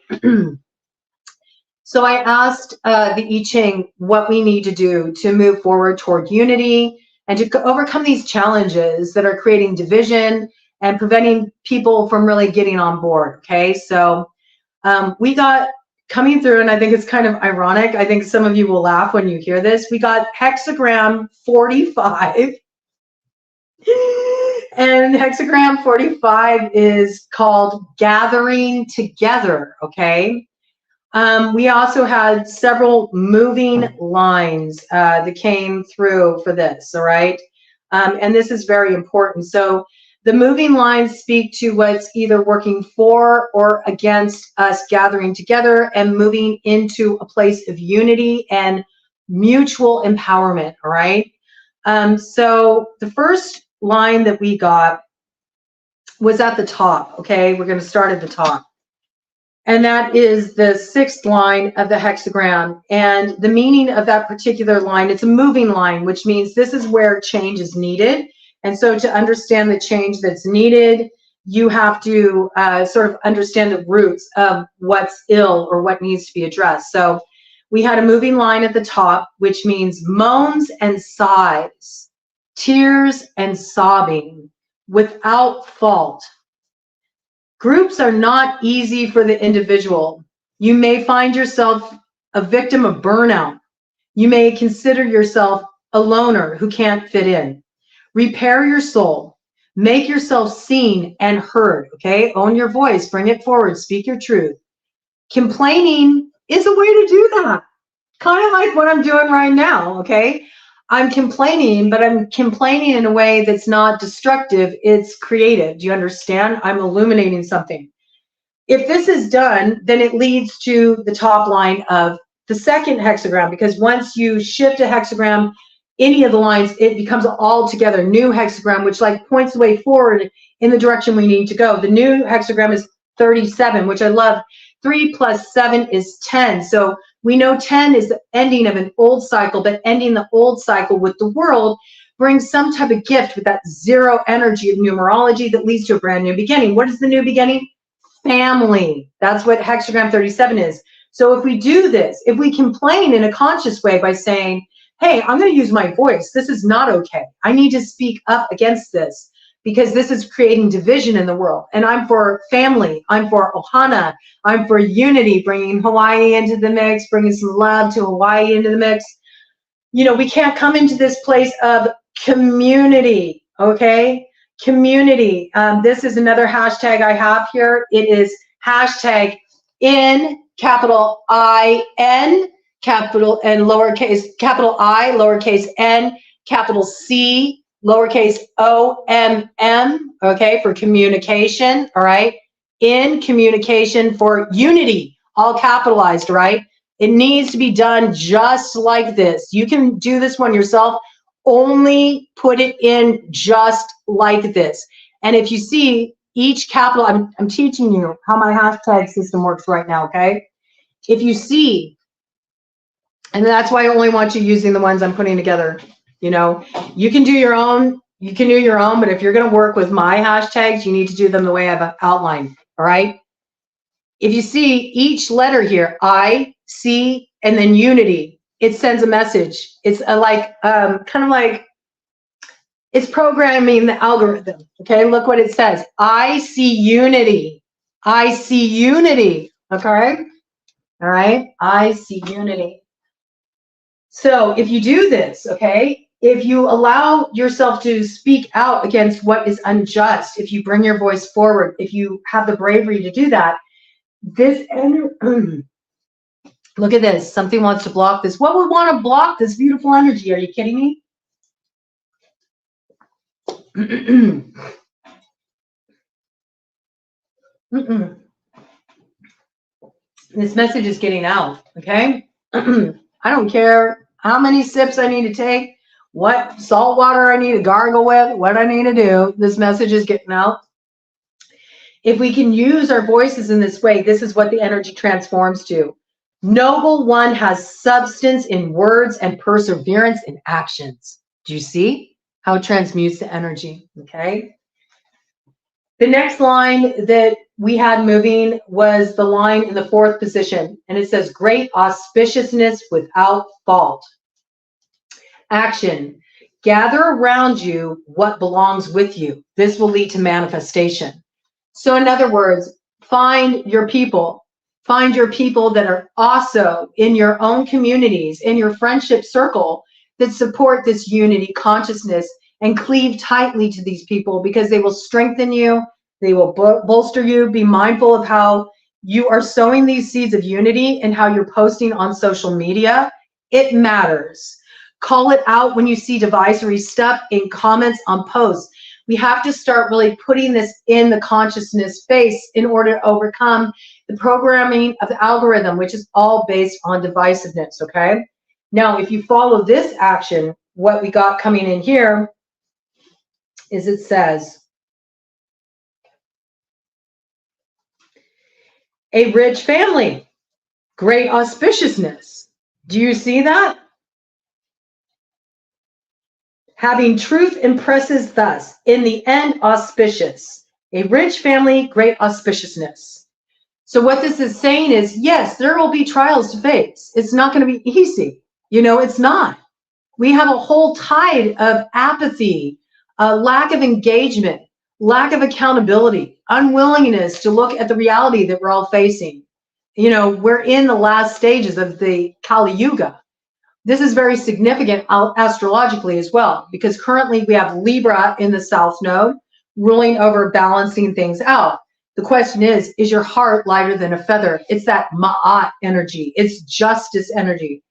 So I asked the I Ching what we need to do to move forward toward unity and to overcome these challenges that are creating division and preventing people from really getting on board. Okay, so we got coming through, and I think it's kind of ironic. I think some of you will laugh when you hear this. We got hexagram 45. And hexagram 45 is called gathering together, okay? We also had several moving lines that came through for this, all right? And this is very important. So the moving lines speak to what's either working for or against us gathering together and moving into a place of unity and mutual empowerment, all right? So the first line that we got was at the top, okay? We're going to start at the top. And that is the 6th line of the hexagram. And the meaning of that particular line, it's a moving line, which means this is where change is needed. And so to understand the change that's needed, you have to sort of understand the roots of what's ill or what needs to be addressed. So we had a moving line at the top, which means moans and sighs, tears and sobbing without fault. Groups are not easy for the individual. You may find yourself a victim of burnout. You may consider yourself a loner who can't fit in. Repair your soul. Make yourself seen and heard, okay? Own your voice, bring it forward, speak your truth. Complaining is a way to do that. Kind of like what I'm doing right now, okay? I'm complaining, but I'm complaining in a way that's not destructive. It's creative. Do you understand? I'm illuminating something. If this is done, then it leads to the top line of the 2nd hexagram, because once you shift a hexagram, any of the lines, it becomes altogether new hexagram, which like points the way forward in the direction we need to go. The new hexagram is 37, which I love 3 plus 7 is 10. So we know 10 is the ending of an old cycle, but ending the old cycle with the world brings some type of gift with that 0 energy of numerology that leads to a brand new beginning. What is the new beginning? Family. That's what hexagram 37 is. So if we do this, if we complain in a conscious way by saying, hey, I'm going to use my voice. This is not okay. I need to speak up against this because this is creating division in the world. And I'm for family. I'm for Ohana. I'm for unity, bringing Hawaii into the mix, bringing some love to Hawaii into the mix. You know, we can't come into this place of community, okay? Community. This is another hashtag I have here. It is hashtag in capital I-N, capital N, lowercase, capital I, lowercase n, capital C, lowercase O-M-M, okay, for communication, all right? In communication for unity, all capitalized, right? It needs to be done just like this. You can do this one yourself. Only put it in just like this. And if you see each capital, I'm teaching you how my hashtag system works right now, okay? If you see, and that's why I only want you using the ones I'm putting together, you know, you can do your own, but if you're going to work with my hashtags, you need to do them the way I've outlined, all right? If you see each letter here, I, C, and then unity, it sends a message. It's kind of like, it's programming the algorithm, okay? Look what it says. I see unity. I see unity, okay? All right, I see unity. So if you do this, okay, if you allow yourself to speak out against what is unjust, if you bring your voice forward, if you have the bravery to do that, this look at this. Something wants to block this. What would want to block this beautiful energy? Are you kidding me? This message is getting out, okay? I don't care how many sips I need to take, what salt water I need to gargle with, what I need to do. This message is getting out. If we can use our voices in this way, this is what the energy transforms to. Noble one has substance in words and perseverance in actions. Do you see how it transmutes the energy? Okay. The next line that we had moving was the line in the 4th position, and it says, great auspiciousness without fault. Action. Gather around you what belongs with you. This will lead to manifestation. So in other words, find your people. Find your people that are also in your own communities, in your friendship circle, that support this unity consciousness, and cleave tightly to these people because they will strengthen you. They will bolster you. Be mindful of how you are sowing these seeds of unity and how you're posting on social media. It matters. Call it out when you see divisory stuff in comments on posts. We have to start really putting this in the consciousness space in order to overcome the programming of the algorithm, which is all based on divisiveness, okay? Now, if you follow this action, what we got coming in here is it says, a rich family, great auspiciousness. Do you see that? Having truth impresses thus, in the end auspicious. A rich family, great auspiciousness. So what this is saying is, yes, there will be trials to face. It's not going to be easy. You know, it's not. We have a whole tide of apathy, a lack of engagement, lack of accountability, unwillingness to look at the reality that we're all facing. You know, we're in the last stages of the Kali Yuga. This is very significant astrologically as well, because currently we have Libra in the South Node ruling over balancing things out. The question is your heart lighter than a feather? It's that Ma'at energy. It's justice energy.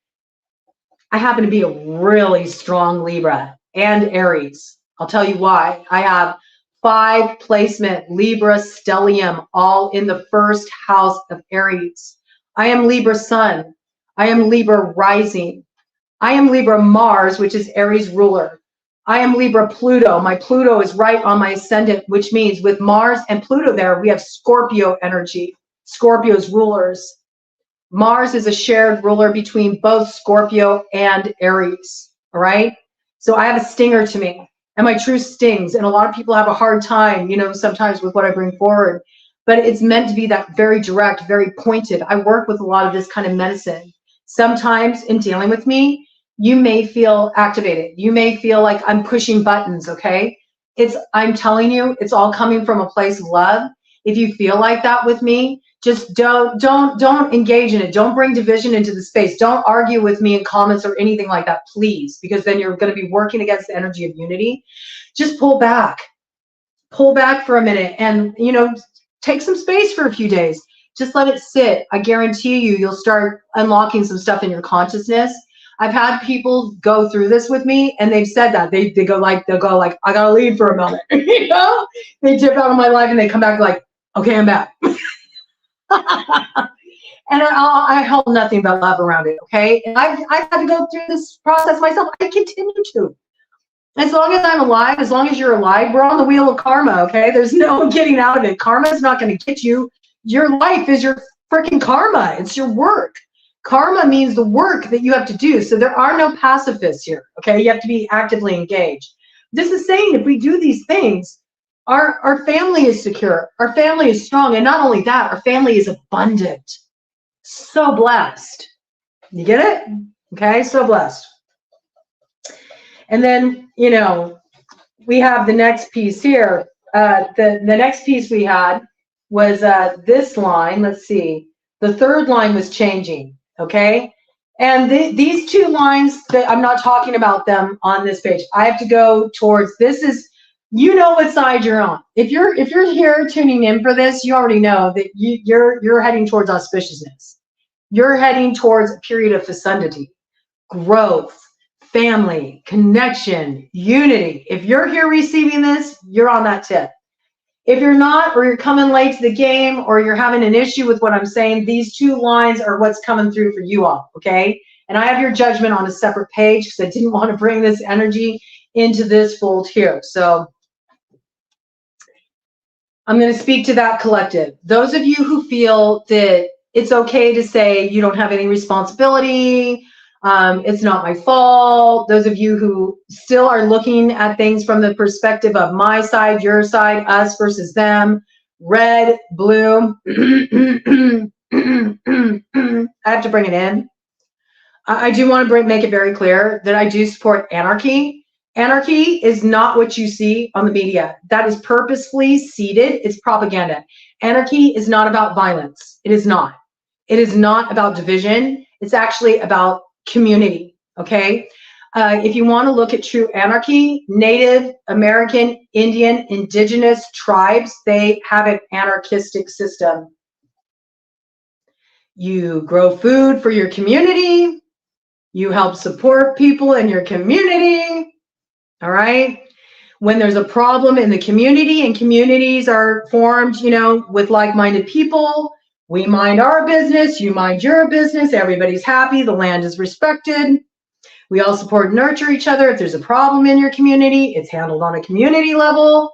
I happen to be a really strong Libra and Aries. I'll tell you why. I have 5 placement Libra stellium all in the 1st house of Aries. I am Libra Sun. I am Libra rising. I am Libra Mars, which is Aries ruler. I am Libra Pluto. My Pluto is right on my ascendant, which means with Mars and Pluto there, we have Scorpio energy. Scorpio's rulers. Mars is a shared ruler between both Scorpio and Aries, all right? So I have a stinger to me, and my truth stings, and a lot of people have a hard time, you know, sometimes with what I bring forward, but it's meant to be that very direct, very pointed. I work with a lot of this kind of medicine. Sometimes in dealing with me, you may feel activated. You may feel like I'm pushing buttons, okay? I'm telling you, it's all coming from a place of love. If you feel like that with me, just don't engage in it. Don't bring division into the space. Don't argue with me in comments or anything like that, please, because then you're going to be working against the energy of unity. Just pull back for a minute, and, you know, take some space for a few days. Just let it sit. I guarantee you, you'll start unlocking some stuff in your consciousness. I've had people go through this with me, and they've said that they'll go like, I gotta leave for a moment. You know, they dip out of my life and they come back like, okay, I'm back. And I hold nothing but love around it, okay? And I've had to go through this process myself. I continue to. As long as I'm alive, as long as you're alive, we're on the wheel of karma, okay? There's no getting out of it. Karma is not going to get you. Your life is your freaking karma. It's your work. Karma means the work that you have to do. So there are no pacifists here, okay? You have to be actively engaged. This is saying if we do these things, our family is secure. Our family is strong. And not only that, our family is abundant. So blessed. You get it? Okay, so blessed. And then, you know, we have the next piece here. The next piece we had was this line. Let's see. The third line was changing, okay? And these two lines, that I'm not talking about them on this page. I have to go towards, this is, you know what side you're on. If you're here tuning in for this, you already know that you're heading towards auspiciousness. You're heading towards a period of fecundity, growth, family, connection, unity. If you're here receiving this, you're on that tip. If you're not, or you're coming late to the game, or you're having an issue with what I'm saying, these two lines are what's coming through for you all, okay? And I have your judgment on a separate page because I didn't want to bring this energy into this fold here. So I'm going to speak to that collective. Those of you who feel that it's okay to say you don't have any responsibility, it's not my fault. Those of you who still are looking at things from the perspective of my side, your side, us versus them, red, blue. I have to bring it in. I do want to make it very clear that I do support anarchy. Anarchy is not what you see on the media. That is purposefully seeded. It's propaganda. Anarchy is not about violence. It is not. It is not about division. It's actually about community, okay? If you want to look at true anarchy, Native American, Indian, indigenous tribes, they have an anarchistic system. You grow food for your community. You help support people in your community, all right? When there's a problem in the community, and communities are formed, you know, with like-minded people, we mind our business, you mind your business, everybody's happy, the land is respected. We all support and nurture each other. If there's a problem in your community, it's handled on a community level.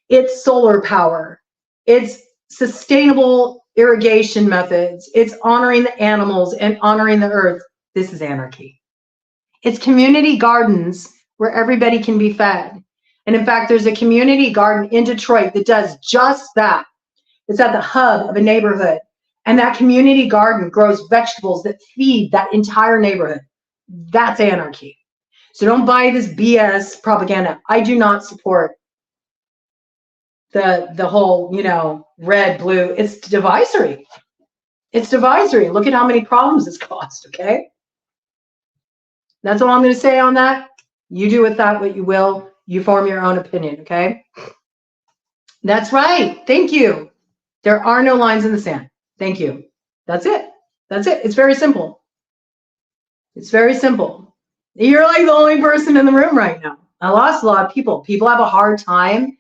It's solar power. It's sustainable irrigation methods. It's honoring the animals and honoring the earth. This is anarchy. It's community gardens where everybody can be fed. And in fact, there's a community garden in Detroit that does just that. It's at the hub of a neighborhood. And that community garden grows vegetables that feed that entire neighborhood. That's anarchy. So don't buy this BS propaganda. I do not support the whole, you know, red, blue. It's divisory. It's divisory. Look at how many problems it's caused, okay? That's all I'm going to say on that. You do with that what you will. You form your own opinion, okay? That's right. Thank you. There are no lines in the sand. Thank you. That's it. That's it. It's very simple. It's very simple. You're like the only person in the room right now. I lost a lot of people. People have a hard time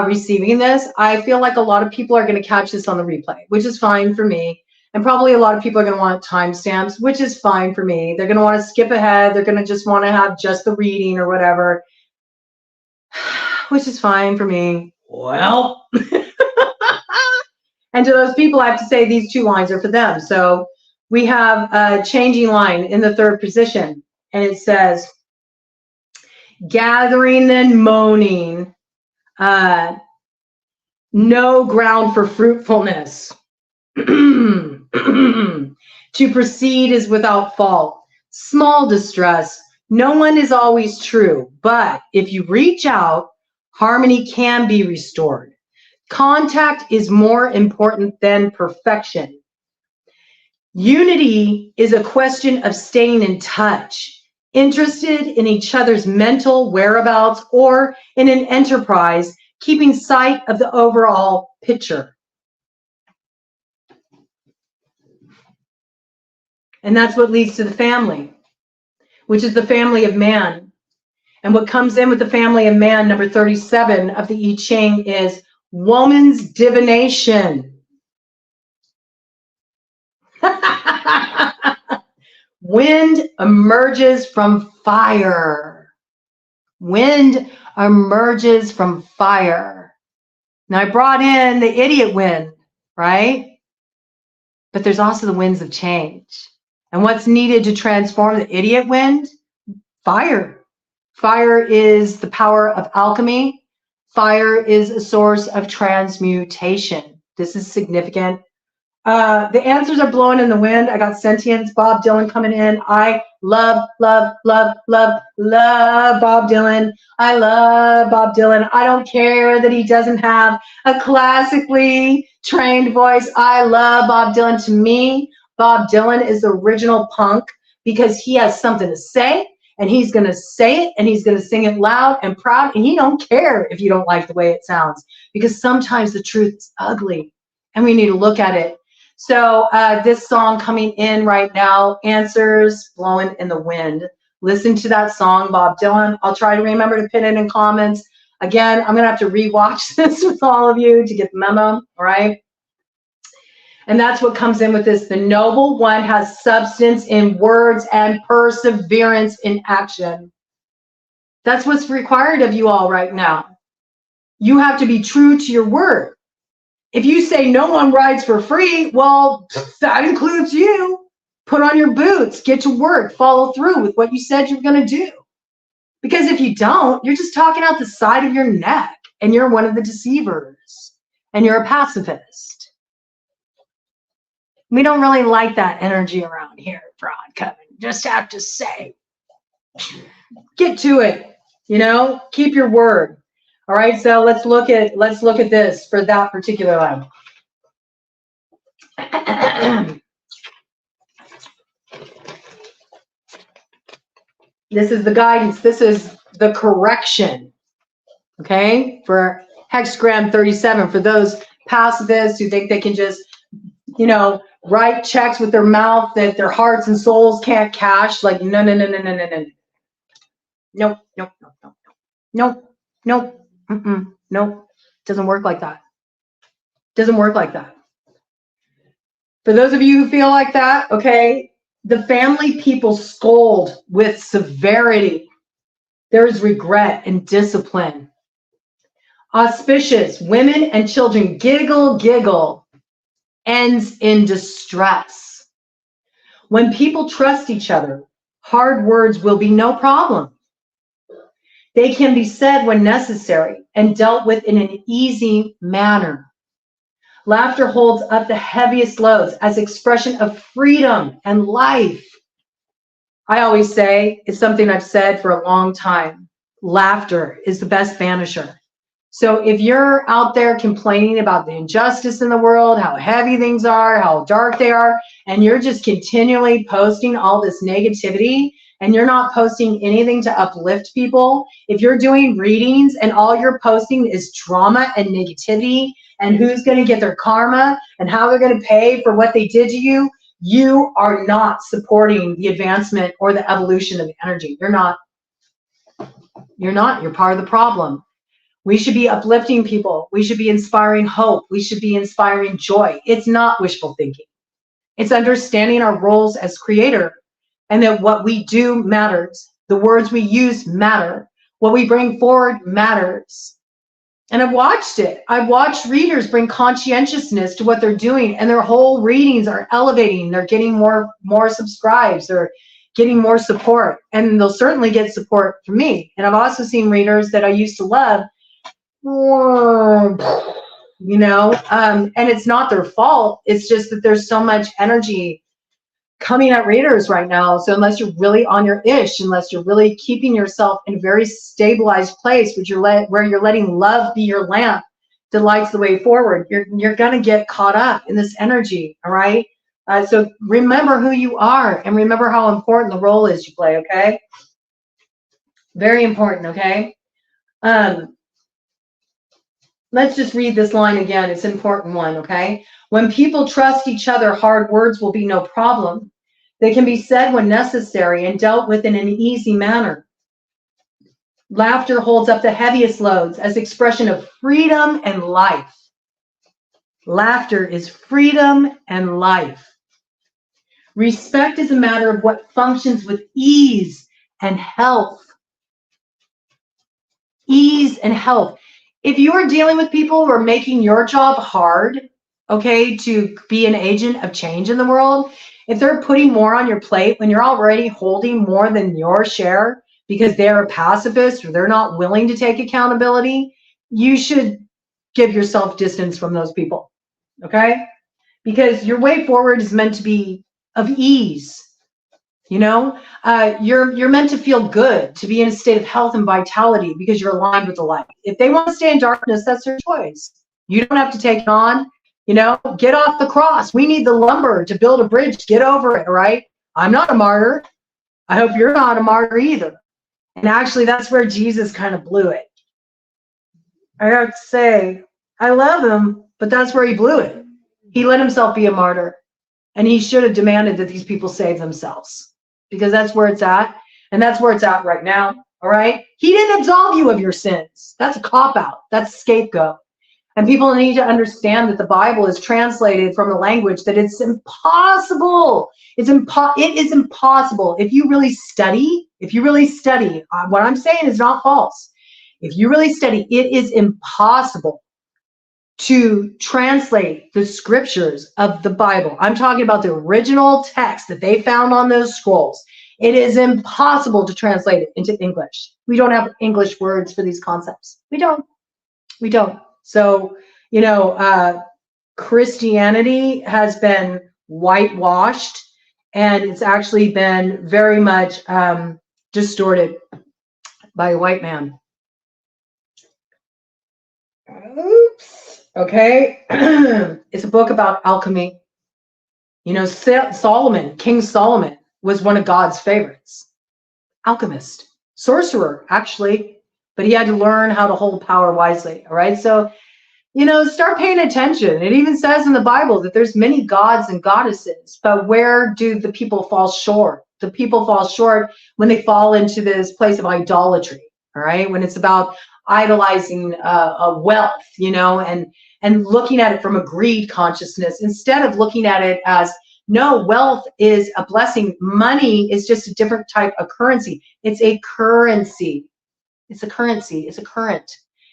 receiving this. I feel like a lot of people are going to catch this on the replay, which is fine for me. And probably a lot of people are going to want timestamps, which is fine for me. They're going to want to skip ahead. They're going to just want to have just the reading or whatever, which is fine for me. Well, And to those people, I have to say these 2 lines are for them. So we have a changing line in the 3rd position, and it says, gathering and moaning, no ground for fruitfulness. To proceed is without fault. Small distress. No one is always true, but if you reach out, harmony can be restored. Contact is more important than perfection. Unity is a question of staying in touch, interested in each other's mental whereabouts, or in an enterprise, keeping sight of the overall picture. And that's what leads to the family, which is the family of man. And what comes in with the family of man, number 37 of the I Ching, is woman's divination. Wind emerges from fire. Wind emerges from fire. Now, I brought in the idiot wind, right? But there's also the winds of change. And what's needed to transform the idiot wind? Fire. Fire is the power of alchemy. Fire is a source of transmutation. This is significant. The answers are blowing in the wind. I got Sentience, Bob Dylan coming in. I love, love, love, love, love Bob Dylan. I love Bob Dylan. I don't care that he doesn't have a classically trained voice. I love Bob Dylan. To me, Bob Dylan is the original punk because he has something to say, and he's going to say it, and he's going to sing it loud and proud, and he don't care if you don't like the way it sounds, because sometimes the truth is ugly, and we need to look at it. So this song coming in right now, Answers, Blowing in the Wind. Listen to that song, Bob Dylan. I'll try to remember to pin it in comments. Again, I'm going to have to rewatch this with all of you to get the memo, all right? And that's what comes in with this. The noble one has substance in words and perseverance in action. That's what's required of you all right now. You have to be true to your word. If you say no one rides for free, well, that includes you. Put on your boots, get to work, follow through with what you said you're going to do. Because if you don't, you're just talking out the side of your neck, and you're one of the deceivers, and you're a pacifist. We don't really like that energy around here, Fraud coming. Just have to say, get to it. You know, keep your word. All right, so let's look at this for that particular line. This is the guidance. This is the correction. Okay, for hexagram 37, for those pacifists who think they can just, you know, write checks with their mouth that their hearts and souls can't cash. Like, no, no, no, no, no, no, no. Nope, nope, nope, nope, nope, nope. Nope, doesn't work like that. Doesn't work like that. For those of you who feel like that, okay, the family people scold with severity. There is regret and discipline. Auspicious, women and children giggle, giggle, ends in distress. When people trust each other, hard words will be no problem. They can be said when necessary and dealt with in an easy manner. Laughter holds up the heaviest loads as expression of freedom and life. I always say, it's something I've said for a long time, laughter is the best vanisher. So if you're out there complaining about the injustice in the world, how heavy things are, how dark they are, and you're just continually posting all this negativity, and you're not posting anything to uplift people, if you're doing readings and all you're posting is drama and negativity and who's going to get their karma and how they're going to pay for what they did to you, you are not supporting the advancement or the evolution of the energy. You're not. You're not. You're part of the problem. We should be uplifting people. We should be inspiring hope. We should be inspiring joy. It's not wishful thinking. It's understanding our roles as creator, and that what we do matters. The words we use matter. What we bring forward matters. And I've watched it. I've watched readers bring conscientiousness to what they're doing, and their whole readings are elevating. They're getting more subscribes. They're getting more support, and they'll certainly get support from me. And I've also seen readers that I used to love, you know, and it's not their fault. It's just that there's so much energy coming at readers right now. So unless you're really on your ish, unless you're really keeping yourself in a very stabilized place, where you're letting love be your lamp that lights the way forward, you're gonna get caught up in this energy. All right. So remember who you are, and remember how important the role is you play. Okay. Very important. Okay. Let's just read this line again. It's an important one. Okay. When people trust each other, hard words will be no problem. They can be said when necessary and dealt with in an easy manner. Laughter holds up the heaviest loads as expression of freedom and life. Laughter is freedom and life. Respect is a matter of what functions with ease and health. Ease and health. If you are dealing with people who are making your job hard, okay, to be an agent of change in the world, if they're putting more on your plate when you're already holding more than your share because they're a pacifist or they're not willing to take accountability, you should give yourself distance from those people, okay? Because your way forward is meant to be of ease. You know, you're meant to feel good, to be in a state of health and vitality because you're aligned with the light. If they want to stay in darkness, that's their choice. You don't have to take it on. You know, get off the cross. We need the lumber to build a bridge. Get over it, all right? I'm not a martyr. I hope you're not a martyr either. And actually, that's where Jesus kind of blew it. I have to say, I love him, but that's where he blew it. He let himself be a martyr. And he should have demanded that these people save themselves, because that's where it's at. And that's where it's at right now. All right. He didn't absolve you of your sins. That's a cop-out. That's a scapegoat. And people need to understand that the Bible is translated from a language that it's impossible. It is impossible. If you really study, what I'm saying is not false. If you really study, it is impossible to translate the scriptures of the Bible. I'm talking about the original text that they found on those scrolls. It is impossible to translate it into English. We don't have English words for these concepts. We don't. So, you know, Christianity has been whitewashed, and it's actually been very much distorted by a white man. Oops. Okay. It's a book about alchemy. You know, King Solomon was one of God's favorites. Alchemist, sorcerer, actually, but he had to learn how to hold power wisely. All right. So, you know, start paying attention. It even says in the Bible that there's many gods and goddesses, but where do the people fall short? The people fall short when they fall into this place of idolatry. All right. When it's about idolizing a wealth, you know, and looking at it from a greed consciousness instead of looking at it as, no, wealth is a blessing. Money is just a different type of currency. It's a currency. It's a currency. It's a current.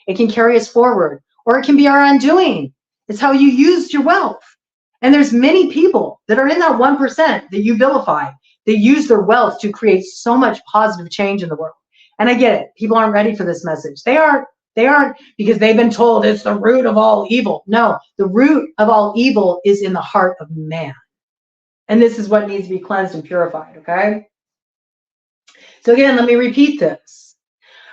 It can carry us forward, or it can be our undoing. It's how you used your wealth. And there's many people that are in that 1% that you vilify. They use their wealth to create so much positive change in the world. And I get it. People aren't ready for this message. They aren't because they've been told it's the root of all evil. No, the root of all evil is in the heart of man. And this is what needs to be cleansed and purified, okay? So again, let me repeat this.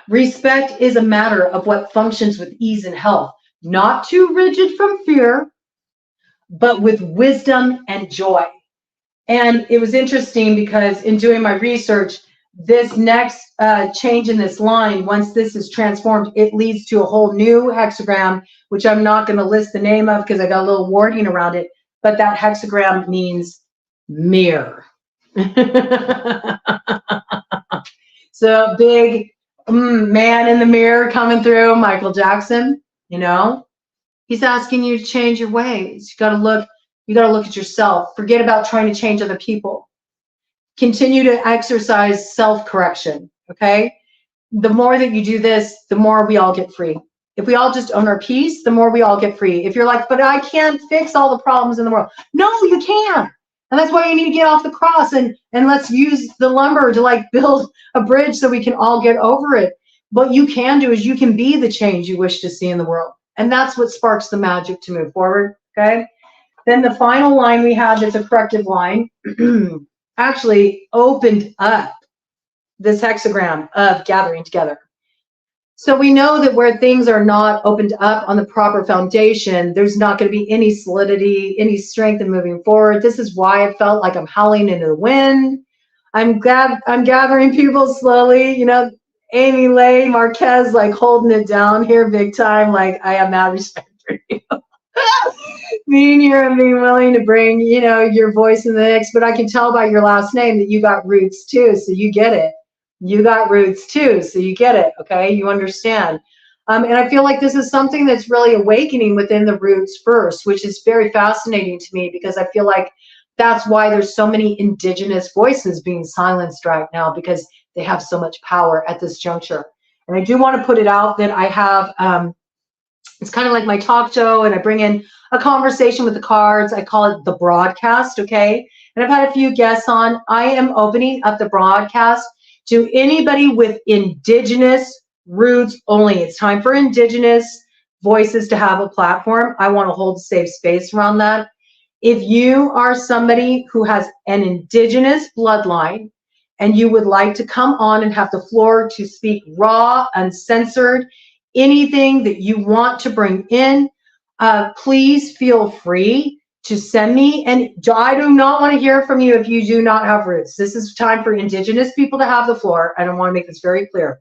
Respect is a matter of what functions with ease and health, not too rigid from fear, but with wisdom and joy. And it was interesting because in doing my research, this next change in this line, once this is transformed, it leads to a whole new hexagram, which I'm not going to list the name of because I got a little wording around it, but that hexagram means mirror. So big man in the mirror coming through, Michael Jackson, you know, he's asking you to change your ways. You got to look at yourself. Forget about trying to change other people. Continue to exercise self-correction, okay? The more that you do this, the more we all get free. If we all just own our peace, the more we all get free. If you're like, but I can't fix all the problems in the world. No, you can. And that's why you need to get off the cross and let's use the lumber to like build a bridge so we can all get over it. What you can do is you can be the change you wish to see in the world. And that's what sparks the magic to move forward, okay? Then the final line we have that's a corrective line actually opened up this hexagram of gathering together. So we know that where things are not opened up on the proper foundation, there's not going to be any solidity, any strength in moving forward. This is why I felt like I'm howling into the wind. I'm gathering people slowly, you know, Amy Lay Marquez, like holding it down here big time. Like, I have mad respect for you. Being here and being willing to bring, you know, your voice in the mix. But I can tell by your last name that you got roots too, so you get it. You got roots too, so you get it, okay? You understand. And I feel like this is something that's really awakening within the roots first, which is very fascinating to me because I feel like that's why there's so many indigenous voices being silenced right now, because they have so much power at this juncture. And I do want to put it out that I have, it's kind of like my talk show, and I bring in a conversation with the cards. I call it the broadcast, okay? And I've had a few guests on. I am opening up the broadcast to anybody with indigenous roots only. It's time for indigenous voices to have a platform. I want to hold a safe space around that. If you are somebody who has an indigenous bloodline and you would like to come on and have the floor to speak raw, uncensored, anything that you want to bring in, please feel free to send me. And I do not want to hear from you if you do not have roots. This is time for indigenous people to have the floor. I don't want to make this very clear.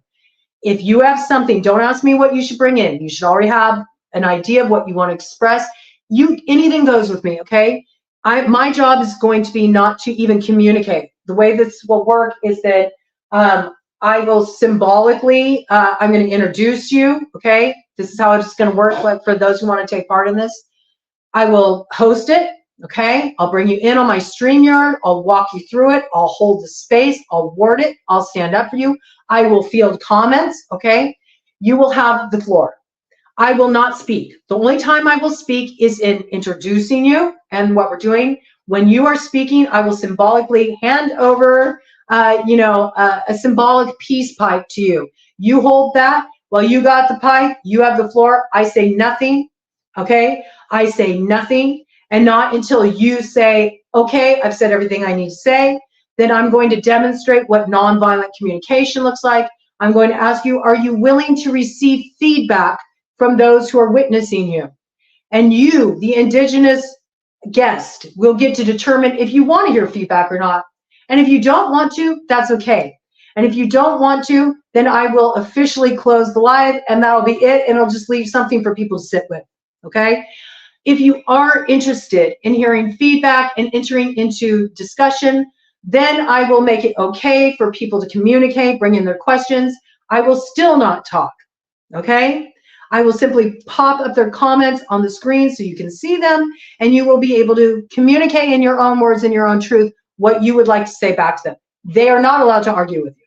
If you have something, don't ask me what you should bring in. You should already have an idea of what you want to express. Anything goes with me, okay? My job is going to be not to even communicate. The way this will work is that I will symbolically, I'm going to introduce you, okay? This is how it's going to work for those who want to take part in this. I will host it, okay? I'll bring you in on my StreamYard. I'll walk you through it. I'll hold the space. I'll word it. I'll stand up for you. I will field comments, okay? You will have the floor. I will not speak. The only time I will speak is in introducing you and what we're doing. When you are speaking, I will symbolically hand over, a symbolic peace pipe to you. You hold that. While you got the pipe, you have the floor. I say nothing, okay? I say nothing, and not until you say, okay, I've said everything I need to say. Then I'm going to demonstrate what nonviolent communication looks like. I'm going to ask you, are you willing to receive feedback from those who are witnessing you? And you, the indigenous guest, will get to determine if you want to hear feedback or not. And if you don't want to, that's okay. And if you don't want to, then I will officially close the live, and that'll be it, and I'll just leave something for people to sit with, okay? If you are interested in hearing feedback and entering into discussion, then I will make it okay for people to communicate, bring in their questions. I will still not talk, okay? I will simply pop up their comments on the screen so you can see them, and you will be able to communicate in your own words and your own truth what you would like to say back to them. They are not allowed to argue with you.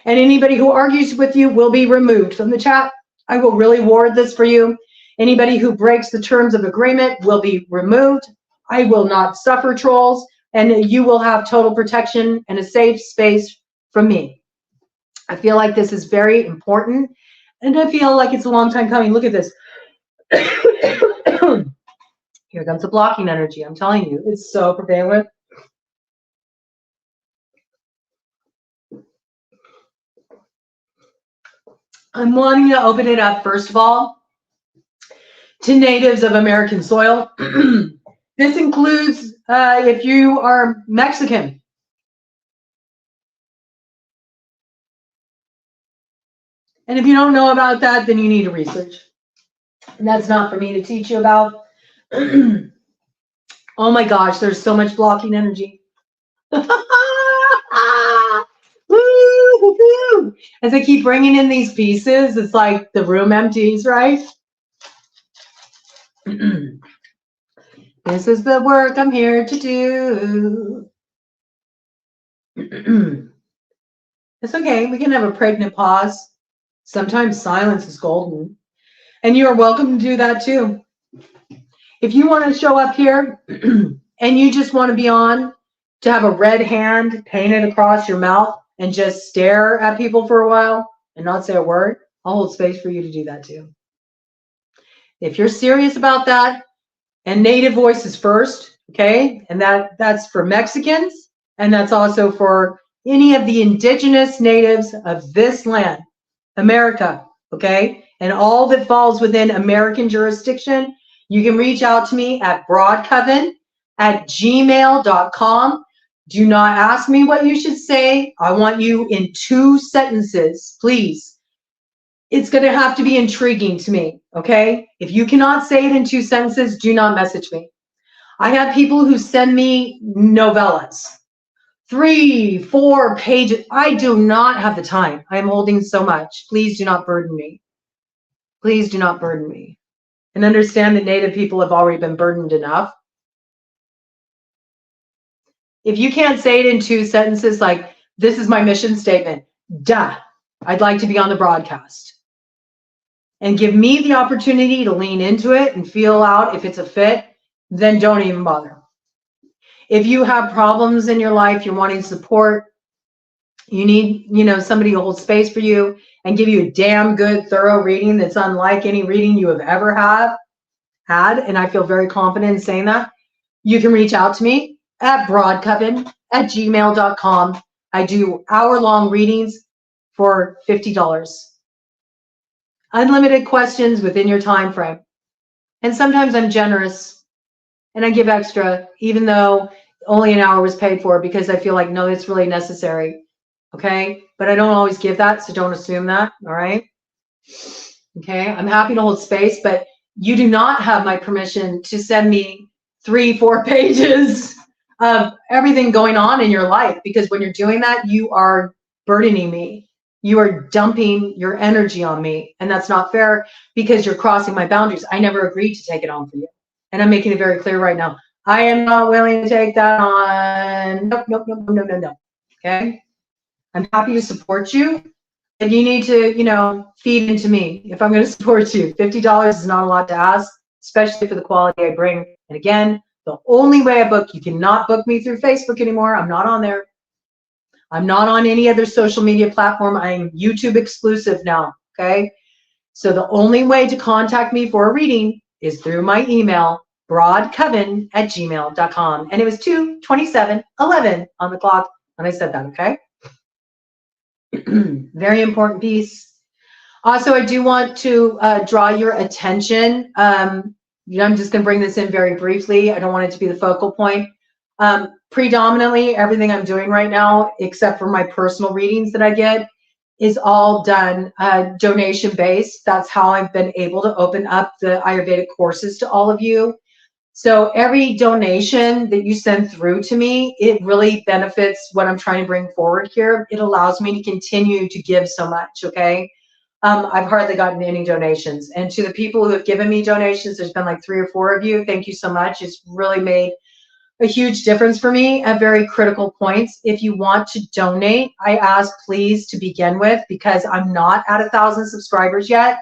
And anybody who argues with you will be removed from the chat. I will really ward this for you. Anybody who breaks the terms of agreement will be removed. I will not suffer trolls, and you will have total protection and a safe space from me. I feel like this is very important, and I feel like it's a long time coming. Look at this. Here comes the blocking energy. I'm telling you, it's so prevalent. I'm wanting to open it up, first of all, to natives of American soil. This includes if you are Mexican. And if you don't know about that, then you need to research. And that's not for me to teach you about. Oh my gosh, there's so much blocking energy. Woo-hoo-hoo. As I keep bringing in these pieces, it's like the room empties, right? This is the work I'm here to do. It's okay. We can have a pregnant pause. Sometimes silence is golden. And you are welcome to do that too. If you want to show up here and you just want to be on to have a red hand painted across your mouth and just stare at people for a while and not say a word, I'll hold space for you to do that too. If you're serious about that, and native voices first, okay? And that's for Mexicans, and that's also for any of the indigenous natives of this land, America, okay? And all that falls within American jurisdiction, you can reach out to me at broadcoven@gmail.com. Do not ask me what you should say. I want you in 2 sentences, please. It's going to have to be intriguing to me, okay? If you cannot say it in 2 sentences, do not message me. I have people who send me novellas, 3, 4 pages. I do not have the time. I am holding so much. Please do not burden me. Please do not burden me. And understand that Native people have already been burdened enough. If you can't say it in 2 sentences, like, this is my mission statement, duh, I'd like to be on the broadcast. And give me the opportunity to lean into it and feel out if it's a fit, then don't even bother. If you have problems in your life, you're wanting support, you need, somebody to hold space for you and give you a damn good, thorough reading that's unlike any reading you have ever had, and I feel very confident in saying that, you can reach out to me at broadcoven@gmail.com. I do hour-long readings for $50. Unlimited questions within your time frame. And sometimes I'm generous and I give extra, even though only an hour was paid for, because I feel like, no, it's really necessary. Okay. But I don't always give that. So don't assume that. All right. Okay. I'm happy to hold space, but you do not have my permission to send me 3, 4 pages of everything going on in your life, because when you're doing that, you are burdening me. You are dumping your energy on me, and that's not fair because you're crossing my boundaries. I never agreed to take it on for you, and I'm making it very clear right now. I am not willing to take that on. Nope, nope, nope, no, no, no. Okay? I'm happy to support you, and you need to, feed into me if I'm going to support you. $50 is not a lot to ask, especially for the quality I bring. And again, the only way I book, you cannot book me through Facebook anymore. I'm not on there. I'm not on any other social media platform. I'm YouTube exclusive now, okay? So the only way to contact me for a reading is through my email, broadcoven@gmail.com. And it was 2:27:11 on the clock when I said that, okay? Very important piece. Also, I do want to draw your attention. I'm just going to bring this in very briefly. I don't want it to be the focal point. Predominantly, everything I'm doing right now, except for my personal readings that I get, is all done donation based. That's how I've been able to open up the Ayurvedic courses to all of you. So every donation that you send through to me, it really benefits what I'm trying to bring forward here. It allows me to continue to give so much, okay? I've hardly gotten any donations. And to the people who have given me donations, there's been like 3 or 4 of you. Thank you so much. It's really made a huge difference for me at very critical points. If you want to donate, I ask please to begin with, because I'm not at 1,000 subscribers yet.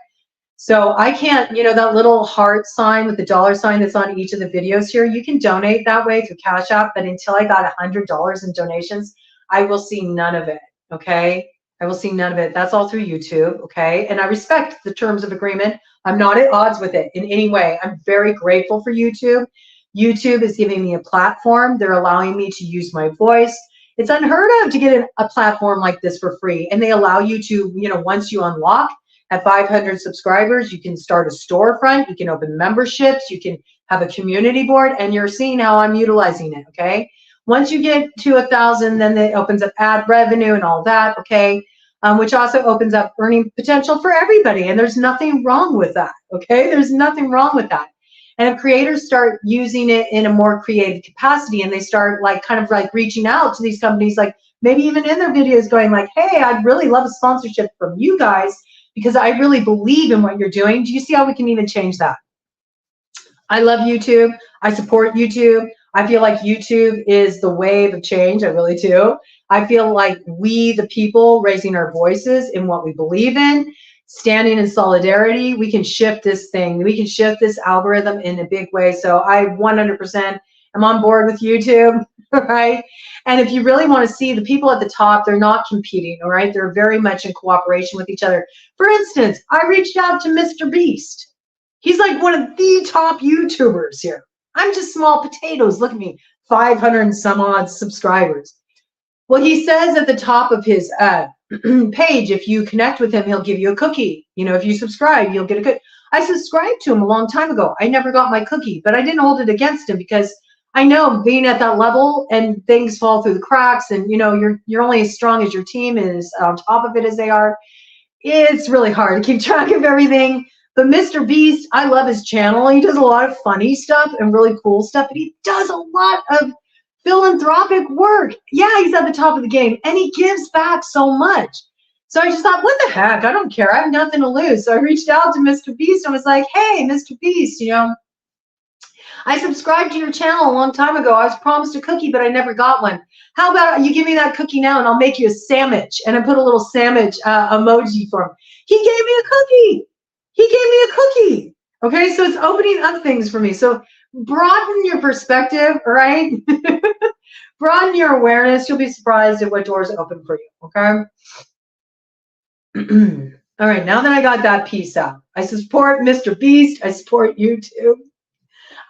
So I can't, that little heart sign with the $ that's on each of the videos here, you can donate that way through Cash App, but until I got $100 in donations, I will see none of it, okay? I will see none of it. That's all through YouTube, okay? And I respect the terms of agreement. I'm not at odds with it in any way. I'm very grateful for YouTube. YouTube is giving me a platform. They're allowing me to use my voice. It's unheard of to get a platform like this for free. And they allow you to, once you unlock at 500 subscribers, you can start a storefront, you can open memberships, you can have a community board, and you're seeing how I'm utilizing it, okay? Once you get to 1,000, then it opens up ad revenue and all that, okay? Which also opens up earning potential for everybody. And there's nothing wrong with that, okay? There's nothing wrong with that. And if creators start using it in a more creative capacity, and they start kind of reaching out to these companies, like maybe even in their videos going like, hey, I'd really love a sponsorship from you guys because I really believe in what you're doing. Do you see how we can even change that? I love YouTube. I support YouTube. I feel like YouTube is the wave of change. I really do. I feel like we, the people, raising our voices in what we believe in, standing in solidarity, we can shift this thing. We can shift this algorithm in a big way. So I 100% am on board with YouTube, right? And if you really want to see the people at the top, they're not competing, all right? They're very much in cooperation with each other. For instance, I reached out to Mr. Beast. He's like one of the top YouTubers here. I'm just small potatoes. Look at me, 500 and some odd subscribers. Well, he says at the top of his page, if you connect with him, he'll give you a cookie. You know, if you subscribe, you'll get a cookie. I subscribed to him a long time ago. I never got my cookie, but I didn't hold it against him because I know being at that level and things fall through the cracks, and you know, you're only as strong as your team is on top of it as they are. It's really hard to keep track of everything. But Mr. Beast, I love his channel. He does a lot of funny stuff and really cool stuff, but he does a lot of philanthropic work. Yeah, he's at the top of the game, and he gives back so much. So I just thought, what the heck? I don't care. I have nothing to lose. So I reached out to Mr. Beast and was like, hey, Mr. Beast, you know, I subscribed to your channel a long time ago. I was promised a cookie, but I never got one. How about you give me that cookie now, and I'll make you a sandwich. And I put a little sandwich emoji for him. He gave me a cookie. He gave me a cookie. Okay, so it's opening up things for me. So broaden your perspective, right? Broaden your awareness. You'll be surprised at what doors open for you, okay? All right, now that I got that piece out, I support Mr. Beast. I support YouTube.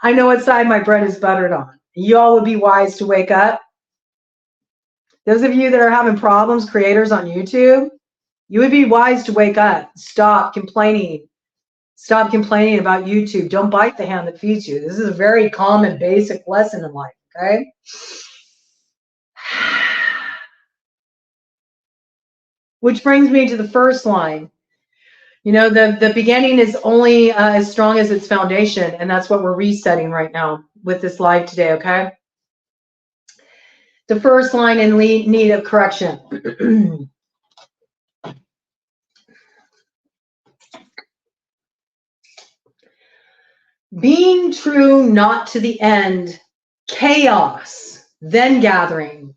I know what side my bread is buttered on. Y'all would be wise to wake up. Those of you that are having problems, creators on YouTube, you would be wise to wake up. Stop complaining. Stop complaining about YouTube. Don't bite the hand that feeds you. This is a very common, basic lesson in life, okay? Which brings me to the first line. You know, the beginning is only as strong as its foundation, and that's what we're resetting right now with this live today, okay? The first line in need of correction. Being true not to the end, chaos, then gathering.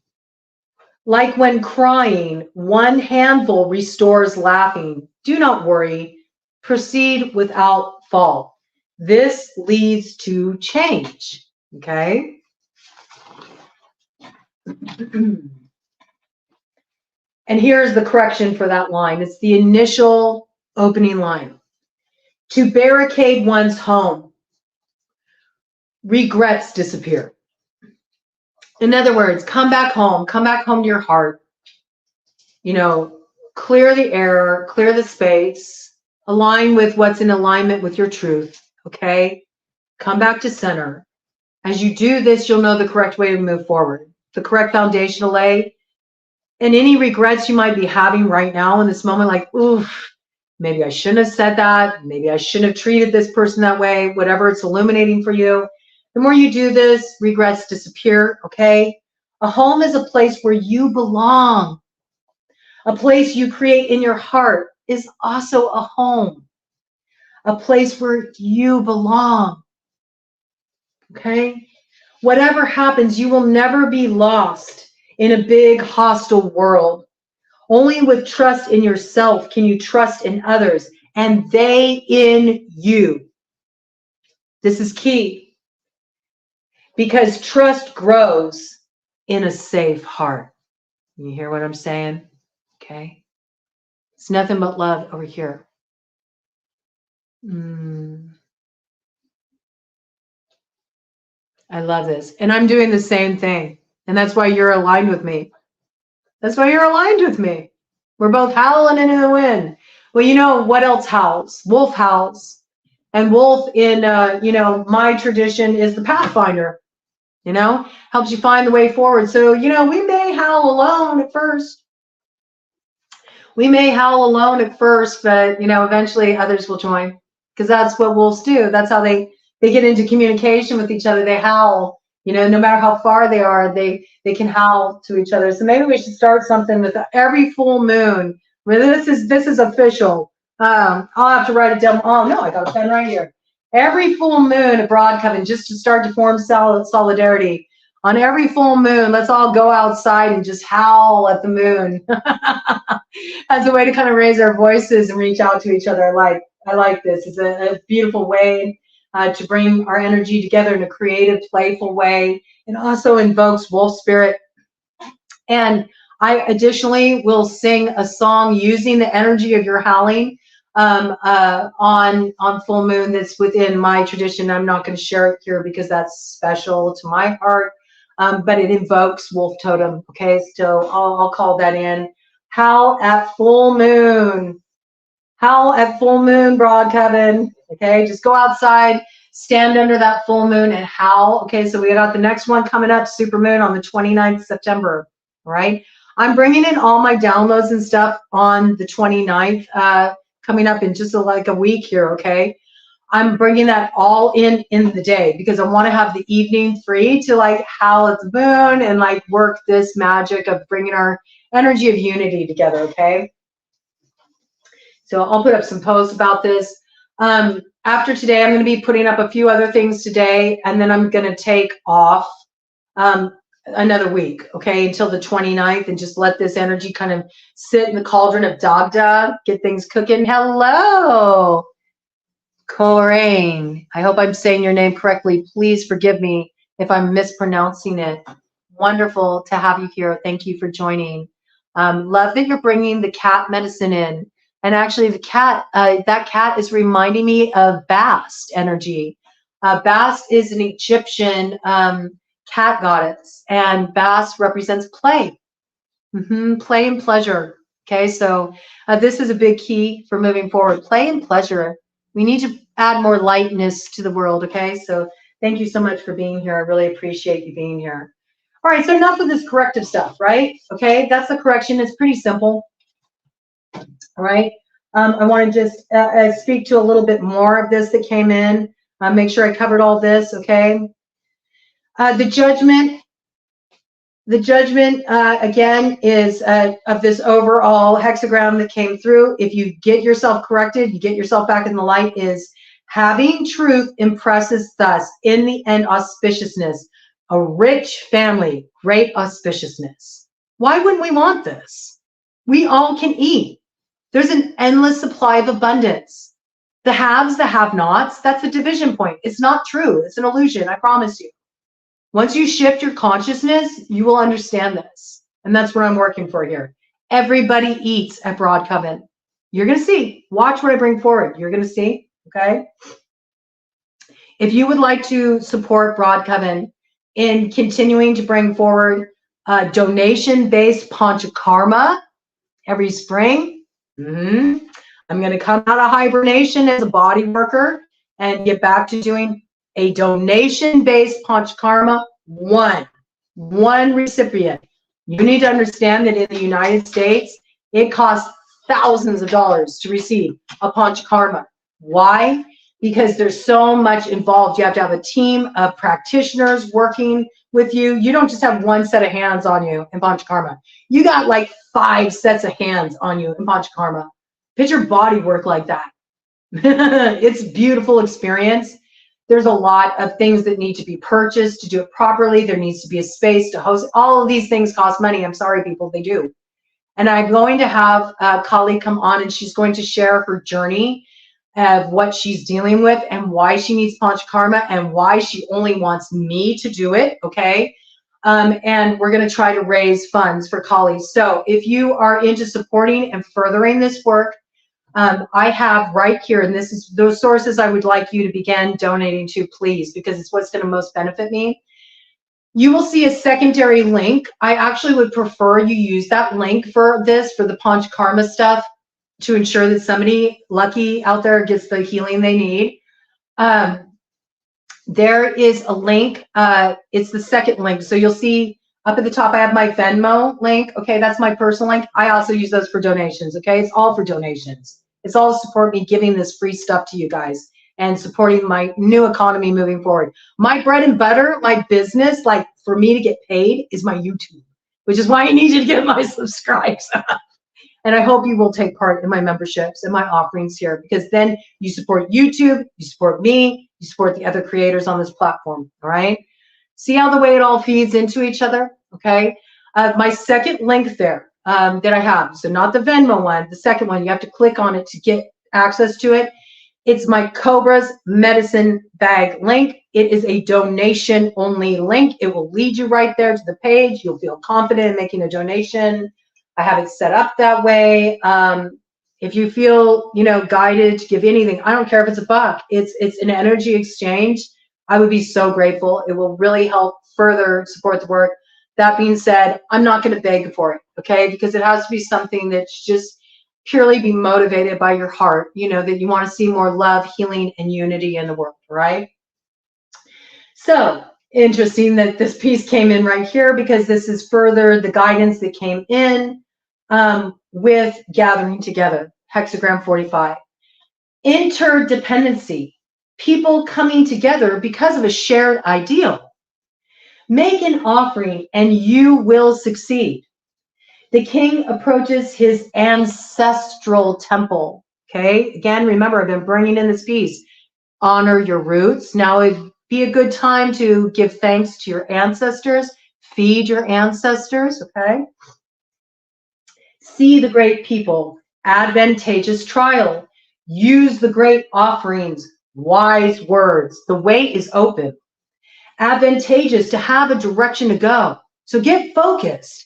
Like when crying, one handful restores laughing. Do not worry, proceed without fault. This leads to change, okay? And here's the correction for that line. It's the initial opening line. To barricade one's home, regrets disappear. In other words, come back home to your heart. You know, clear the air, clear the space, align with what's in alignment with your truth, okay? Come back to center. As you do this, you'll know the correct way to move forward, the correct foundation to lay. And any regrets you might be having right now in this moment, like, oof, maybe I shouldn't have said that. Maybe I shouldn't have treated this person that way, whatever it's illuminating for you. The more you do this, regrets disappear, okay? A home is a place where you belong. A place you create in your heart is also a home. A place where you belong, okay? Whatever happens, you will never be lost in a big hostile world. Only with trust in yourself can you trust in others, and they in you. This is key, because trust grows in a safe heart. You hear what I'm saying? Okay. It's nothing but love over here. I love this. And I'm doing the same thing. And that's why you're aligned with me. That's why you're aligned with me. We're both howling into the wind. Well, you know what else howls? Wolf howls. And wolf in, you know, my tradition is the pathfinder. You know, helps you find the way forward. So, you know, we may howl alone at first. We may howl alone at first, but, you know, eventually others will join, because that's what wolves do. That's how they get into communication with each other. They howl, you know, no matter how far they are, they can howl to each other. So maybe we should start something with every full moon. This is official. I'll have to write it down. Oh, no, I got a pen right here. Every full moon, a broad coven, just to start to form solidarity On every full moon, let's all go outside and just howl at the moon as a way to kind of raise our voices and reach out to each other. I like this. It's a beautiful way to bring our energy together in a creative, playful way. It also invokes wolf spirit. And I additionally will sing a song using the energy of your howling on full moon that's within my tradition. I'm not going to share it here because that's special to my heart, but it invokes wolf totem. Okay, so I'll call that in. Howl at full moon. Howl at full moon, Broad Coven. Okay, just go outside, stand under that full moon and howl. Okay, so we got the next one coming up, Supermoon, on the 29th of September. All right, I'm bringing in all my downloads and stuff on the 29th, coming up in just like a week here. Okay, I'm bringing that all in the day because I want to have the evening free to like howl at the moon and like work this magic of bringing our energy of unity together. Okay, so I'll put up some posts about this. After today, I'm going to be putting up a few other things today, and then I'm going to take off another week, okay, until the 29th, and just let this energy kind of sit in the cauldron of Dagda, get things cooking. Hello, Coraine. I hope I'm saying your name correctly. Please forgive me if I'm mispronouncing it. Wonderful to have you here. Thank you for joining. Love that you're bringing the cat medicine in. And actually the cat, that cat is reminding me of Bast energy. Bast is an Egyptian cat goddess, and Bast represents play. Play and pleasure. Okay, so this is a big key for moving forward. Play and pleasure. We need to add more lightness to the world. Okay, so thank you so much for being here. I really appreciate you being here. All right, so enough of this corrective stuff, right? Okay, that's the correction. It's pretty simple. All right, I want to just speak to a little bit more of this that came in. Make sure I covered all this, okay? The judgment again is of this overall hexagram that came through. If you get yourself corrected, you get yourself back in the light, is having truth impresses thus, in the end, auspiciousness. A rich family, great auspiciousness. Why wouldn't we want this? We all can eat. There's an endless supply of abundance. The haves, the have-nots, that's a division point. It's not true. It's an illusion, I promise you. Once you shift your consciousness, you will understand this. And that's what I'm working for here. Everybody eats at Broad Coven. You're going to see. Watch what I bring forward. You're going to see, okay? If you would like to support Broad Coven in continuing to bring forward donation-based panchakarma every spring, I'm going to come out of hibernation as a body worker and get back to doing a donation-based panchakarma, one recipient. You need to understand that in the United States, it costs thousands of dollars to receive a panchakarma. Why? Because there's so much involved. You have to have a team of practitioners working with you. You don't just have one set of hands on you in panchakarma. You got like 5 sets of hands on you in panchakarma. Picture body work like that. It's a beautiful experience. There's a lot of things that need to be purchased to do it properly. There needs to be a space to host. All of these things cost money. I'm sorry, people, they do. And I'm going to have a colleague come on, and she's going to share her journey of what she's dealing with and why she needs panchakarma and why she only wants me to do it, okay? And we're going to try to raise funds for colleagues. So if you are into supporting and furthering this work, I have right here, and this is those sources I would like you to begin donating to, please, because it's what's going to most benefit me. You will see a secondary link. I actually would prefer you use that link for this, for the panchakarma stuff, to ensure that somebody lucky out there gets the healing they need. There is a link. It's the second link. So you'll see up at the top, I have my Venmo link. Okay, that's my personal link. I also use those for donations. Okay, it's all for donations. It's all to support me giving this free stuff to you guys and supporting my new economy moving forward. My bread and butter, my business, like for me to get paid, is my YouTube, which is why I need you to get my subscribes. And I hope you will take part in my memberships and my offerings here, because then you support YouTube, you support me, you support the other creators on this platform, all right? See how the way it all feeds into each other? Okay. My second link there that I have, so not the Venmo one, the second one, you have to click on it to get access to it. It's my Cobra's Medicine Bag link. It is a donation only link. It will lead you right there to the page. You'll feel confident in making a donation. I have it set up that way. If you feel, guided to give anything, I don't care if it's $1. It's an energy exchange. I would be so grateful. It will really help further support the work. That being said, I'm not going to beg for it, okay? Because it has to be something that's just purely be motivated by your heart, that you want to see more love, healing, and unity in the world, right? So interesting that this piece came in right here, because this is further the guidance that came in with gathering together, hexagram 45. Interdependency, people coming together because of a shared ideal. Make an offering and you will succeed. The king approaches his ancestral temple. Okay, again, remember, I've been bringing in this piece. Honor your roots. Now it'd be a good time to give thanks to your ancestors. Feed your ancestors, okay? See the great people. Advantageous trial. Use the great offerings. Wise words. The way is open. Advantageous to have a direction to go. So get focused.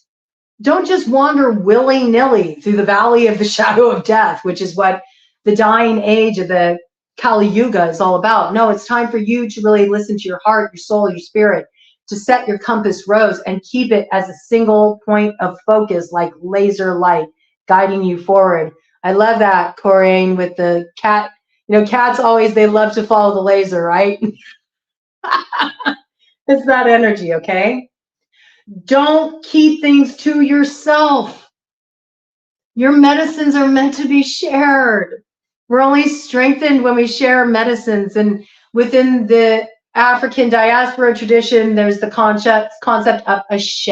Don't just wander willy-nilly through the valley of the shadow of death, which is what the dying age of the Kali Yuga is all about. No, it's time for you to really listen to your heart, your soul, your spirit, to set your compass rose and keep it as a single point of focus, like laser light guiding you forward. I love that, Corinne, with the cat. Cats always, they love to follow the laser, right? It's that energy, okay? Don't keep things to yourself. Your medicines are meant to be shared. We're only strengthened when we share medicines. And within the African diaspora tradition, there's the concept of ashe,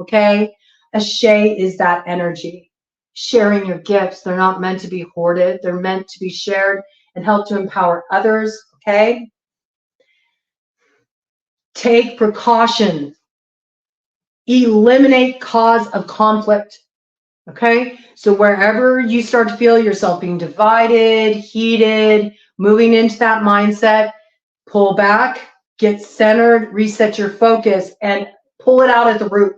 okay? Ashe is that energy. Sharing your gifts. They're not meant to be hoarded. They're meant to be shared and help to empower others, okay? Take precautions. Eliminate cause of conflict, okay? So wherever you start to feel yourself being divided, heated, moving into that mindset, pull back, get centered, reset your focus, and pull it out at the root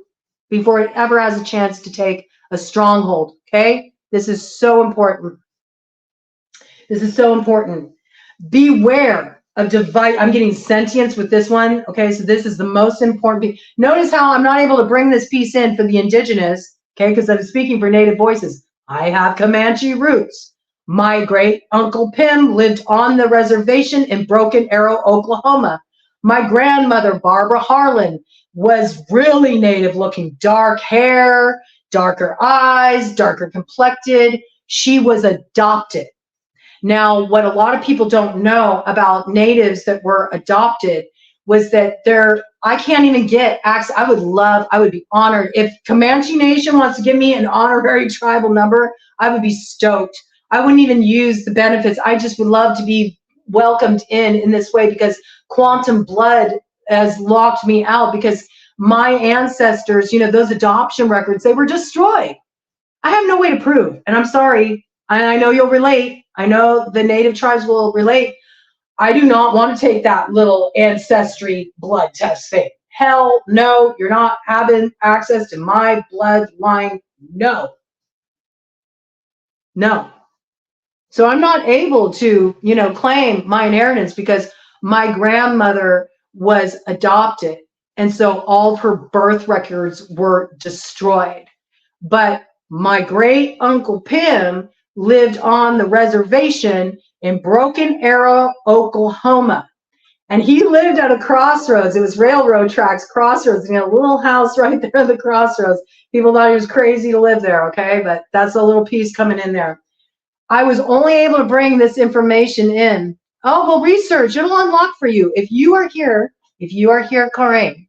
before it ever has a chance to take a stronghold, okay? This is so important. This is so important. Beware of divide. I'm getting sentience with this one. Okay, so this is the most important piece. Notice how I'm not able to bring this piece in for the indigenous, okay, because I'm speaking for native voices. I have Comanche roots. My great uncle Pim lived on the reservation in Broken Arrow, Oklahoma. My grandmother, Barbara Harlan, was really native looking, dark hair, darker eyes, darker complected. She was adopted. Now, what a lot of people don't know about natives that were adopted was that I can't even get access. I would be honored. If Comanche Nation wants to give me an honorary tribal number, I would be stoked. I wouldn't even use the benefits. I just would love to be welcomed in this way, because quantum blood has locked me out, because my ancestors, those adoption records, they were destroyed. I have no way to prove, and I'm sorry. I know you'll relate. I know the native tribes will relate. I do not want to take that little ancestry blood test thing. Hell no, you're not having access to my bloodline. No. No. So I'm not able to, claim my inheritance, because my grandmother was adopted. And so all of her birth records were destroyed. But my great uncle Pim lived on the reservation in Broken Arrow, Oklahoma. And he lived at a crossroads. It was railroad tracks, crossroads, a little house right there at the crossroads. People thought he was crazy to live there, okay? But that's a little piece coming in there. I was only able to bring this information in. Oh, well, research, it'll unlock for you. If you are here, Corinne,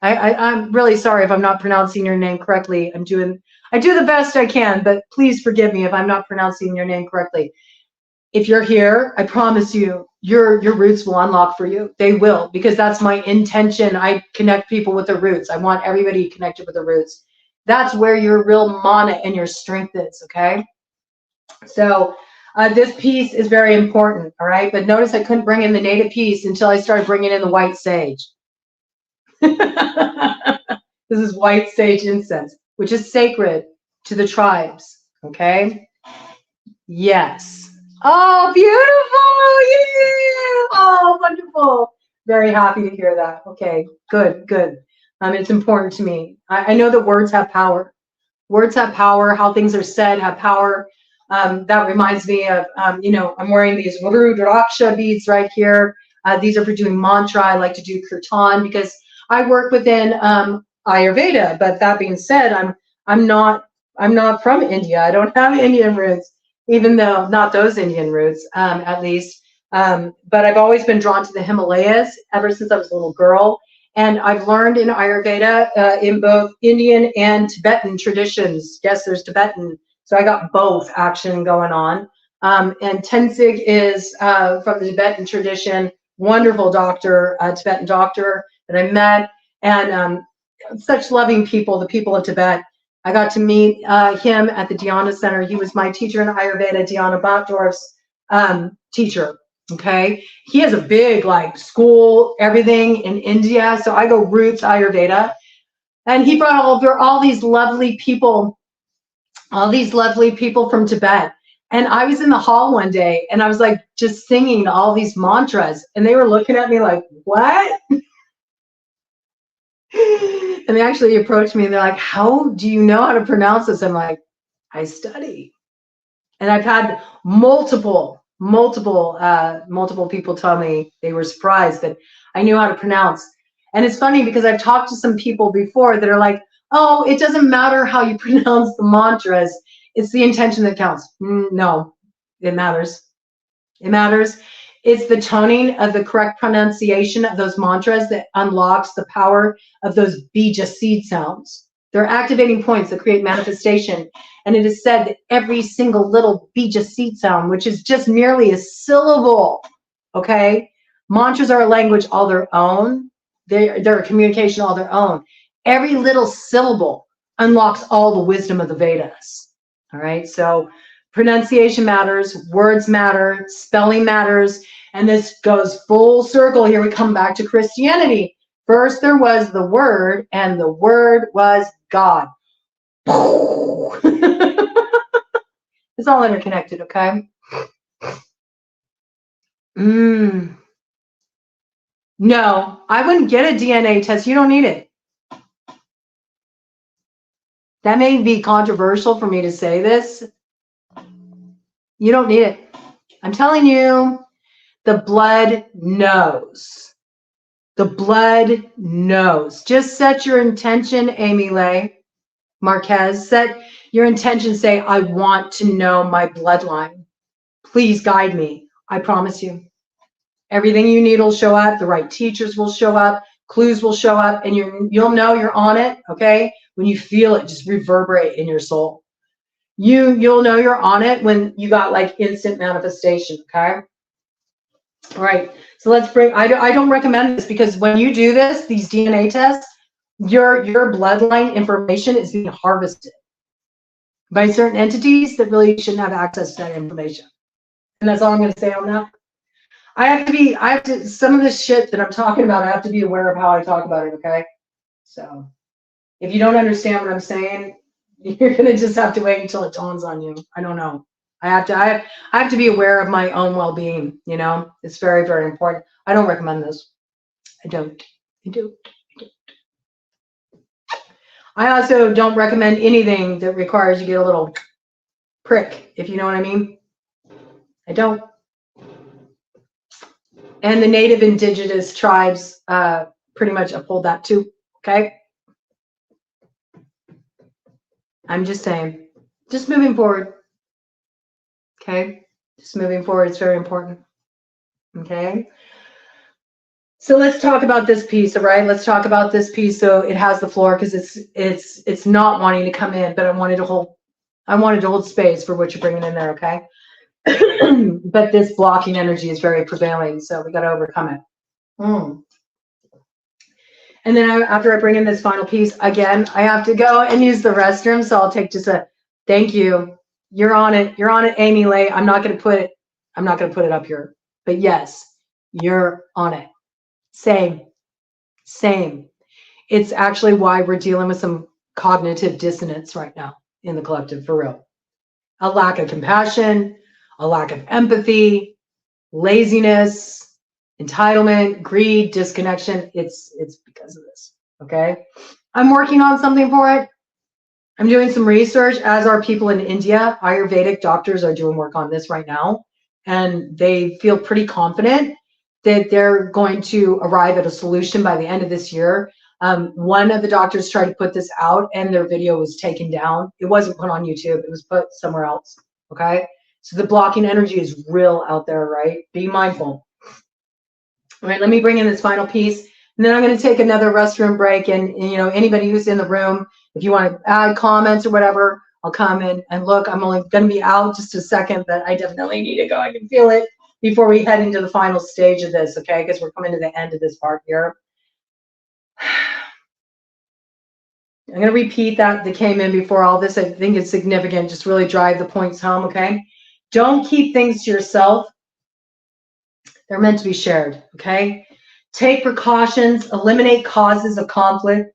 I'm really sorry if I'm not pronouncing your name correctly. I do the best I can, but please forgive me if I'm not pronouncing your name correctly. if you're here, I promise you, your roots will unlock for you. They will, because that's my intention. I connect people with their roots. I want everybody connected with their roots. That's where your real mana and your strength is, okay? So this piece is very important, all right? But notice I couldn't bring in the native piece until I started bringing in the white sage. This is white sage incense, which is sacred to the tribes, okay? Yes. Oh, beautiful. Yeah. Oh, wonderful. Very happy to hear that. Okay, good, good. It's important to me. I know that words have power. Words have power. How things are said have power. That reminds me of, you know, I'm wearing these Rudraksha beads right here. These are for doing mantra. I like to do kirtan because I work within Ayurveda. But that being said, I'm not from India. I don't have Indian roots, even though not those Indian roots, at least. But I've always been drawn to the Himalayas ever since I was a little girl. And I've learned in Ayurveda in both Indian and Tibetan traditions. Yes, there's Tibetan. So I got both action going on. And Tenzing is from the Tibetan tradition, wonderful doctor, Tibetan doctor that I met. And such loving people, the people of Tibet. I got to meet him at the Dhyana Center. He was my teacher in Ayurveda, Dhyana Bhatdorf's teacher. Okay, he has a big like school, everything in India. So I go roots Ayurveda, and he brought over all these lovely people, from Tibet. And I was in the hall one day, and I was like just singing all these mantras, and they were looking at me like, "What?" And they actually approached me, and they're like, "How do you know how to pronounce this?" I'm like, "I study," and I've had multiple people tell me they were surprised that I knew how to pronounce. And it's funny because I've talked to some people before that are like, oh, it doesn't matter how you pronounce the mantras, it's the intention that counts. No, it matters. It matters. It's the toning of the correct pronunciation of those mantras that unlocks the power of those bija seed sounds. They're activating points that create manifestation. And it is said that every single little bija seed sound, which is just merely a syllable, okay? Mantras are a language all their own. They're a communication all their own. Every little syllable unlocks all the wisdom of the Vedas, all right? So pronunciation matters, words matter, spelling matters, and this goes full circle. Here we come back to Christianity. First, there was the Word, and the Word was God. It's all interconnected, okay? No, I wouldn't get a DNA test. You don't need it. That may be controversial for me to say this. You don't need it. I'm telling you, the blood knows. The blood knows. Just set your intention, Amy Lay Marquez. Set your intention. Say, I want to know my bloodline. Please guide me. I promise you. Everything you need will show up. The right teachers will show up. Clues will show up. And you'll know you're on it, okay? When you feel it just reverberate in your soul. You'll know you're on it when you got like instant manifestation, okay? All right, so let's bring, I don't recommend this because when you do this, these DNA tests, your bloodline information is being harvested by certain entities that really shouldn't have access to that information. And that's all I'm going to say on that. I have to, some of this shit that I'm talking about, I have to be aware of how I talk about it, okay? So if you don't understand what I'm saying, you're going to just have to wait until it dawns on you. I don't know. I have to be aware of my own well-being, you know? It's very, very important. I don't recommend this. I don't. I also don't recommend anything that requires you get a little prick, if you know what I mean. I don't. And the native indigenous tribes pretty much uphold that too, okay? I'm just saying, just moving forward. Okay, just moving forward, it's very important. Okay, so let's talk about this piece. All right, let's talk about this piece. So it has the floor because it's not wanting to come in, but I wanted to hold space for what you're bringing in there. Okay, But this blocking energy is very prevailing, so we got to overcome it. And then after I bring in this final piece, again, I have to go and use the restroom, so I'll take just a thank you. You're on it. You're on it, Amy Lay. I'm not going to put it up here. But yes, you're on it. Same. It's actually why we're dealing with some cognitive dissonance right now in the collective, for real. A lack of compassion, a lack of empathy, laziness, entitlement, greed, disconnection. It's because of this. Okay. I'm working on something for it. I'm doing some research, as are people in India. Ayurvedic doctors are doing work on this right now, and they feel pretty confident that they're going to arrive at a solution by the end of this year. One of the doctors tried to put this out, and their video was taken down. It wasn't put on YouTube. It was put somewhere else. Okay. So the blocking energy is real out there, right? Be mindful. All right, let me bring in this final piece, and then I'm going to take another restroom break. And you know, anybody who's in the room, if you want to add comments or whatever, I'll come in and look. I'm only going to be out just a second, but I definitely need to go. I can feel it before we head into the final stage of this, okay? Because we're coming to the end of this part here. I'm going to repeat that came in before all this. I think it's significant. Just really drive the points home, okay? Don't keep things to yourself. They're meant to be shared, okay? Take precautions, eliminate causes of conflict,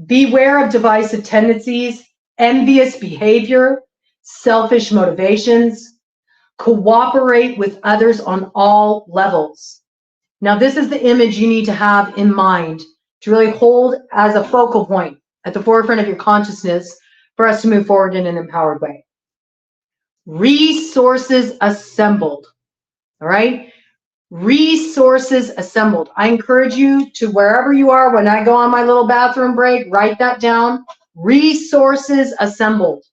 beware of divisive tendencies, envious behavior, selfish motivations, cooperate with others on all levels. Now, this is the image you need to have in mind to really hold as a focal point at the forefront of your consciousness for us to move forward in an empowered way. Resources assembled, all right? Resources assembled. I encourage you to, wherever you are, when I go on my little bathroom break, write that down. Resources assembled.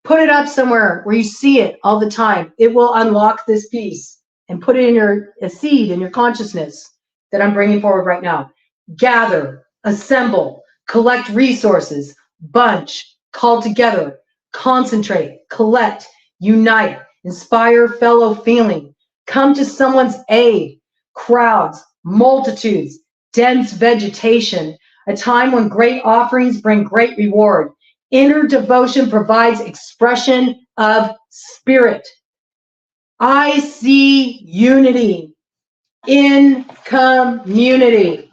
Put it up somewhere where you see it all the time. It will unlock this piece and put it in a seed in your consciousness that I'm bringing forward right now. Gather, assemble, collect resources, bunch, call together, concentrate, collect, unite, inspire fellow feeling, come to someone's aid, crowds, multitudes, dense vegetation, a time when great offerings bring great reward. Inner devotion provides expression of spirit. I see unity in community.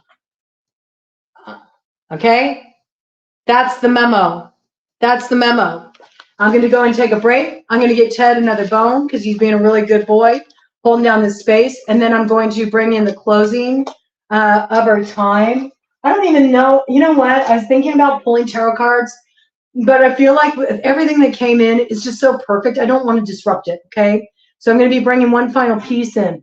Okay? That's the memo. That's the memo. I'm going to go and take a break. I'm going to get Ted another bone because he's being a really good boy, holding down this space. And then I'm going to bring in the closing of our time. I don't even know. You know what? I was thinking about pulling tarot cards, but I feel like with everything that came in is just so perfect. I don't want to disrupt it. Okay? So I'm going to be bringing one final piece in,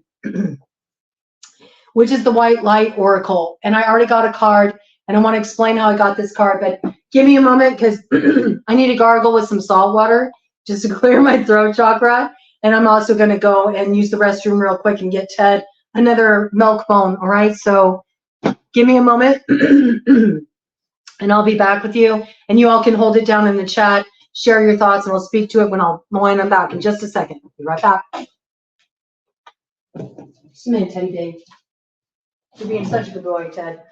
which is the White Light Oracle. And I already got a card, and I want to explain how I got this card, but give me a moment because I need to gargle with some salt water just to clear my throat chakra. And I'm also going to go and use the restroom real quick and get Ted another milk bone. All right. So give me a moment and I'll be back with you. And you all can hold it down in the chat, share your thoughts, and we'll speak to it when I'm back in just a second. Be right back. Just a minute, Teddy Dave. You're being such a good boy, Ted.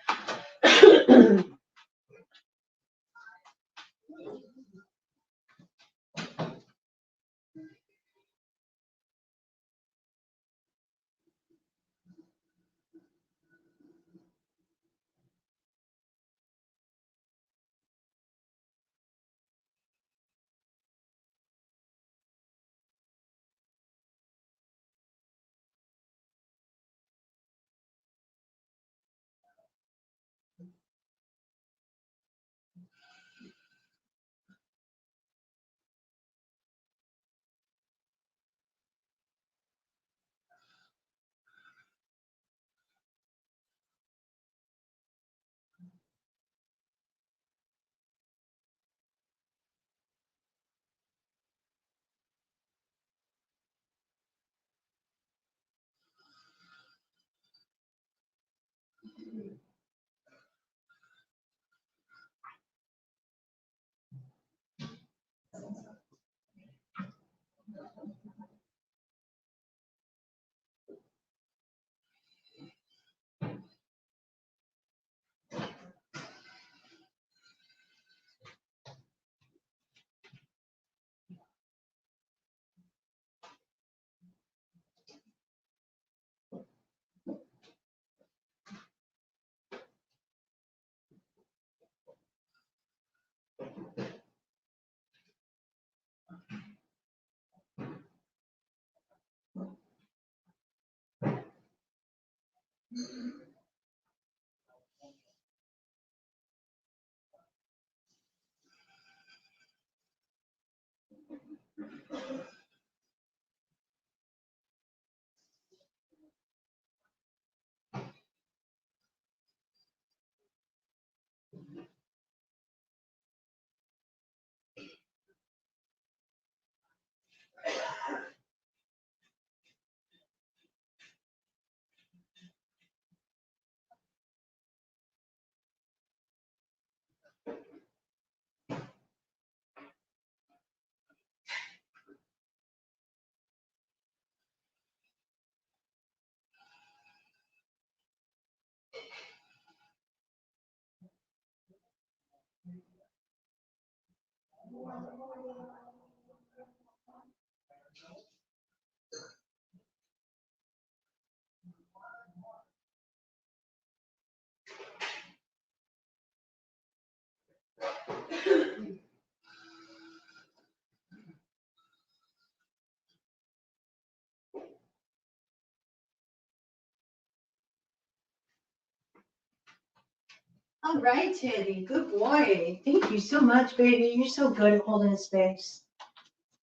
All right, Teddy. Good boy. Thank you so much, baby. You're so good at holding space.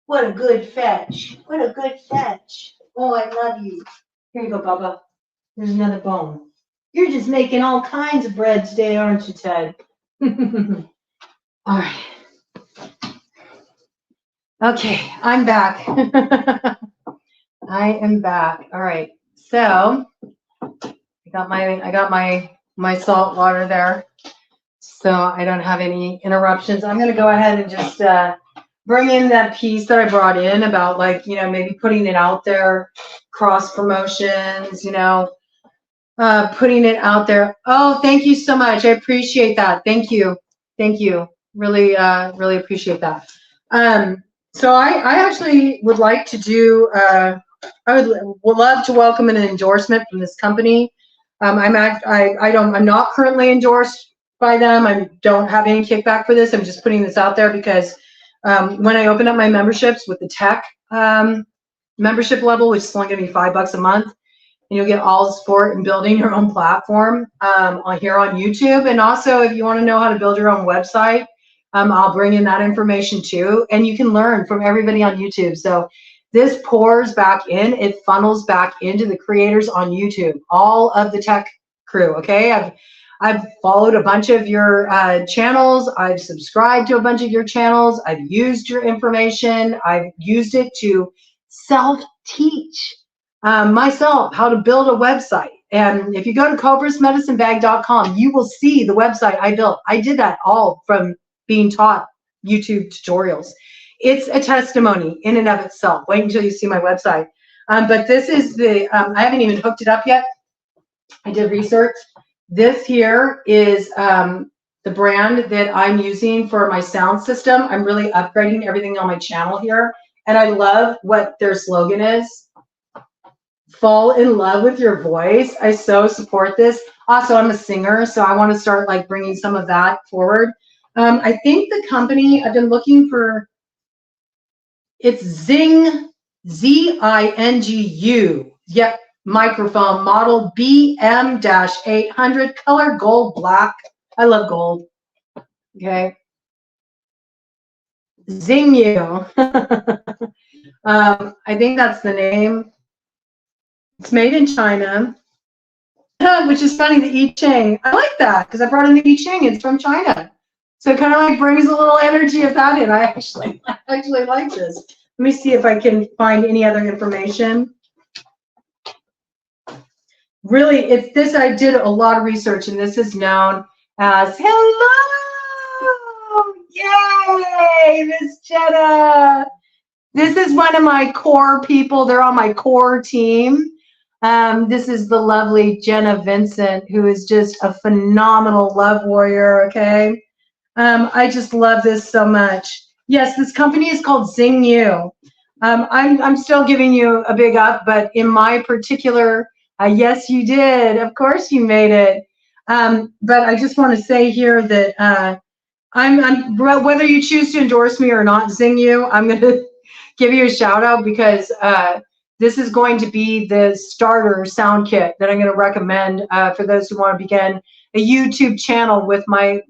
What a good fetch. What a good fetch. Oh, I love you. Here you go, Bubba. There's another bone. You're just making all kinds of bread today, aren't you, Ted? All right. Okay, I'm back. I am back. All right. So I got my salt water there, so I don't have any interruptions. I'm gonna go ahead and just bring in that piece that I brought in about, like, you know, maybe putting it out there, cross promotions, you know, putting it out there. Oh, thank you so much. I appreciate that. Thank you. Thank you. Really, really appreciate that. So I actually would like to do, I would love to welcome an endorsement from this company. I'm not currently endorsed by them. I don't have any kickback for this. I'm just putting this out there because when I open up my memberships with the tech membership level, which is only going to be $5 a month, and you'll get all the support in building your own platform here on YouTube. And also, if you want to know how to build your own website, I'll bring in that information too. And you can learn from everybody on YouTube. So this pours back in, it funnels back into the creators on YouTube, all of the tech crew. Okay, I've followed a bunch of your channels. I've subscribed to a bunch of your channels. I've used your information. I've used it to self-teach myself how to build a website. And if you go to cobrasmedicinebag.com, you will see the website I built. I did that all from being taught YouTube tutorials. It's a testimony in and of itself. Wait until you see my website. But this is the, I haven't even hooked it up yet. I did research. This here is the brand that I'm using for my sound system. I'm really upgrading everything on my channel here. And I love what their slogan is. Fall in love with your voice. I so support this. Also, I'm a singer, so I want to start like bringing some of that forward. I think the company, I've been looking for, it's Zing, Z-I-N-G-U. Yep, microphone model BM-800, color gold black. I love gold. Okay. Zing-U. I think that's the name. It's made in China, which is funny, the I Ching. I like that because I brought in the I Ching. It's from China. So it kind of like brings a little energy of that in. I actually like this. Let me see if I can find any other information. Really, it's this, I did a lot of research, and this is known as, hello! Yay, Miss Jenna! This is one of my core people. They're on my core team. This is the lovely Jenna Vincent, who is just a phenomenal love warrior, okay? I just love this so much. Yes, this company is called Zing-U. I'm still giving you a big up, but in my particular, yes, you did. Of course you made it. But I just want to say here that whether you choose to endorse me or not, Zing-U, I'm going to give you a shout out because This is going to be the starter sound kit that I'm going to recommend for those who want to begin a YouTube channel with my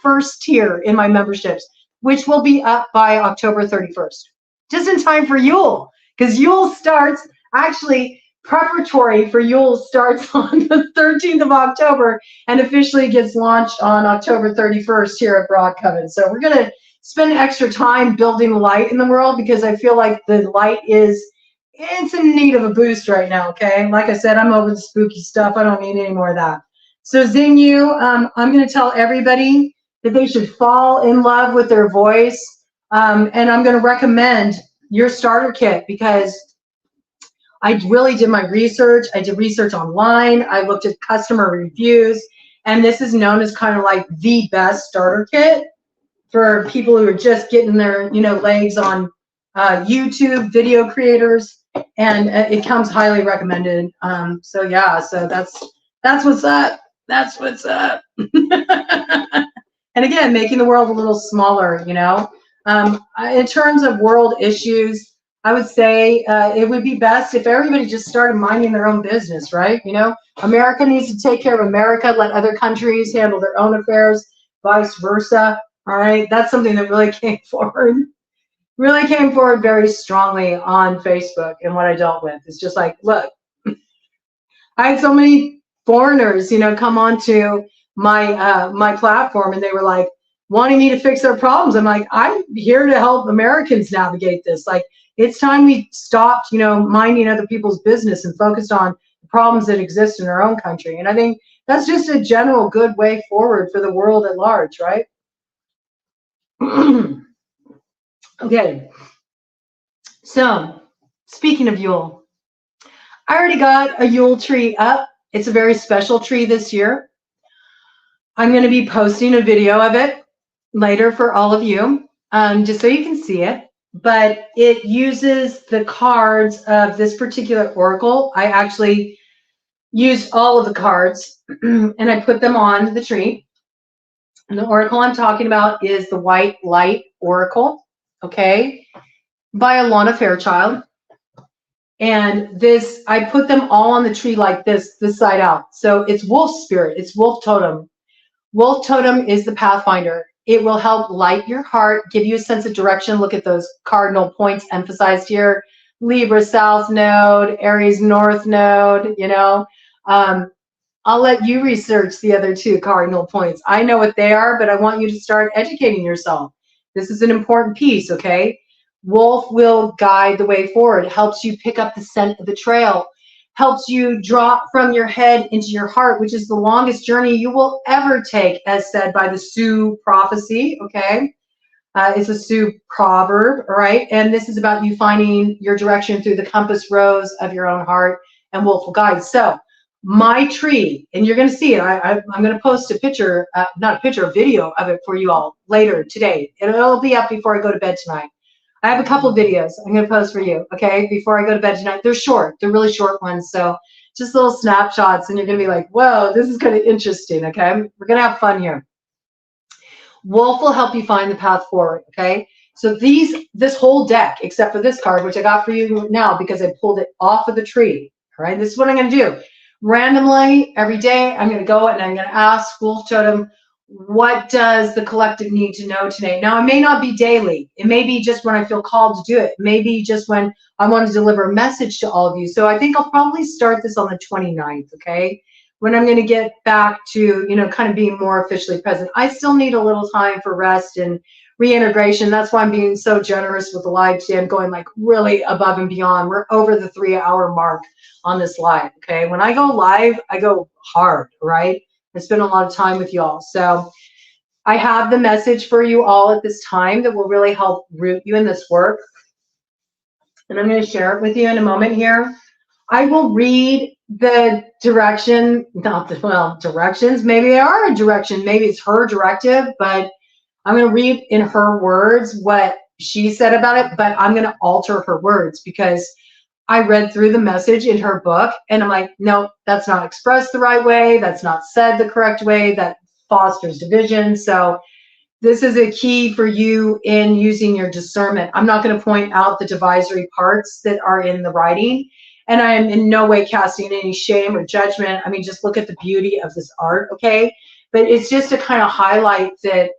first tier in my memberships, which will be up by October 31st, just in time for Yule, because Yule starts, actually preparatory for Yule starts on the 13th of October and officially gets launched on October 31st here at Broad Coven. So we're going to spend extra time building light in the world, because I feel like the light it's in need of a boost right now, okay? Like I said, I'm over the spooky stuff. I don't need any more of that. So Xingyu, I'm going to tell everybody that they should fall in love with their voice, and I'm going to recommend your starter kit, because I really did my research. I did research online. I looked at customer reviews, and this is known as kind of like the best starter kit for people who are just getting their, legs on YouTube, video creators, and it comes highly recommended. So yeah, so that's what's up. That's what's up. And again, making the world a little smaller, in terms of world issues, I would say it would be best if everybody just started minding their own business, right? America needs to take care of America, let other countries handle their own affairs, vice versa. All right, that's something that really came forward very strongly on Facebook, and what I dealt with. It's just like, look, I had so many foreigners, come onto my my platform, and they were like wanting me to fix their problems. I'm like, I'm here to help Americans navigate this. Like, it's time we stopped, minding other people's business and focused on the problems that exist in our own country. And I think that's just a general good way forward for the world at large, right? Okay, so speaking of Yule, I already got a Yule tree up. It's a very special tree this year. I'm going to be posting a video of it later for all of you, just so you can see it. But it uses the cards of this particular oracle. I actually used all of the cards and I put them on the tree. And the oracle I'm talking about is the White Light Oracle, okay, by Alana Fairchild. And this, I put them all on the tree like this side out. So it's wolf spirit, it's wolf totem. Wolf totem is the pathfinder. It will help light your heart, give you a sense of direction. Look at those cardinal points emphasized here. Libra South Node, Aries North Node, I'll let you research the other two cardinal points. I know what they are, but I want you to start educating yourself. This is an important piece, okay? Wolf will guide the way forward, helps you pick up the scent of the trail, helps you drop from your head into your heart, which is the longest journey you will ever take, as said by the Sioux prophecy, okay? It's a Sioux proverb, all right? And this is about you finding your direction through the compass rose of your own heart, and wolf will guide. So my tree, and you're going to see it. I'm going to post a picture, not a picture, a video of it for you all later today. It'll be up before I go to bed tonight. I have a couple of videos I'm going to post for you, okay, before I go to bed tonight. They're short. They're really short ones. So just little snapshots, and you're going to be like, whoa, this is kind of interesting, okay? We're going to have fun here. Wolf will help you find the path forward, okay? So this whole deck, except for this card, which I got for you now because I pulled it off of the tree, all right? This is what I'm going to do. Randomly, every day, I'm going to go and I'm going to ask Wolf Totem, what does the collective need to know today? Now, it may not be daily. It may be just when I feel called to do it. Maybe just when I want to deliver a message to all of you. So I think I'll probably start this on the 29th, okay? When I'm going to get back to, kind of being more officially present. I still need a little time for rest and reintegration. That's why I'm being so generous with the live today. I'm going like really above and beyond. We're over the 3-hour mark on this live, okay? When I go live, I go hard, right? I spend a lot of time with y'all. So I have the message for you all at this time that will really help root you in this work. And I'm going to share it with you in a moment here. I will read the direction, directions. Maybe they are a direction. Maybe it's her directive, but I'm going to read in her words what she said about it, but I'm going to alter her words because I read through the message in her book and I'm like, no, that's not expressed the right way. That's not said the correct way. That fosters division. So This is a key for you in using your discernment. I'm not going to point out the divisory parts that are in the writing, and I am in no way casting any shame or judgment. I mean, just look at the beauty of this art, okay? But it's just to kind of highlight that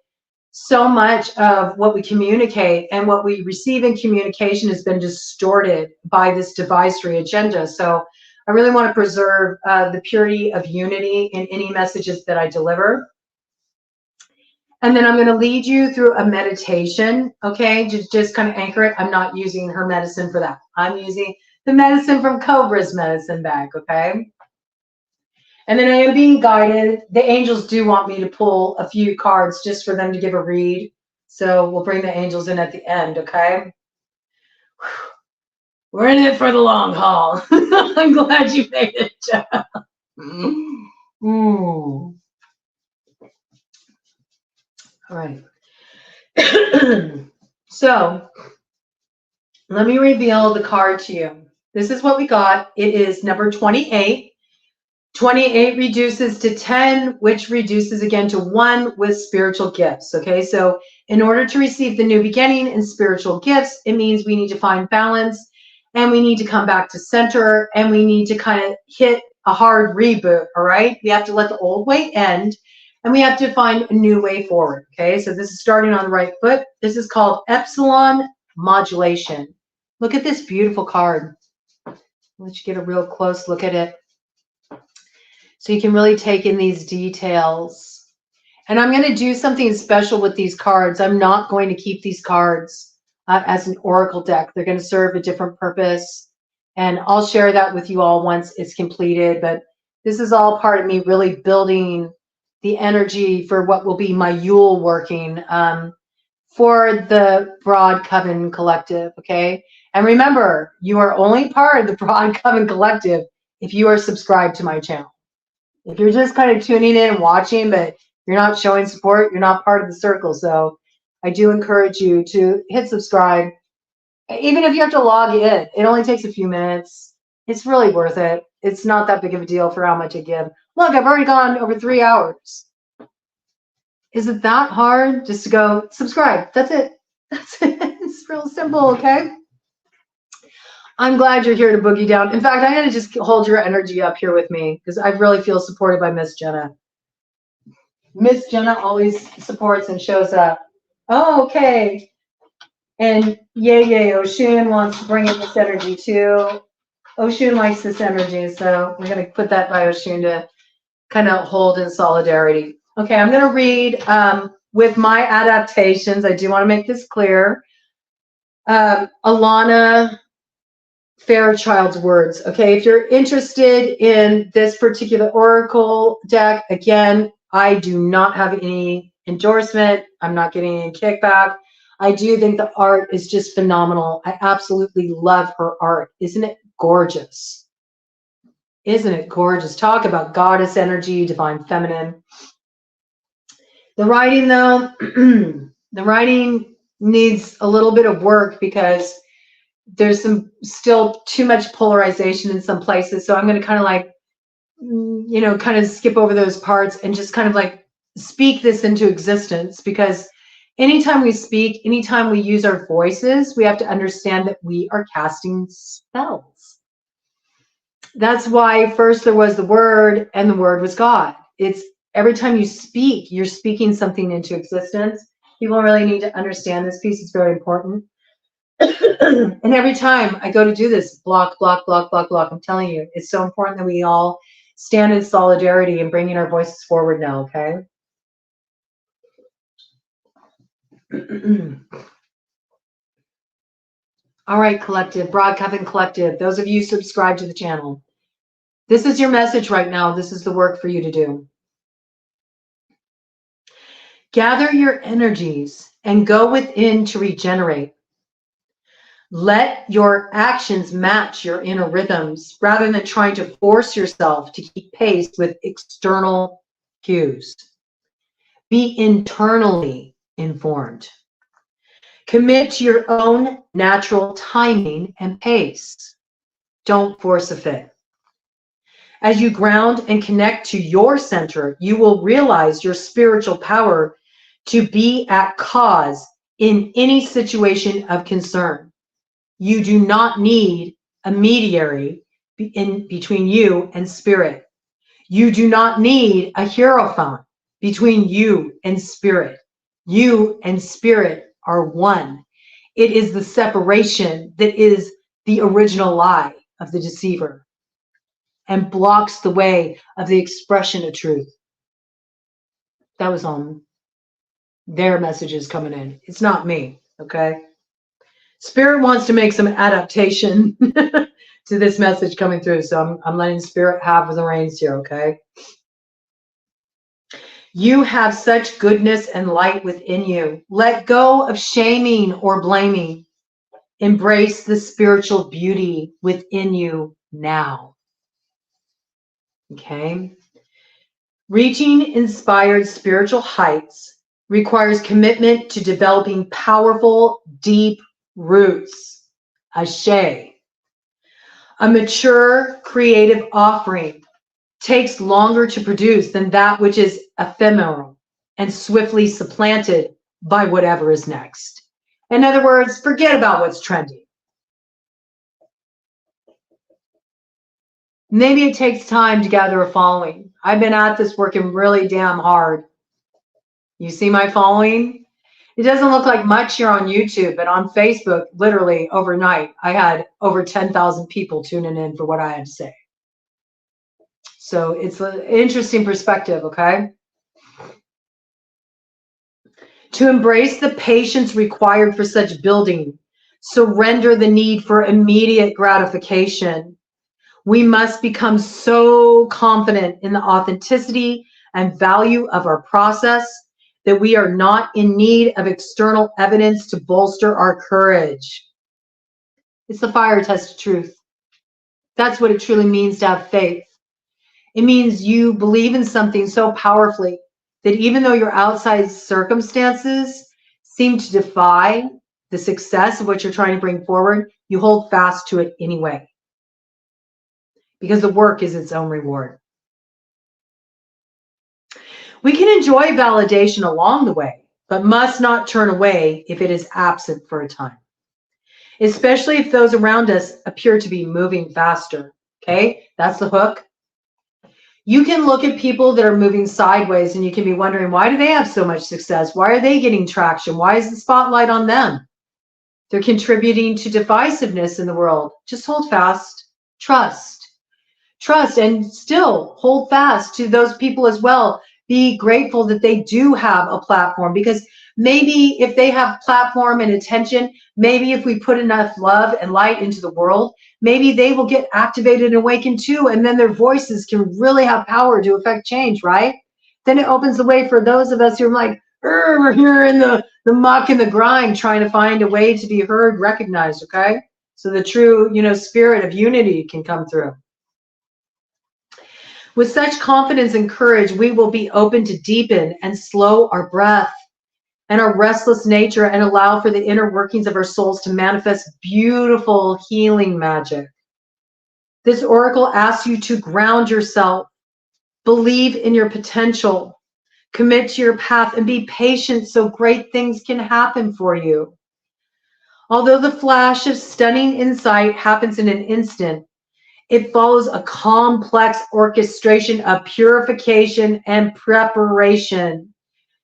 so much of what we communicate and what we receive in communication has been distorted by this divisory agenda. So I really want to preserve the purity of unity in any messages that I deliver. And then I'm going to lead you through a meditation, okay? Just kind of anchor it. I'm not using her medicine for that. I'm using the medicine from Cobra's medicine bag, okay? And then I am being guided. The angels do want me to pull a few cards just for them to give a read. So we'll bring the angels in at the end, okay? We're in it for the long haul. I'm glad you made it, Jeff. All right. So let me reveal the card to you. This is what we got. It is number 28. 28 reduces to 10, which reduces again to 1 with spiritual gifts. Okay, so in order to receive the new beginning and spiritual gifts, it means we need to find balance, and we need to come back to center, and we need to kind of hit a hard reboot. All right, we have to let the old way end, and we have to find a new way forward. Okay, so this is starting on the right foot. This is called Epsilon Modulation. Look at this beautiful card. I'll let you get a real close look at it, so you can really take in these details. And I'm going to do something special with these cards. I'm not going to keep these cards as an oracle deck. They're going to serve a different purpose. And I'll share that with you all once it's completed. But this is all part of me really building the energy for what will be my Yule working for the Broad Coven Collective, okay? And remember, you are only part of the Broad Coven Collective if you are subscribed to my channel. If you're just kind of tuning in and watching, but you're not showing support, you're not part of the circle. So I do encourage you to hit subscribe. Even if you have to log in, it only takes a few minutes. It's really worth it. It's not that big of a deal for how much I give. Look, I've already gone over 3 hours. Is it that hard just to go subscribe? That's it. That's it. It's real simple, okay? I'm glad you're here to boogie down. In fact, I'm going to just hold your energy up here with me because I really feel supported by Miss Jenna. Miss Jenna always supports and shows up. Oh, okay. And yay, Oshun wants to bring in this energy too. Oshun likes this energy, so we're going to put that by Oshun to kind of hold in solidarity. Okay, I'm going to read with my adaptations. I do want to make this clear. Alana Fairchild's words. Okay, if you're interested in this particular oracle deck, again, I do not have any endorsement. I'm not getting any kickback. I do think the art is just phenomenal. I absolutely love her art. Isn't it gorgeous? Isn't it gorgeous? Talk about goddess energy, divine feminine. The writing, though, the writing needs a little bit of work because there's still too much polarization in some places. So I'm going to kind of like, you know, kind of skip over those parts and just kind of like speak this into existence, because anytime we speak, anytime we use our voices, we have to understand that we are casting spells. That's why first there was the Word, and the Word was God. It's every time you speak, you're speaking something into existence. People really need to understand this piece. It's very important. And every time I go to do this, block, block, block, block, block, I'm telling you, it's so important that we all stand in solidarity and bringing our voices forward now, okay? All right, collective, Broad Coven Collective, those of you who subscribe to the channel, this is your message right now. This is the work for you to do. Gather your energies and go within to regenerate. Let your actions match your inner rhythms rather than trying to force yourself to keep pace with external cues. Be internally informed. Commit to your own natural timing and pace. Don't force a fit. As you ground and connect to your center, you will realize your spiritual power to be at cause in any situation of concern. You do not need a mediary in between you and spirit. You do not need a hierophant between you and spirit. You and spirit are one. It is the separation that is the original lie of the deceiver and blocks the way of the expression of truth. That was on their messages coming in. It's not me, okay? Spirit wants to make some adaptation to this message coming through, so I'm letting Spirit have the reins here, okay? You have such goodness and light within you. Let go of shaming or blaming. Embrace the spiritual beauty within you now. Okay? Reaching inspired spiritual heights requires commitment to developing powerful, deep roots. Ashe. A mature, creative offering takes longer to produce than that which is ephemeral and swiftly supplanted by whatever is next. In other words, forget about what's trendy. Maybe it takes time to gather a following. I've been at this working really damn hard. You see my following? It doesn't look like much here on YouTube, but on Facebook, literally overnight, I had over 10,000 people tuning in for what I had to say. So it's an interesting perspective, okay? To embrace the patience required for such building, surrender the need for immediate gratification. We must become so confident in the authenticity and value of our process that we are not in need of external evidence to bolster our courage. It's the fire test of truth. That's what it truly means to have faith. It means you believe in something so powerfully that even though your outside circumstances seem to defy the success of what you're trying to bring forward, you hold fast to it anyway. Because the work is its own reward. We can enjoy validation along the way, but must not turn away if it is absent for a time. Especially if those around us appear to be moving faster. Okay, that's the hook. You can look at people that are moving sideways and you can be wondering, why do they have so much success? Why are they getting traction? Why is the spotlight on them? They're contributing to divisiveness in the world. Just hold fast, trust, and still hold fast to those people as well. Be grateful that they do have a platform, because maybe if they have platform and attention, maybe if we put enough love and light into the world, maybe they will get activated and awakened too, and then their voices can really have power to affect change, right? Then it opens the way for those of us who are like, we're here in the muck and the grind, trying to find a way to be heard, recognized, okay? So the true, spirit of unity can come through. With such confidence and courage, we will be open to deepen and slow our breath and our restless nature and allow for the inner workings of our souls to manifest beautiful healing magic. This oracle asks you to ground yourself, believe in your potential, commit to your path, and be patient so great things can happen for you. Although the flash of stunning insight happens in an instant, it follows a complex orchestration of purification and preparation.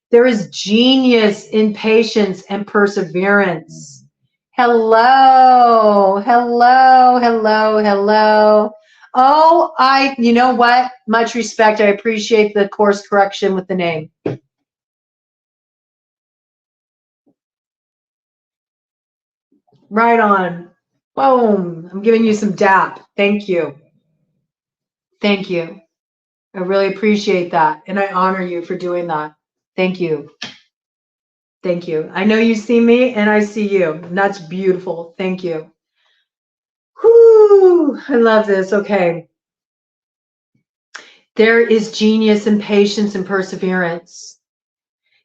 There is genius in patience and perseverance. Hello, hello, hello, hello. Oh, you know what? Much respect. I appreciate the course correction with the name. Right on. Boom. I'm giving you some dap. Thank you. Thank you. I really appreciate that. And I honor you for doing that. Thank you. Thank you. I know you see me and I see you. And that's beautiful. Thank you. Whoo, I love this. Okay. There is genius in patience and perseverance.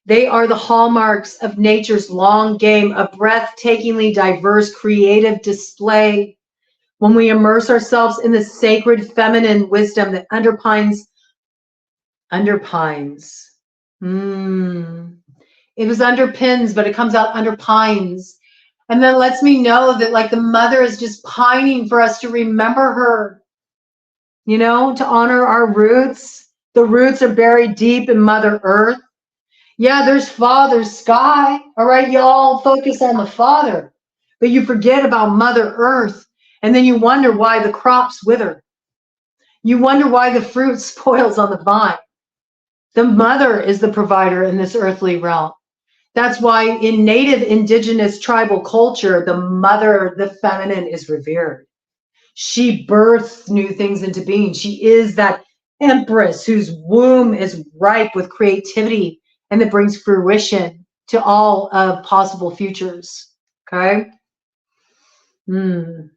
They are the hallmarks of nature's long game, a breathtakingly diverse creative display. When we immerse ourselves in the sacred feminine wisdom that underpins It was under pins, but it comes out under pines. And then lets me know that like the mother is just pining for us to remember her, you know, to honor our roots. The roots are buried deep in Mother Earth. Yeah, there's Father Sky. All right, y'all focus on the Father, but you forget about Mother Earth. And then you wonder why the crops wither. You wonder why the fruit spoils on the vine. The mother is the provider in this earthly realm. That's why in native indigenous tribal culture, the mother, the feminine, is revered. She births new things into being. She is that empress whose womb is ripe with creativity and that brings fruition to all of possible futures. Okay? I'm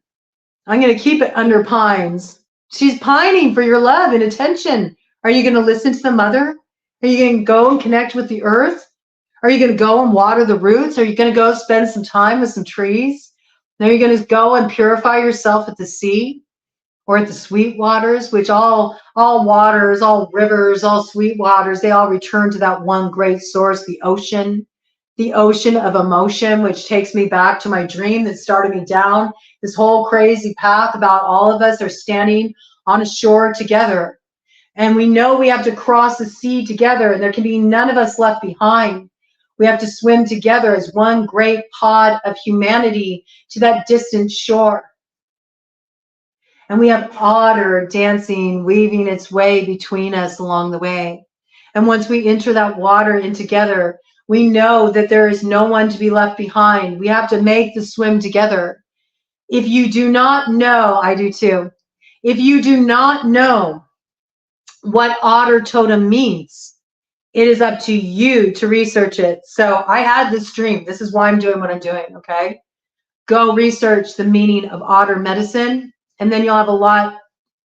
going to keep it under pines. She's pining for your love and attention. Are you going to listen to the mother? Are you going to go and connect with the earth? Are you going to go and water the roots? Are you going to go spend some time with some trees? Are you going to go and purify yourself at the sea or at the sweet waters, which all waters, all rivers, all sweet waters, they all return to that one great source, the ocean of emotion, which takes me back to my dream that started me down this whole crazy path about all of us are standing on a shore together. And we know we have to cross the sea together, and there can be none of us left behind. We have to swim together as one great pod of humanity to that distant shore. And we have otter dancing, weaving its way between us along the way. And once we enter that water in together, we know that there is no one to be left behind. We have to make the swim together. If you do not know, I do too. If you do not know what otter totem means, it is up to you to research it. So I had this dream. This is why I'm doing what I'm doing, okay? Go research the meaning of otter medicine, and then you'll have a lot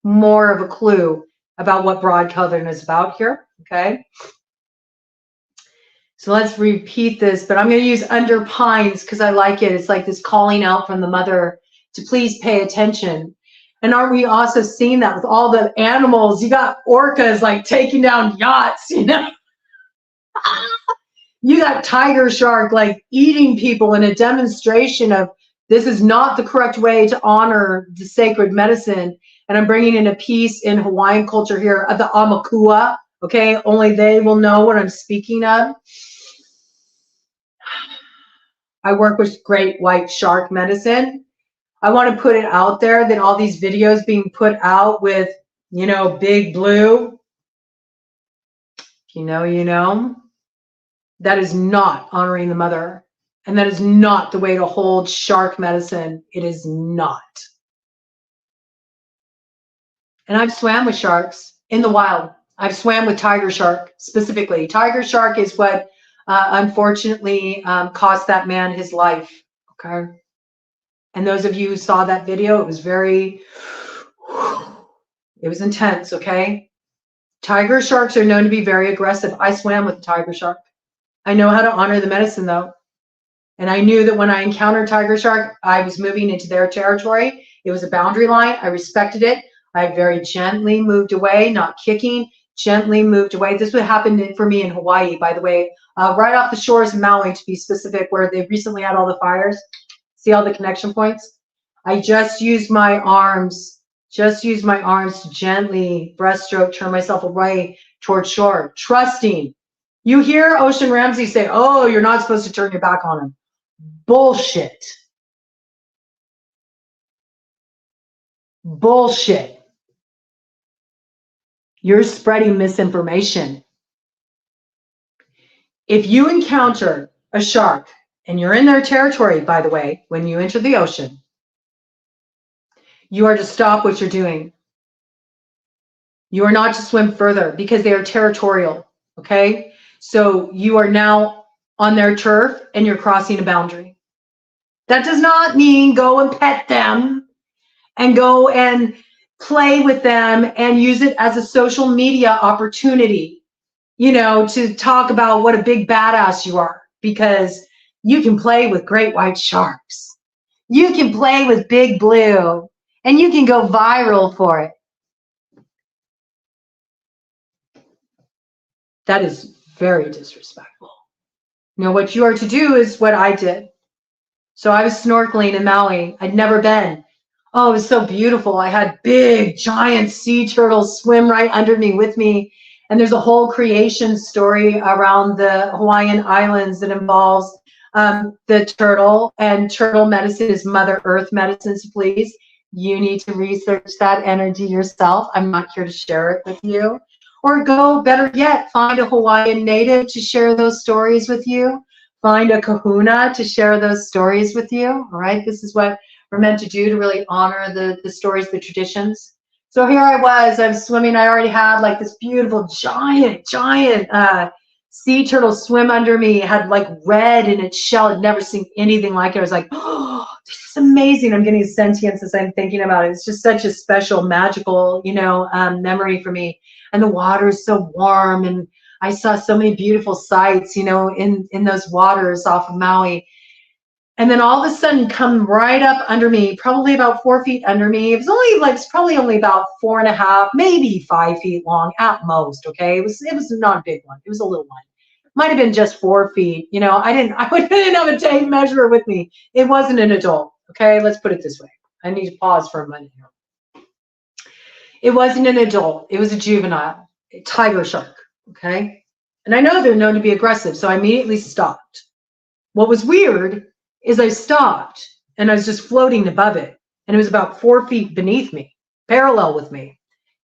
more of a clue about what broad coloring is about here, okay? So let's repeat this, but I'm going to use under pines because I like it. It's like this calling out from the mother to please pay attention. And aren't we also seeing that with all the animals? You got orcas like taking down yachts, you know? You got tiger shark like eating people in a demonstration of this is not the correct way to honor the sacred medicine. And I'm bringing in a piece in Hawaiian culture here of the Amakua. Okay, only they will know what I'm speaking of. I work with great white shark medicine. I want to put it out there that all these videos being put out with, you know, big blue, if you know, you know, that is not honoring the mother. And that is not the way to hold shark medicine. It is not. And I've swam with sharks in the wild. I've swam with tiger shark specifically. Tiger shark is what unfortunately cost that man his life. Okay. And those of you who saw that video, it was intense. Okay. Tiger sharks are known to be very aggressive. I swam with a tiger shark. I know how to honor the medicine though. And I knew that when I encountered tiger shark, I was moving into their territory. It was a boundary line. I respected it. I very gently moved away, not kicking, gently moved away. This would happen for me in Hawaii, by the way, right off the shores of Maui, to be specific, where they recently had all the fires. See all the connection points? I just used my arms, to gently breaststroke, turn myself away towards shore, trusting. You hear Ocean Ramsey say, oh, you're not supposed to turn your back on him. Bullshit. Bullshit. You're spreading misinformation. If you encounter a shark, and you're in their territory, by the way, when you enter the ocean, you are to stop what you're doing. You are not to swim further because they are territorial, okay? So you are now on their turf and you're crossing a boundary. That does not mean go and pet them and go and play with them and use it as a social media opportunity, you know, to talk about what a big badass you are, because you can play with great white sharks. You can play with big blue and you can go viral for it. That is very disrespectful. You know, what you are to do is what I did. So I was snorkeling in Maui. I'd never been. Oh, it was so beautiful. I had big, giant sea turtles swim right under me with me. And there's a whole creation story around the Hawaiian Islands that involves the turtle, and turtle medicine is Mother Earth medicine. So please, you need to research that energy yourself. I'm not here to share it with you. Or go, better yet, find a Hawaiian native to share those stories with you. Find a kahuna to share those stories with you. All right, this is what we're meant to do, to really honor the stories, the traditions. So here I was swimming. I already had like this beautiful giant sea turtle swim under me. It had like red in its shell. I'd never seen anything like it. I was like, oh, this is amazing. I'm getting sentience as I'm thinking about it. It's just such a special, magical, you know, memory for me. And the water is so warm, and I saw so many beautiful sights, you know, in those waters off of Maui. And then all of a sudden come right up under me, probably about 4 feet under me. It was only like, it's probably only about 4.5, maybe 5 feet long at most. Okay. It was not a big one. It was a little one. Might have been just 4 feet. You know, I didn't have a tape measure with me. It wasn't an adult. Okay. Let's put it this way. I need to pause for a minute here. It wasn't an adult. It was a juvenile, a tiger shark. Okay. And I know they're known to be aggressive. So I immediately stopped. What was weird is I stopped and I was just floating above it. And it was about 4 feet beneath me, parallel with me.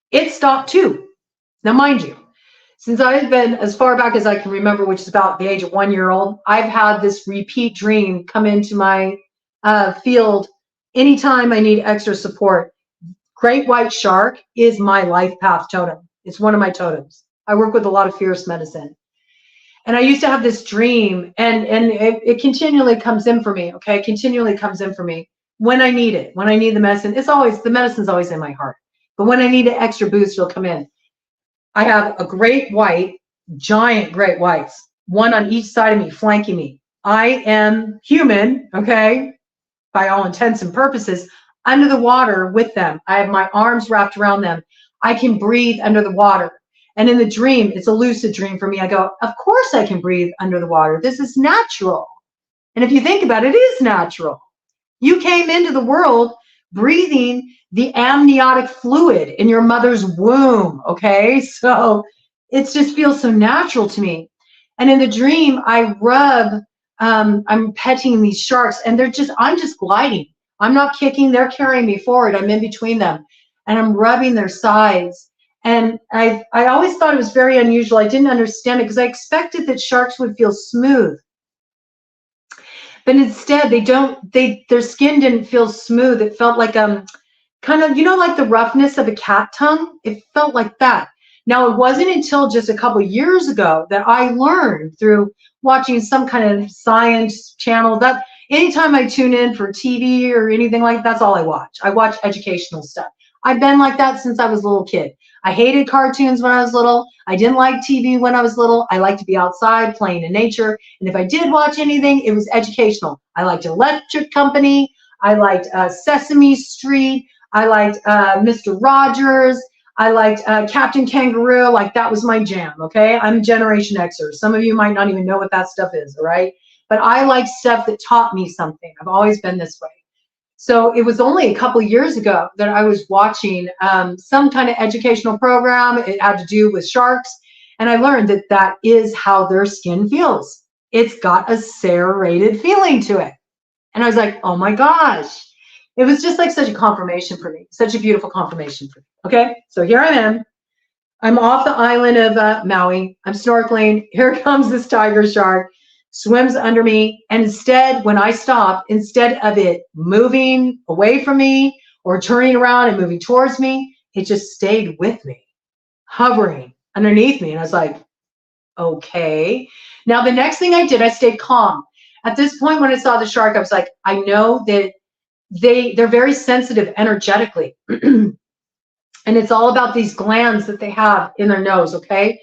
It stopped too. Now, mind you, since I've been as far back as I can remember, which is about the age of 1 year old, I've had this repeat dream come into my field anytime I need extra support. Great white shark is my life path totem. It's one of my totems. I work with a lot of fierce medicine. And I used to have this dream, and it continually comes in for me, okay? It continually comes in for me when I need it, when I need the medicine. The medicine's always in my heart. But when I need an extra boost, it'll come in. I have a great white, giant great whites, one on each side of me, flanking me. I am human, okay, by all intents and purposes, under the water with them. I have my arms wrapped around them. I can breathe under the water. And in the dream, it's a lucid dream for me. I go, of course I can breathe under the water. This is natural. And if you think about it, it is natural. You came into the world breathing the amniotic fluid in your mother's womb, okay? So it just feels so natural to me. And in the dream, I rub, I'm petting these sharks, and I'm just gliding. I'm not kicking, they're carrying me forward. I'm in between them, and I'm rubbing their sides. And I always thought it was very unusual. I didn't understand it because I expected that sharks would feel smooth. But instead, their skin didn't feel smooth. It felt like kind of, you know, like the roughness of a cat tongue. It felt like that. Now, it wasn't until just a couple years ago that I learned through watching some kind of science channel that anytime I tune in for TV or anything like that, that's all I watch. I watch educational stuff. I've been like that since I was a little kid. I hated cartoons when I was little. I didn't like TV when I was little. I liked to be outside playing in nature. And if I did watch anything, it was educational. I liked Electric Company. I liked Sesame Street. I liked Mr. Rogers. I liked Captain Kangaroo. Like, that was my jam, okay? I'm Generation Xer. Some of you might not even know what that stuff is, all right? But I like stuff that taught me something. I've always been this way. So it was only a couple years ago that I was watching some kind of educational program. It had to do with sharks. And I learned that that is how their skin feels. It's got a serrated feeling to it. And I was like, oh my gosh. It was just like such a confirmation for me. Such a beautiful confirmation for me. Okay, so here I am. I'm off the island of Maui. I'm snorkeling. Here comes this tiger shark. Swims under me, and instead, when I stopped, instead of it moving away from me or turning around and moving towards me, it just stayed with me, hovering underneath me. And I was like, okay. Now, the next thing I did, I stayed calm. At this point, when I saw the shark, I was like, I know that they're very sensitive energetically. And it's all about these glands that they have in their nose, okay?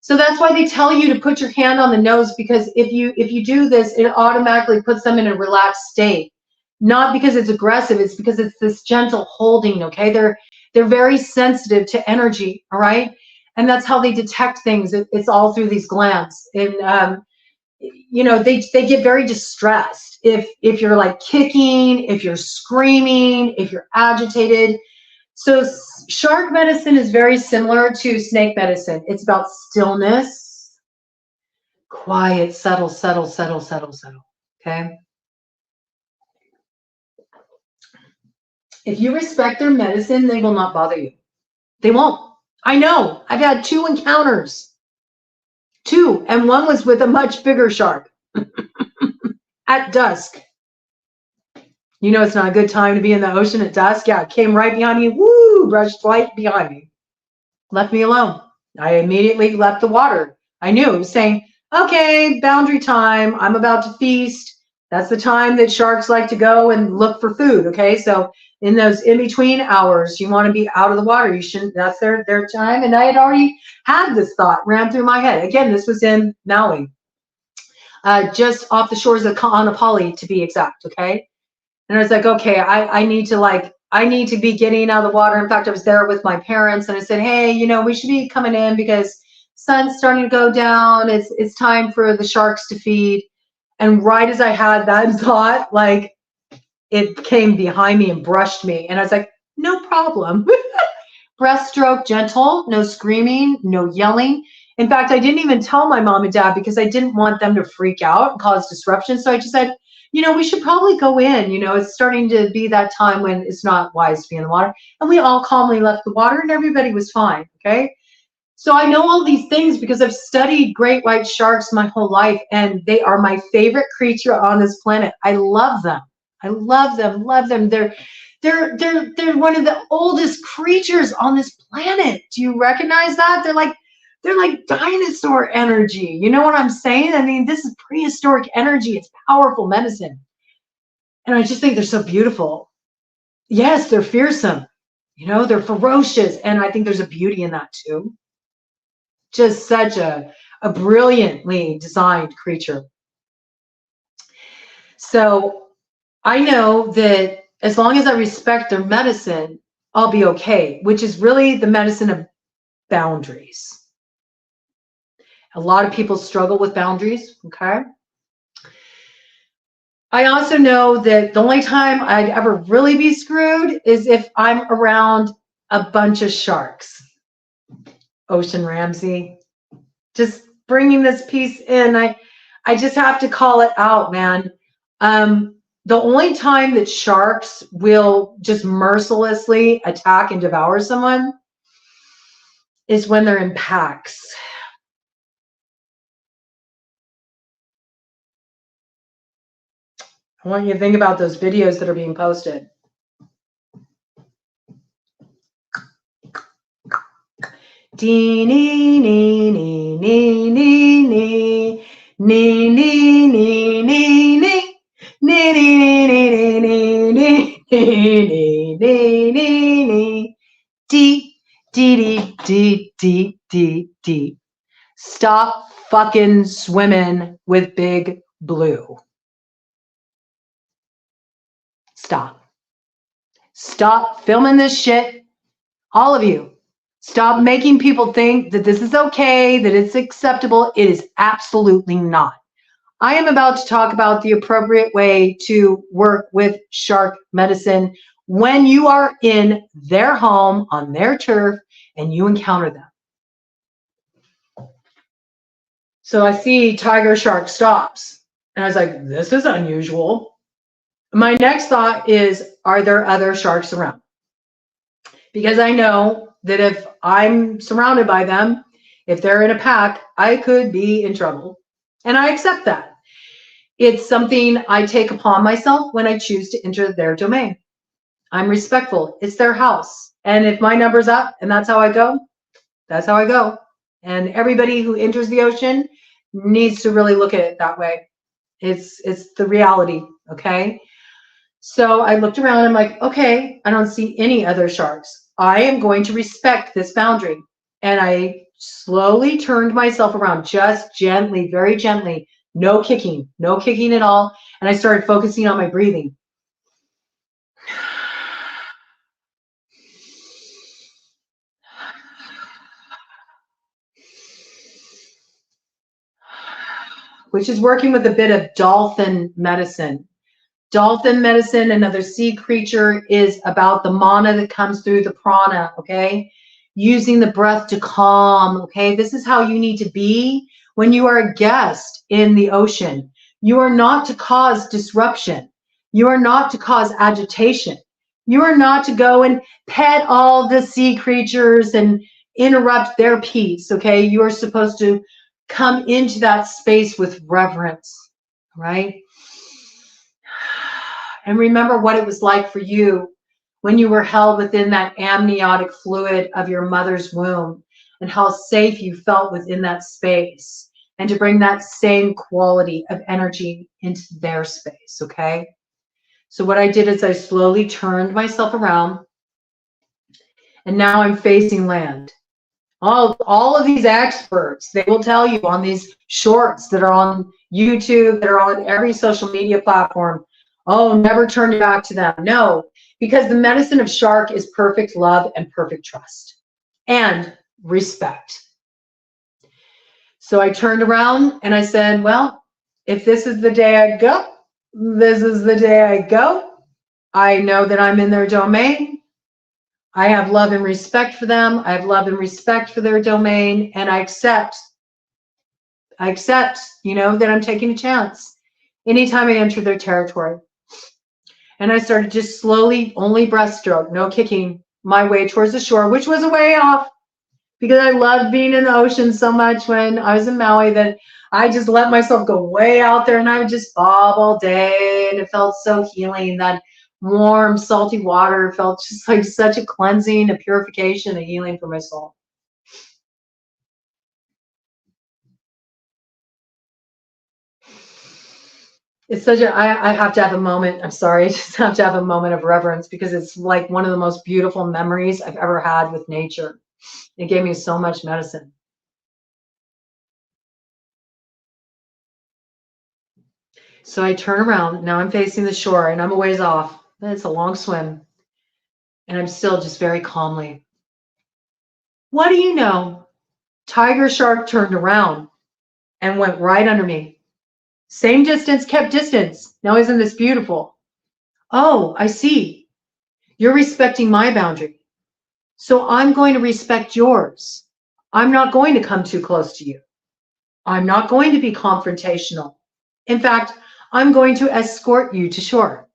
So that's why they tell you to put your hand on the nose, because if you do this, it automatically puts them in a relaxed state. Not because it's aggressive, it's because it's this gentle holding, okay? They're very sensitive to energy, all right? And that's how they detect things. It's all through these glands. And you know, they get very distressed if you're like kicking, if you're screaming, if you're agitated. So shark medicine is very similar to snake medicine. It's about stillness, quiet, settle, settle, settle, settle, settle. Okay. If you respect their medicine, they will not bother you. They won't. I know. I've had 2 encounters. 2, and one was with a much bigger shark at dusk. You know it's not a good time to be in the ocean at dusk. Yeah, it came right behind me. Woo! Brushed right behind me. Left me alone. I immediately left the water. I knew it was saying, okay, boundary time. I'm about to feast. That's the time that sharks like to go and look for food. Okay, so in those in-between hours, you want to be out of the water. You shouldn't, that's their time. And I had already had this thought ran through my head. Again, this was in Maui, just off the shores of Kaanapali to be exact. Okay. And I was like, okay, I need to be getting out of the water. In fact, I was there with my parents and I said, hey, you know, we should be coming in because sun's starting to go down. It's time for the sharks to feed. And right as I had that thought, like it came behind me and brushed me. And I was like, no problem. Breaststroke, gentle, no screaming, no yelling. In fact, I didn't even tell my mom and dad because I didn't want them to freak out and cause disruption. So I just said, you know, we should probably go in. You know, it's starting to be that time when it's not wise to be in the water. And we all calmly left the water and everybody was fine. Okay. So I know all these things because I've studied great white sharks my whole life, and they are my favorite creature on this planet. I love them. I love them, love them. They're one of the oldest creatures on this planet. Do you recognize that? They're like dinosaur energy. You know what I'm saying? I mean, this is prehistoric energy. It's powerful medicine. And I just think they're so beautiful. Yes, they're fearsome. You know, they're ferocious. And I think there's a beauty in that too. Just such a brilliantly designed creature. So I know that as long as I respect their medicine, I'll be okay, which is really the medicine of boundaries. A lot of people struggle with boundaries, okay? I also know that the only time I'd ever really be screwed is if I'm around a bunch of sharks. Ocean Ramsey, just bringing this piece in. I just have to call it out, man. The only time that sharks will just mercilessly attack and devour someone is when they're in packs. I want you to think about those videos that are being posted. Dee nee nee nee nee nee nee nee nee nee nee nee. Nee, nee, nee, nee, nee, nee, nee, nee, nee. Dee, dee, dee, dee, dee, dee. Stop fucking swimming with Big Blue. Stop. Stop filming this shit. All of you. Stop making people think that this is okay, that it's acceptable. It is absolutely not. I am about to talk about the appropriate way to work with shark medicine when you are in their home, on their turf, and you encounter them. So I see tiger shark stops, and I was like, this is unusual. My next thought is, are there other sharks around? Because I know that if I'm surrounded by them, if they're in a pack, I could be in trouble. And I accept that. It's something I take upon myself when I choose to enter their domain. I'm respectful. It's their house. And if my number's up and that's how I go, that's how I go. And everybody who enters the ocean needs to really look at it that way. It's the reality, okay? So I looked around, I'm like, okay, I don't see any other sharks. I am going to respect this boundary. And I slowly turned myself around, just gently, very gently, no kicking at all. And I started focusing on my breathing. which is working with a bit of dolphin medicine. Dolphin medicine, another sea creature, is about the mana that comes through the prana, okay? Using the breath to calm, okay? This is how you need to be when you are a guest in the ocean. You are not to cause disruption. You are not to cause agitation. You are not to go and pet all the sea creatures and interrupt their peace, okay? You are supposed to come into that space with reverence, right? And remember what it was like for you when you were held within that amniotic fluid of your mother's womb and how safe you felt within that space, and to bring that same quality of energy into their space, okay? So what I did is I slowly turned myself around, and now I'm facing land. All of these experts, they will tell you on these shorts that are on YouTube, that are on every social media platform, oh, never turn your back to them. No, because the medicine of shark is perfect love and perfect trust and respect. So I turned around and I said, well, if this is the day I go, this is the day I go. I know that I'm in their domain. I have love and respect for them. I have love and respect for their domain. And I accept, you know, that I'm taking a chance anytime I enter their territory. And I started just slowly, only breaststroke, no kicking, my way towards the shore, which was a way off, because I loved being in the ocean so much when I was in Maui that I just let myself go way out there and I would just bob all day, and it felt so healing. That warm, salty water felt just like such a cleansing, a purification, a healing for my soul. It's such a, I have to have a moment, I'm sorry, I just have to have a moment of reverence, because it's like one of the most beautiful memories I've ever had with nature. It gave me so much medicine. So I turn around, now I'm facing the shore and I'm a ways off. It's a long swim. And I'm still just very calmly. What do you know? Tiger shark turned around and went right under me. Same distance, kept distance. Now isn't this beautiful? Oh, I see. You're respecting my boundary. So I'm going to respect yours. I'm not going to come too close to you. I'm not going to be confrontational. In fact, I'm going to escort you to shore.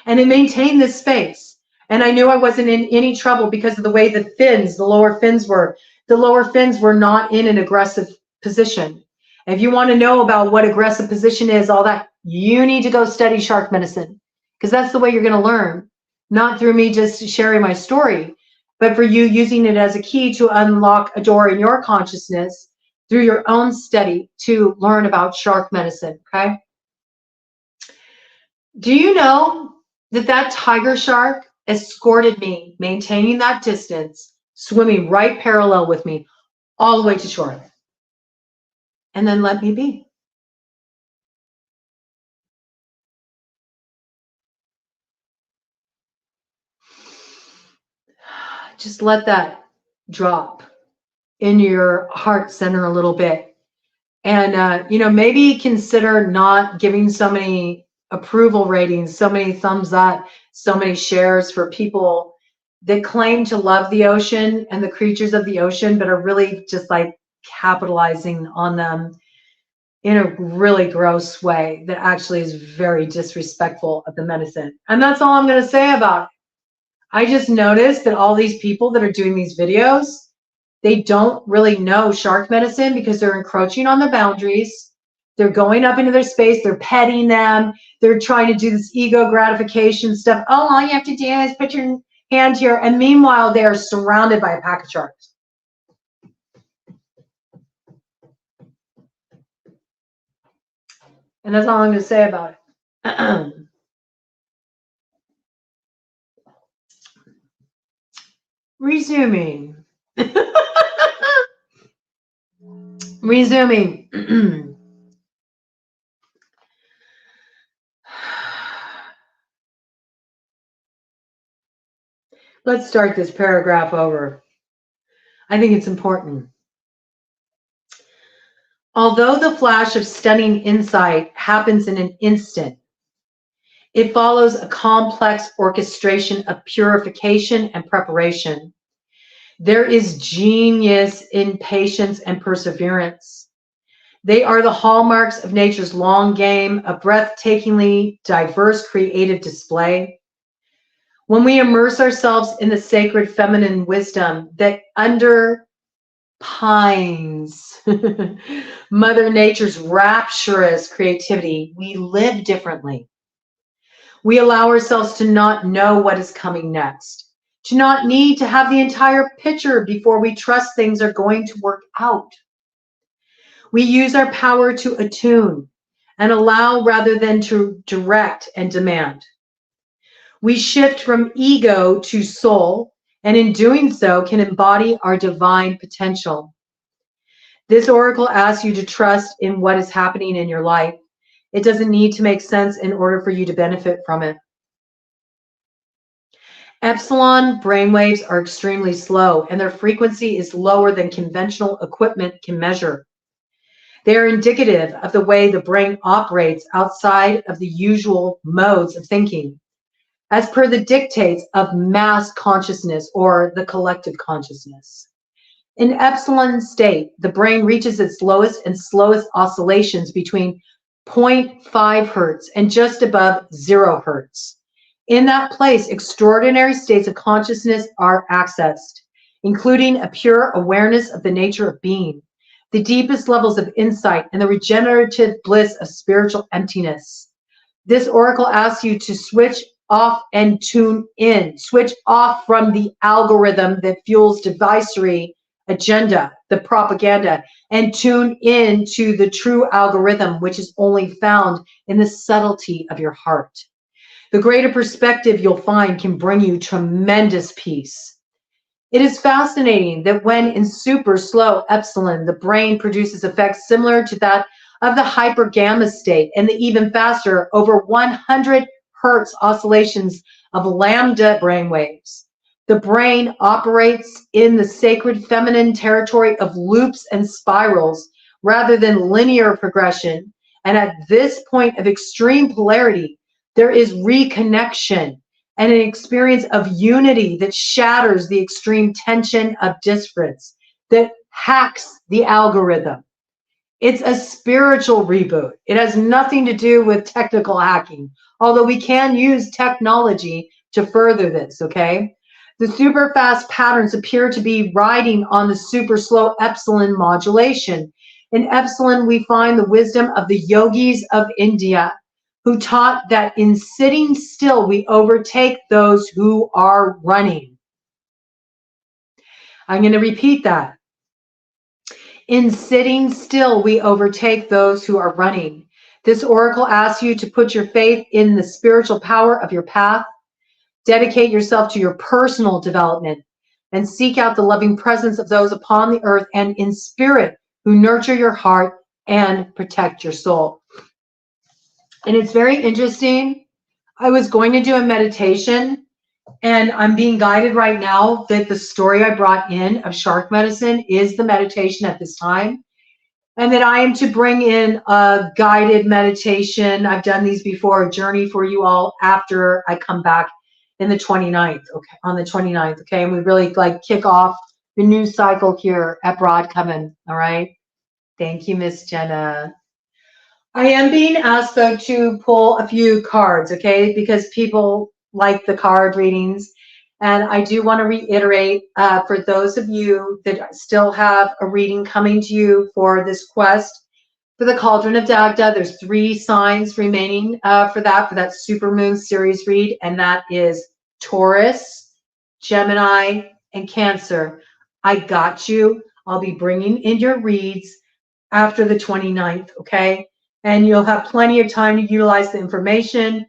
And it maintained this space. And I knew I wasn't in any trouble because of the way the fins, the lower fins were. The lower fins were not in an aggressive position. If you want to know about what aggressive position is, all that, you need to go study shark medicine, because that's the way you're going to learn. Not through me just sharing my story, but for you using it as a key to unlock a door in your consciousness through your own study to learn about shark medicine, okay? Do you know that that tiger shark escorted me, maintaining that distance, swimming right parallel with me, all the way to shore, and then let me be? Just let that drop in your heart center a little bit. And, you know, maybe consider not giving so many approval ratings, so many thumbs up, so many shares for people that claim to love the ocean and the creatures of the ocean, but are really just like capitalizing on them in a really gross way that actually is very disrespectful of the medicine. And that's all I'm going to say about it. I just noticed that all these people that are doing these videos, they don't really know shark medicine because they're encroaching on the boundaries. They're going up into their space. They're petting them. They're trying to do this ego gratification stuff. Oh, all you have to do is put your hand here. And meanwhile, they are surrounded by a pack of sharks. And that's all I'm going to say about it. Resuming. Resuming. Let's start this paragraph over. I think it's important. Although the flash of stunning insight happens in an instant, it follows a complex orchestration of purification and preparation. There is genius in patience and perseverance. They are the hallmarks of nature's long game, a breathtakingly diverse creative display. When we immerse ourselves in the sacred feminine wisdom that underpines Mother Nature's rapturous creativity, we live differently. We allow ourselves to not know what is coming next, to not need to have the entire picture before we trust things are going to work out. We use our power to attune and allow rather than to direct and demand. We shift from ego to soul, and in doing so can embody our divine potential. This oracle asks you to trust in what is happening in your life. It doesn't need to make sense in order for you to benefit from it. Epsilon brainwaves are extremely slow, and their frequency is lower than conventional equipment can measure. They are indicative of the way the brain operates outside of the usual modes of thinking, as per the dictates of mass consciousness or the collective consciousness. In epsilon state, the brain reaches its lowest and slowest oscillations between 0.5 hertz and just above 0 hertz. In that place, extraordinary states of consciousness are accessed, including a pure awareness of the nature of being, the deepest levels of insight, and the regenerative bliss of spiritual emptiness. This oracle asks you to switch off and tune in, switch off from the algorithm that fuels divisory agenda, the propaganda, and tune in to the true algorithm, which is only found in the subtlety of your heart. The greater perspective you'll find can bring you tremendous peace. It is fascinating that when in super slow epsilon, the brain produces effects similar to that of the hyper gamma state and the even faster over 100 hertz oscillations of lambda brainwaves. The brain operates in the sacred feminine territory of loops and spirals rather than linear progression. And at this point of extreme polarity, there is reconnection and an experience of unity that shatters the extreme tension of disparate, that hacks the algorithm. It's a spiritual reboot. It has nothing to do with technical hacking, although we can use technology to further this, okay? The super fast patterns appear to be riding on the super slow epsilon modulation. In epsilon, we find the wisdom of the yogis of India, who taught that in sitting still, we overtake those who are running. I'm going to repeat that. In sitting still, we overtake those who are running. This oracle asks you to put your faith in the spiritual power of your path, dedicate yourself to your personal development, and seek out the loving presence of those upon the earth and in spirit who nurture your heart and protect your soul. And it's very interesting. I was going to do a meditation, and I'm being guided right now that the story I brought in of shark medicine is the meditation at this time, and that I am to bring in a guided meditation. I've done these before, a journey for you all after I come back in the 29th, okay, on the 29th, okay, and we really like kick off the new cycle here at Broadcomen, all right? Thank you, Miss Jenna. I am being asked, though, to pull a few cards, okay, because people like the card readings. And I do want to reiterate, for those of you that still have a reading coming to you for this quest, for the Cauldron of Dagda, there's 3 signs remaining for that Supermoon series read, and that is Taurus, Gemini, and Cancer. I got you. I'll be bringing in your reads after the 29th, okay? And you'll have plenty of time to utilize the information.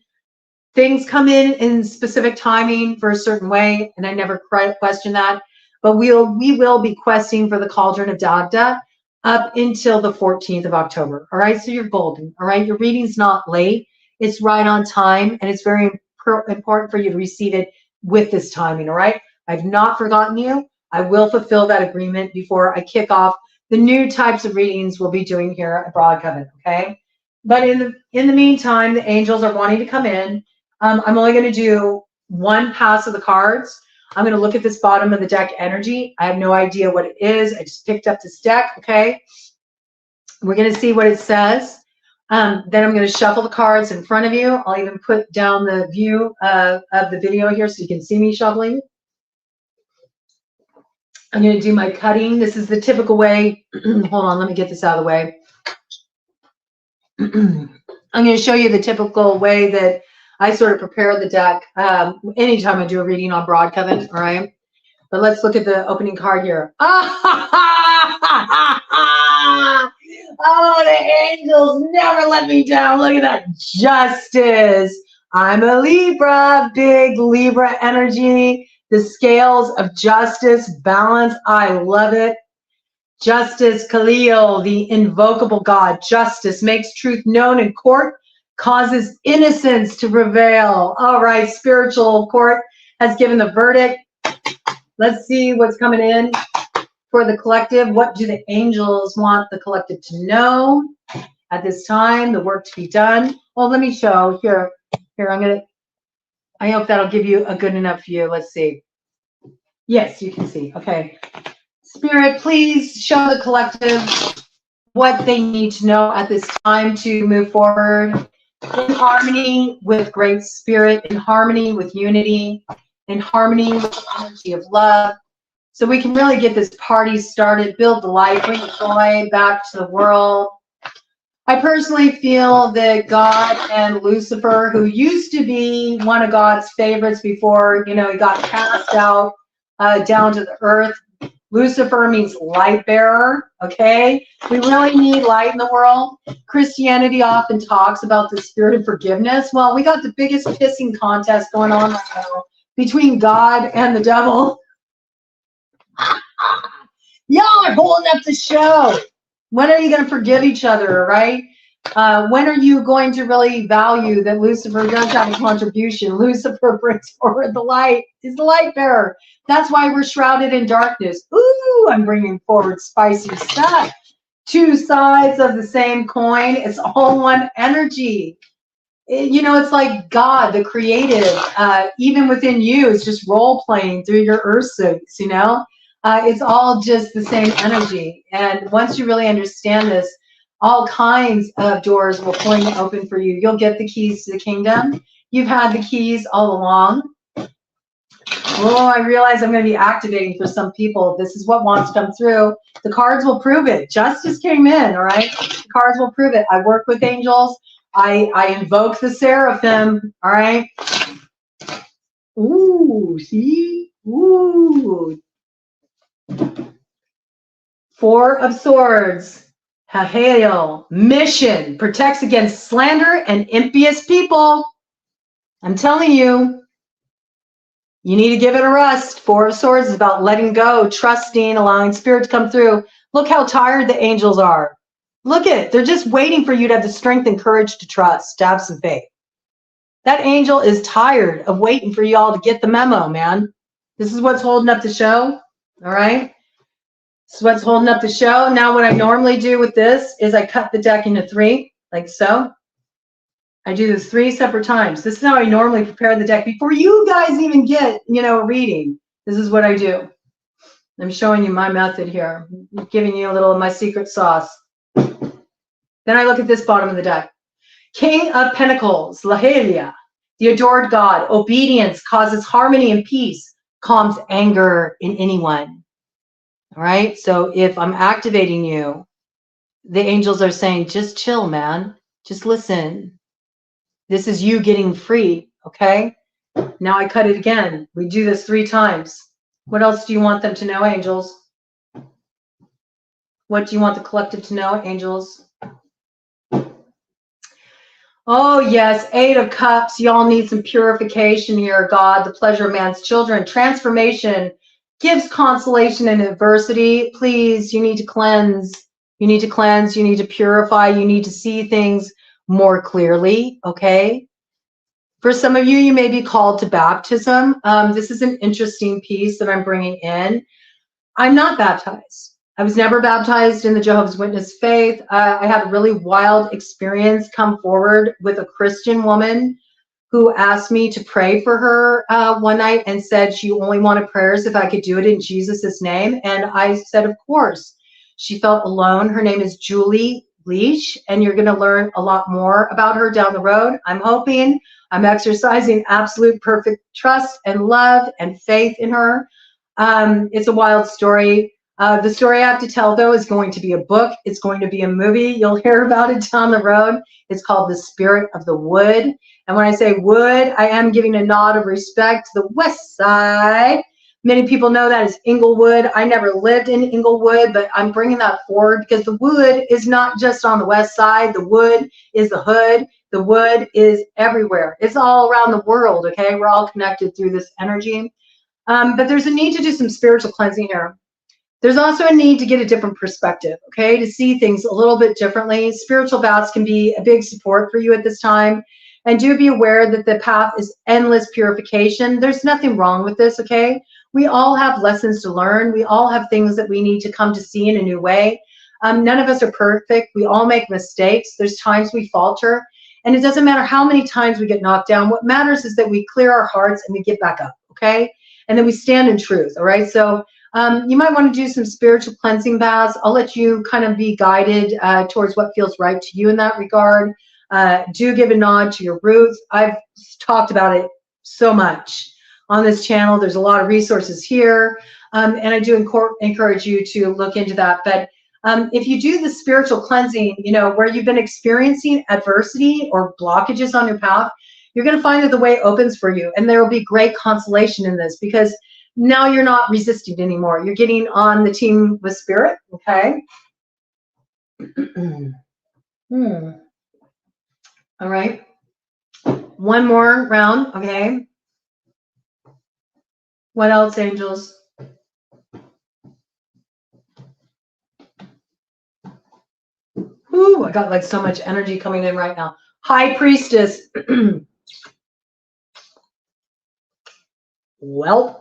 Things come in specific timing for a certain way, and I never question that. But we will be questing for the Cauldron of Dagda up until the 14th of October. All right, so you're golden. All right, your reading's not late. It's right on time, and it's very important for you to receive it with this timing. All right, I've not forgotten you. I will fulfill that agreement before I kick off the new types of readings we'll be doing here at Broad Covenant, okay? But in the meantime, the angels are wanting to come in. I'm only going to do one pass of the cards. I'm going to look at this bottom of the deck energy. I have no idea what it is. I just picked up this deck, okay? We're going to see what it says. Then I'm going to shuffle the cards in front of you. I'll even put down the view of the video here so you can see me shuffling. I'm going to do my cutting. This is the typical way. Hold on, let me get this out of the way. I'm going to show you the typical way that I sort of prepare the deck anytime I do a reading on Broad Covenant, all right? But let's look at the opening card here. Oh, the angels never let me down. Look at that. Justice. I'm a Libra, big Libra energy. The scales of justice, balance. I love it. Justice, Khalil, the invocable God. Justice makes truth known in court, causes innocence to prevail. All right, spiritual court has given the verdict. Let's see what's coming in for the collective. What do the angels want the collective to know at this time? The work to be done. Well, let me show here. I hope that'll give you a good enough view. Let's see. Yes, you can see. Okay. Spirit, please show the collective what they need to know at this time to move forward in harmony with Great Spirit, in harmony with unity, in harmony with the energy of love, so we can really get this party started, build the light, bring joy back to the world. I personally feel that God and Lucifer, who used to be one of God's favorites before, he got cast out down to the earth. Lucifer means light bearer, okay? We really need light in the world. Christianity often talks about the spirit of forgiveness. Well, we got the biggest pissing contest going on right now between God and the devil. Y'all are holding up the show. When are you going to forgive each other, right? When are you going to really value that Lucifer does have a contribution? Lucifer brings forward the light. He's the light bearer. That's why we're shrouded in darkness. Ooh, I'm bringing forward spicy stuff. Two sides of the same coin. It's all one energy. It's like God, the creative, even within you, is just role playing through your earth suits, It's all just the same energy. And once you really understand this, all kinds of doors will fling open for you. You'll get the keys to the kingdom. You've had the keys all along. Oh, I realize I'm going to be activating for some people. This is what wants to come through. The cards will prove it. Justice came in, all right? The cards will prove it. I work with angels. I invoke the seraphim, all right? Ooh, see? Ooh. Four of Swords. Hail. Mission. Protects against slander and impious people. I'm telling you, you need to give it a rest. Four of Swords is about letting go, trusting, allowing spirit to come through. Look how tired the angels are. Look at it. They're just waiting for you to have the strength and courage to trust, to have some faith. That angel is tired of waiting for you all to get the memo, man. This is what's holding up the show, all right? This is what's holding up the show. Now, what I normally do with this is I cut the deck into three, like so. I do this 3 separate times. This is how I normally prepare the deck before you guys even get, a reading. This is what I do. I'm showing you my method here. I'm giving you a little of my secret sauce. Then I look at this bottom of the deck. King of Pentacles, Lahalia, the adored God. Obedience causes harmony and peace, calms anger in anyone. All right? So if I'm activating you, the angels are saying, just chill, man. Just listen. This is you getting free, okay? Now I cut it again. We do this 3 times. What else do you want them to know, angels? What do you want the collective to know, angels? Oh, yes, 8 of Cups. Y'all need some purification here, God, the pleasure of man's children. Transformation gives consolation in adversity. Please, you need to cleanse. You need to cleanse. You need to purify. You need to see things more clearly, okay? For some of you, you may be called to baptism. This is an interesting piece that I'm bringing in. I'm not baptized. I was never baptized in the Jehovah's Witness faith. I had a really wild experience come forward with a Christian woman who asked me to pray for her one night and said she only wanted prayers if I could do it in Jesus's name. And I said, of course. She felt alone. Her name is Julie Leash, and you're going to learn a lot more about her down the road. I'm hoping. I'm exercising absolute perfect trust and love and faith in her. It's a wild story. The story I have to tell, though, is going to be a book. It's going to be a movie. You'll hear about it down the road. It's called The Spirit of the Wood. And when I say wood, I am giving a nod of respect to the West Side. Many people know that as Inglewood. I never lived in Inglewood, but I'm bringing that forward because the wood is not just on the West Side. The wood is the hood. The wood is everywhere. It's all around the world, okay? We're all connected through this energy. But there's a need to do some spiritual cleansing here. There's also a need to get a different perspective, okay? To see things a little bit differently. Spiritual baths can be a big support for you at this time. And do be aware that the path is endless purification. There's nothing wrong with this, okay? We all have lessons to learn. We all have things that we need to come to see in a new way. None of us are perfect. We all make mistakes. There's times we falter. And it doesn't matter how many times we get knocked down. What matters is that we clear our hearts and we get back up, okay? And then we stand in truth, all right? So you might want to do some spiritual cleansing baths. I'll let you kind of be guided towards what feels right to you in that regard. Do give a nod to your roots. I've talked about it so much on this channel. There's a lot of resources here. And I do encourage you to look into that. But if you do the spiritual cleansing, you know, where you've been experiencing adversity or blockages on your path, you're going to find that the way opens for you. And there will be great consolation in this because now you're not resisting anymore. You're getting on the team with spirit, okay? All right. One more round, okay? What else, angels? Ooh, I got like so much energy coming in right now. High Priestess. Welp.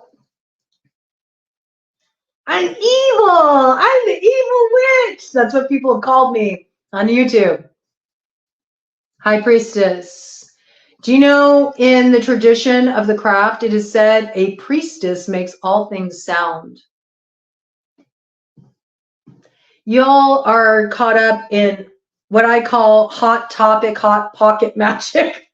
I'm evil. I'm the evil witch. That's what people have called me on YouTube. High Priestess. Do you know in the tradition of the craft, it is said a priestess makes all things sound. Y'all are caught up in what I call hot topic, hot pocket magic.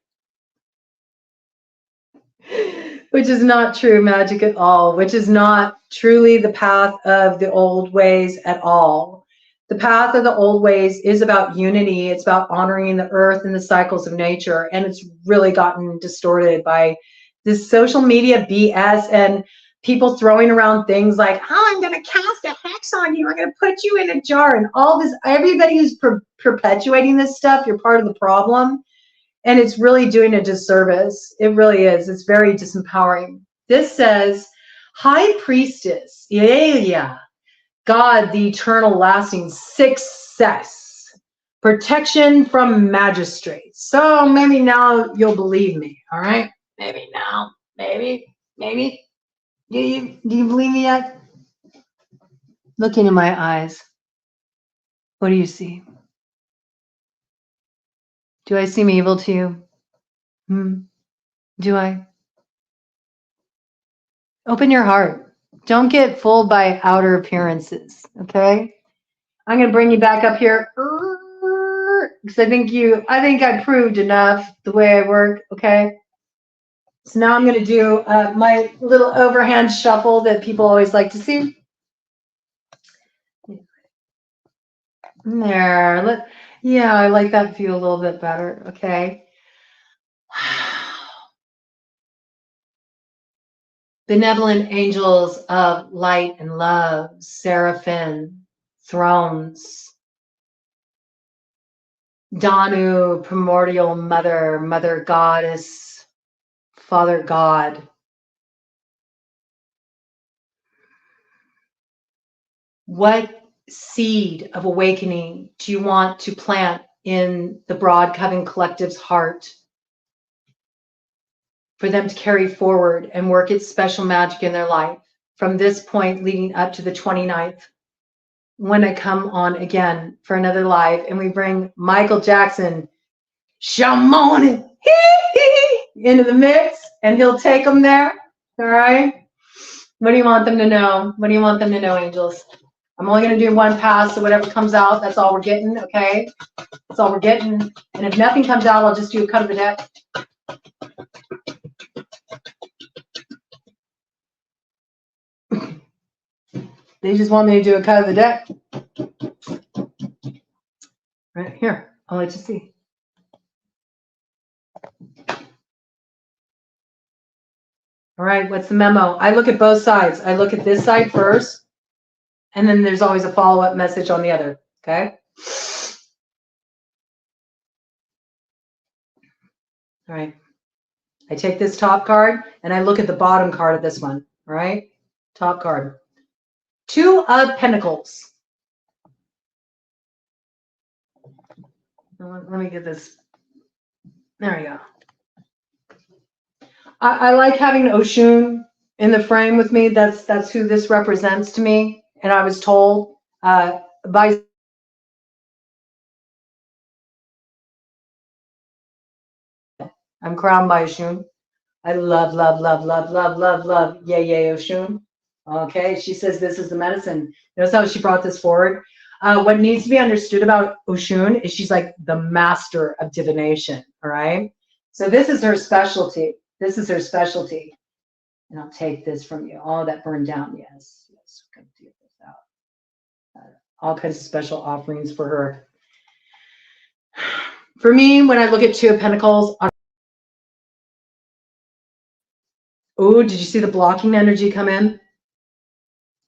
Which is not true magic at all, which is not truly the path of the old ways at all. The path of the old ways is about unity. It's about honoring the earth and the cycles of nature. And it's really gotten distorted by this social media BS and people throwing around things like, oh, I'm going to cast a hex on you. I'm going to put you in a jar and all this. Everybody who's perpetuating this stuff, you're part of the problem. And it's really doing a disservice. It really is. It's very disempowering. This says, High Priestess, yeah, God, the eternal lasting success, protection from magistrates. So maybe now you'll believe me, all right? Maybe now, maybe. Do you believe me yet? Look into my eyes. What do you see? Do I seem evil to you? Do I? Open your heart. Don't get fooled by outer appearances, okay? I'm going to bring you back up here because I think I proved enough the way I work, okay? So now I'm going to do my little overhand shuffle that people always like to see. There. Yeah, I like that view a little bit better, okay? Benevolent angels of light and love, seraphim, thrones, Danu, primordial mother, mother goddess, father God. What seed of awakening do you want to plant in the Broad Coven Collective's heart for them to carry forward and work its special magic in their life from this point leading up to the 29th? when I come on again for another live and we bring Michael Jackson, Shamon, into the mix, and he'll take them there. All right. What do you want them to know? What do you want them to know, angels? I'm only going to do one pass, so whatever comes out, that's all we're getting, okay? That's all we're getting. And if nothing comes out, I'll just do a cut of the deck. They just want me to do a cut of the deck. Right here, I'll let you see. All right, what's the memo? I look at both sides. I look at this side first, and then there's always a follow-up message on the other, okay? All right. I take this top card, and I look at the bottom card of this one, all right? Top card. 2 of Pentacles. Let me get this. There you go. I like having Oshun in the frame with me. That's who this represents to me. And I was told by I'm crowned by Oshun. I love, love, love, love, love, love, love. Yay, yay, Oshun. Okay, she says this is the medicine. Notice how she brought this forward. What needs to be understood about Oshun is she's like the master of divination. All right. So this is her specialty. This is her specialty. And I'll take this from you. Oh, that burned down. Yes. Yes. We're going to get this out. All kinds of special offerings for her. For me, when I look at 2 of Pentacles. Oh, did you see the blocking energy come in?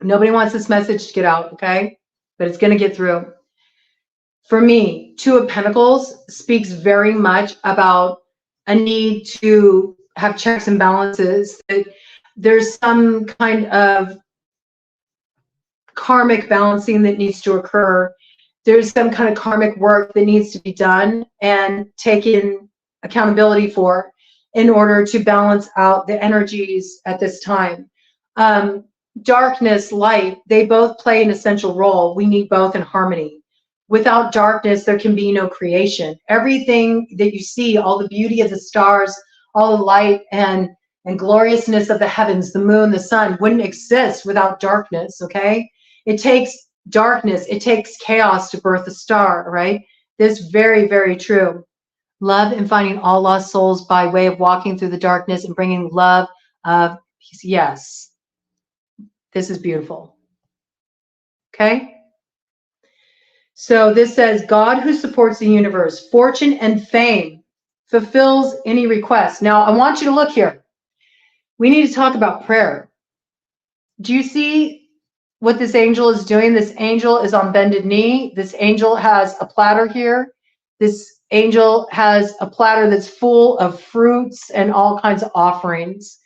Nobody wants this message to get out, okay? But it's going to get through. For me, 2 of Pentacles speaks very much about a need to have checks and balances. There's some kind of karmic balancing that needs to occur. There's some kind of karmic work that needs to be done and taken accountability for in order to balance out the energies at this time. Darkness, light, they both play an essential role. We need both in harmony. Without darkness, there can be no creation. Everything that you see, all the beauty of the stars, all the light and gloriousness of the heavens, the moon, the sun, wouldn't exist without darkness, okay? It takes darkness, it takes chaos to birth a star, right? This is very, very true. Love and finding all lost souls by way of walking through the darkness and bringing love of peace. Yes, this is beautiful. Okay? So this says, God who supports the universe, fortune and fame, fulfills any request. Now, I want you to look here. We need to talk about prayer. Do you see what this angel is doing? This angel is on bended knee. This angel has a platter here. This angel has a platter that's full of fruits and all kinds of offerings.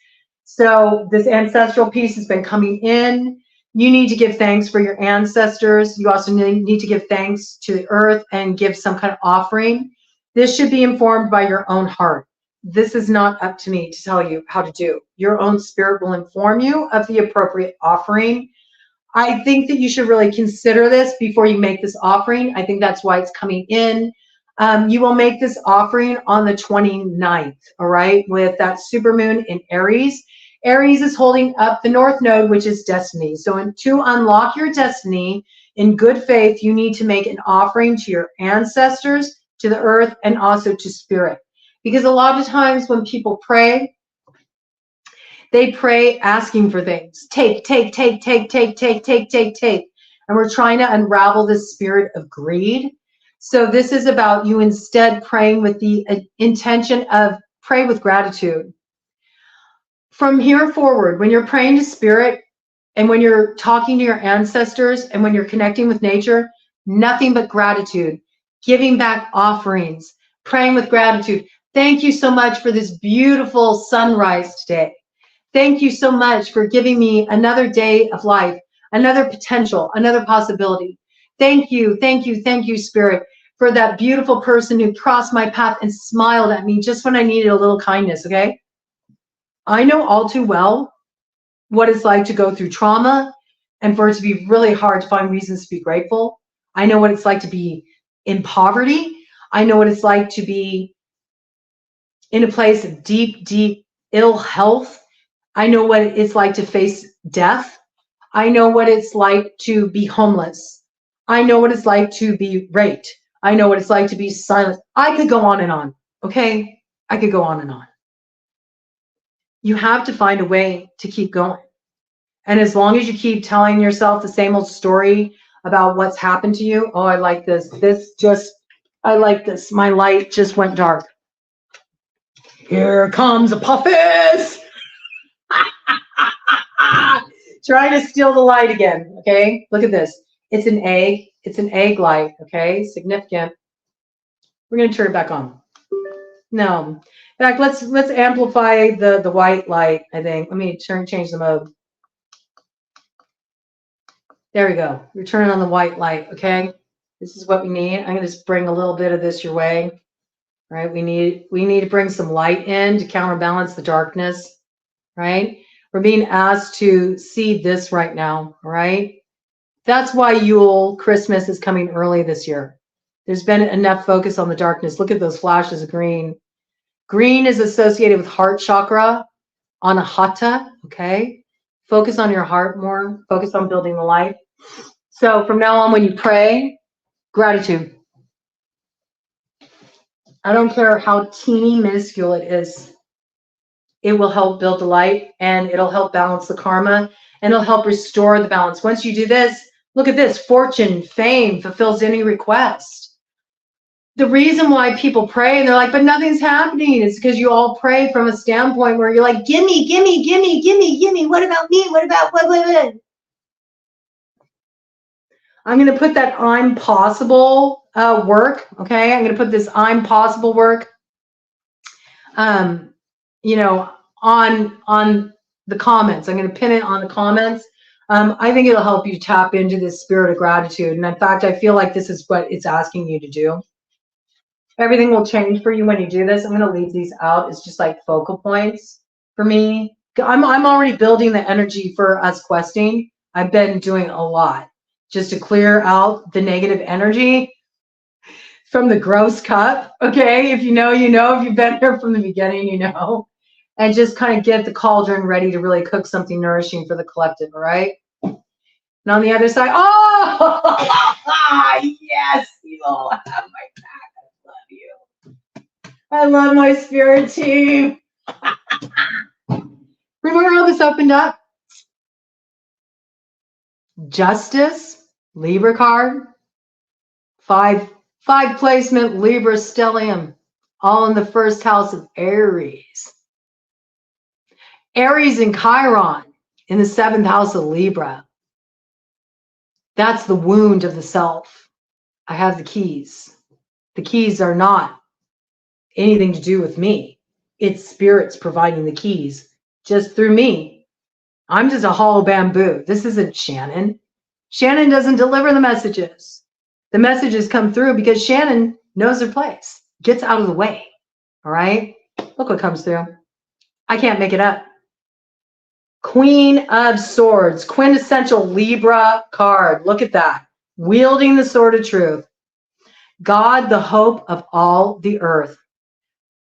So this ancestral piece has been coming in. You need to give thanks for your ancestors. You also need to give thanks to the earth and give some kind of offering. This should be informed by your own heart. This is not up to me to tell you how to do. Your own spirit will inform you of the appropriate offering. I think that you should really consider this before you make this offering. I think that's why it's coming in. You will make this offering on the 29th, all right, with that supermoon in Aries. Aries is holding up the North Node, which is destiny. So to unlock your destiny in good faith, you need to make an offering to your ancestors, to the earth, and also to spirit. Because a lot of times when people pray, they pray asking for things. Take. And we're trying to unravel this spirit of greed. So this is about you instead praying with the intention of pray with gratitude. From here forward, when you're praying to spirit and when you're talking to your ancestors and when you're connecting with nature, nothing but gratitude, giving back offerings, praying with gratitude. Thank you so much for this beautiful sunrise today. Thank you so much for giving me another day of life, another potential, another possibility. Thank you, Spirit, for that beautiful person who crossed my path and smiled at me just when I needed a little kindness, okay? I know all too well what it's like to go through trauma and for it to be really hard to find reasons to be grateful. I know what it's like to be in poverty. I know what it's like to be in a place of deep, deep ill health. I know what it's like to face death. I know what it's like to be homeless. I know what it's like to be raped. I know what it's like to be silenced. I could go on and on, okay? I could go on and on. You have to find a way to keep going. And as long as you keep telling yourself the same old story about what's happened to you, oh, I like this. I like this. My light just went dark. Here comes a puffus. Trying to steal the light again, okay? Look at this. It's an egg. It's an egg light, okay? Significant. We're going to turn it back on. No. In fact, let's amplify the white light, I think. Let me change the mode. There we go. We're turning on the white light, okay? This is what we need. I'm going to just bring a little bit of this your way. All right? We need to bring some light in to counterbalance the darkness, right? We're being asked to see this right now, all right? That's why Yule, Christmas is coming early this year. There's been enough focus on the darkness. Look at those flashes of green. Green is associated with heart chakra, anahata, okay? Focus on your heart more. Focus on building the light. So from now on, when you pray, gratitude. I don't care how teeny minuscule it is. It will help build the light, and it'll help balance the karma, and it'll help restore the balance. Once you do this, look at this, fortune, fame, fulfills any request. The reason why people pray and they're like, but nothing's happening, is because you all pray from a standpoint where you're like, gimme, gimme, gimme, gimme, gimme, what about me? What about what? I'm going to put that I'm possible work, okay? I'm going to put this I'm possible work, you know, on the comments. I'm going to pin it on the comments. I think it'll help you tap into this spirit of gratitude. And in fact, I feel like this is what it's asking you to do. Everything will change for you when you do this. I'm going to leave these out. It's just like focal points for me. I'm already building the energy for us questing. I've been doing a lot just to clear out the negative energy from the gross cup. Okay, if you know, you know. If you've been here from the beginning, you know. And just kind of get the cauldron ready to really cook something nourishing for the collective, all right? And on the other side, oh, yes, you all have my back. I love you. I love my spirit team. Remember how this opened up? Justice, Libra card, five placement Libra stellium, all in the first house of Aries. Aries and Chiron in the 7th house of Libra. That's the wound of the self. I have the keys. The keys are not anything to do with me. It's spirits providing the keys just through me. I'm just a hollow bamboo. This isn't Shannon. Shannon doesn't deliver the messages. The messages come through because Shannon knows her place, gets out of the way. All right? Look what comes through. I can't make it up. Queen of Swords, quintessential Libra card. Look at that. Wielding the sword of truth. God, the hope of all the earth.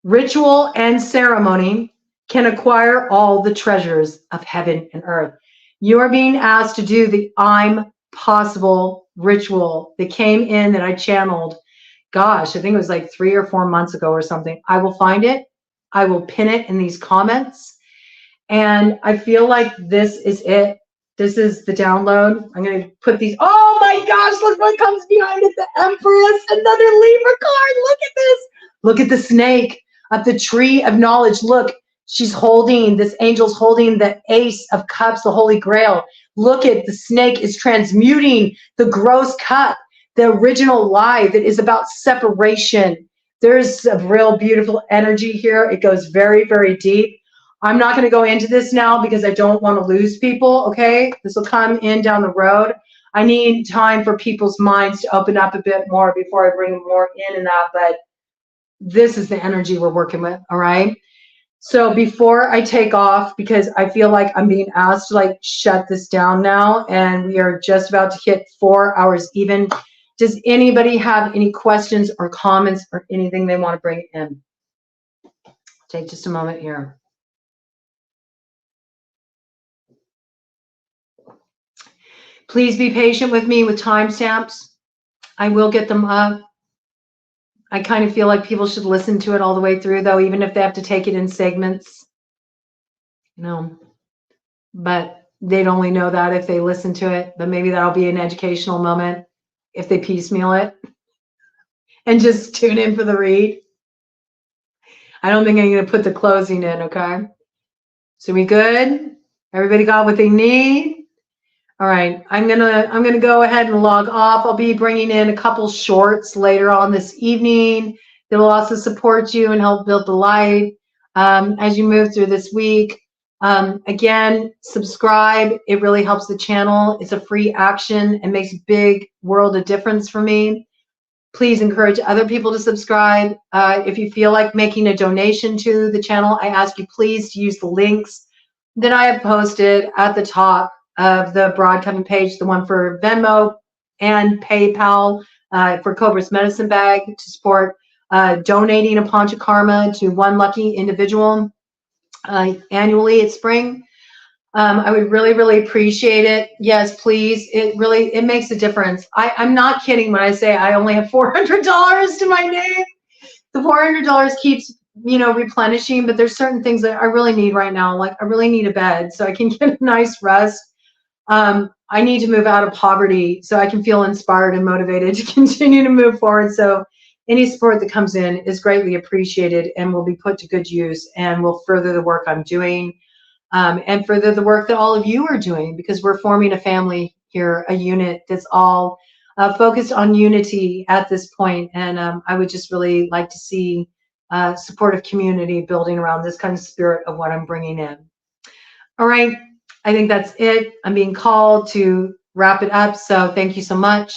Ritual and ceremony can acquire all the treasures of heaven and earth. You are being asked to do the I'm possible ritual that came in that I channeled. Gosh, I think it was like 3 or 4 months ago or something. I will find it. I will pin it in these comments. And I feel like this is it. This is the download. I'm going to put these. Oh my gosh, look what comes behind it. The Empress, another Libra card. Look at this. Look at the snake of the tree of knowledge. Look, she's holding, this angel's holding the Ace of Cups, the Holy Grail. Look at the snake is transmuting the gross cup, the original lie that is about separation. There's a real beautiful energy here. It goes very, very deep. I'm not going to go into this now because I don't want to lose people, okay? This will come in down the road. I need time for people's minds to open up a bit more before I bring more in and out, but this is the energy we're working with, all right? So before I take off, because I feel like I'm being asked to like shut this down now, and we are just about to hit 4 hours even. Does anybody have any questions or comments or anything they want to bring in? Take just a moment here. Please be patient with me with timestamps. I will get them up. I kind of feel like people should listen to it all the way through, though, even if they have to take it in segments. No, but they'd only know that if they listen to it. But maybe that'll be an educational moment if they piecemeal it and just tune in for the read. I don't think I'm going to put the closing in, okay? So we good? Everybody got what they need? All right, I'm gonna go ahead and log off. I'll be bringing in a couple shorts later on this evening that will also support you and help build the light as you move through this week. Again, subscribe. It really helps the channel. It's a free action and makes a big world of difference for me. Please encourage other people to subscribe. If you feel like making a donation to the channel, I ask you please to use the links that I have posted at the top of the broadcasting page, the one for Venmo and PayPal for Cobra's Medicine Bag to support donating a Panchakarma to one lucky individual annually at spring. I would really, really appreciate it. Yes, please. It makes a difference. I'm not kidding when I say I only have $400 to my name. The $400 keeps, replenishing, but there's certain things that I really need right now. Like I really need a bed so I can get a nice rest. I need to move out of poverty so I can feel inspired and motivated to continue to move forward. So any support that comes in is greatly appreciated and will be put to good use and will further the work I'm doing and further the work that all of you are doing, because we're forming a family here, a unit that's all focused on unity at this point. And I would just really like to see supportive community building around this kind of spirit of what I'm bringing in. All right. I think that's it. I'm being called to wrap it up. So thank you so much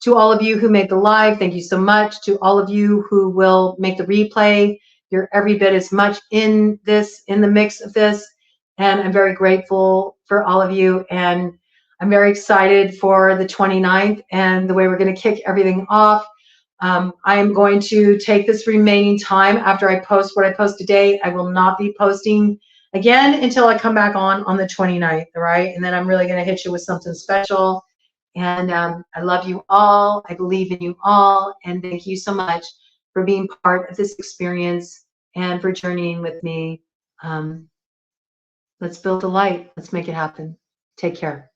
to all of you who made the live. Thank you so much to all of you who will make the replay. You're every bit as much in the mix of this. And I'm very grateful for all of you. And I'm very excited for the 29th and the way we're going to kick everything off. I am going to take this remaining time after I post what I post today. I will not be posting again until I come back on the 29th, all right? And then I'm really going to hit you with something special. And I love you all. I believe in you all. And thank you so much for being part of this experience and for journeying with me. Let's build a light. Let's make it happen. Take care.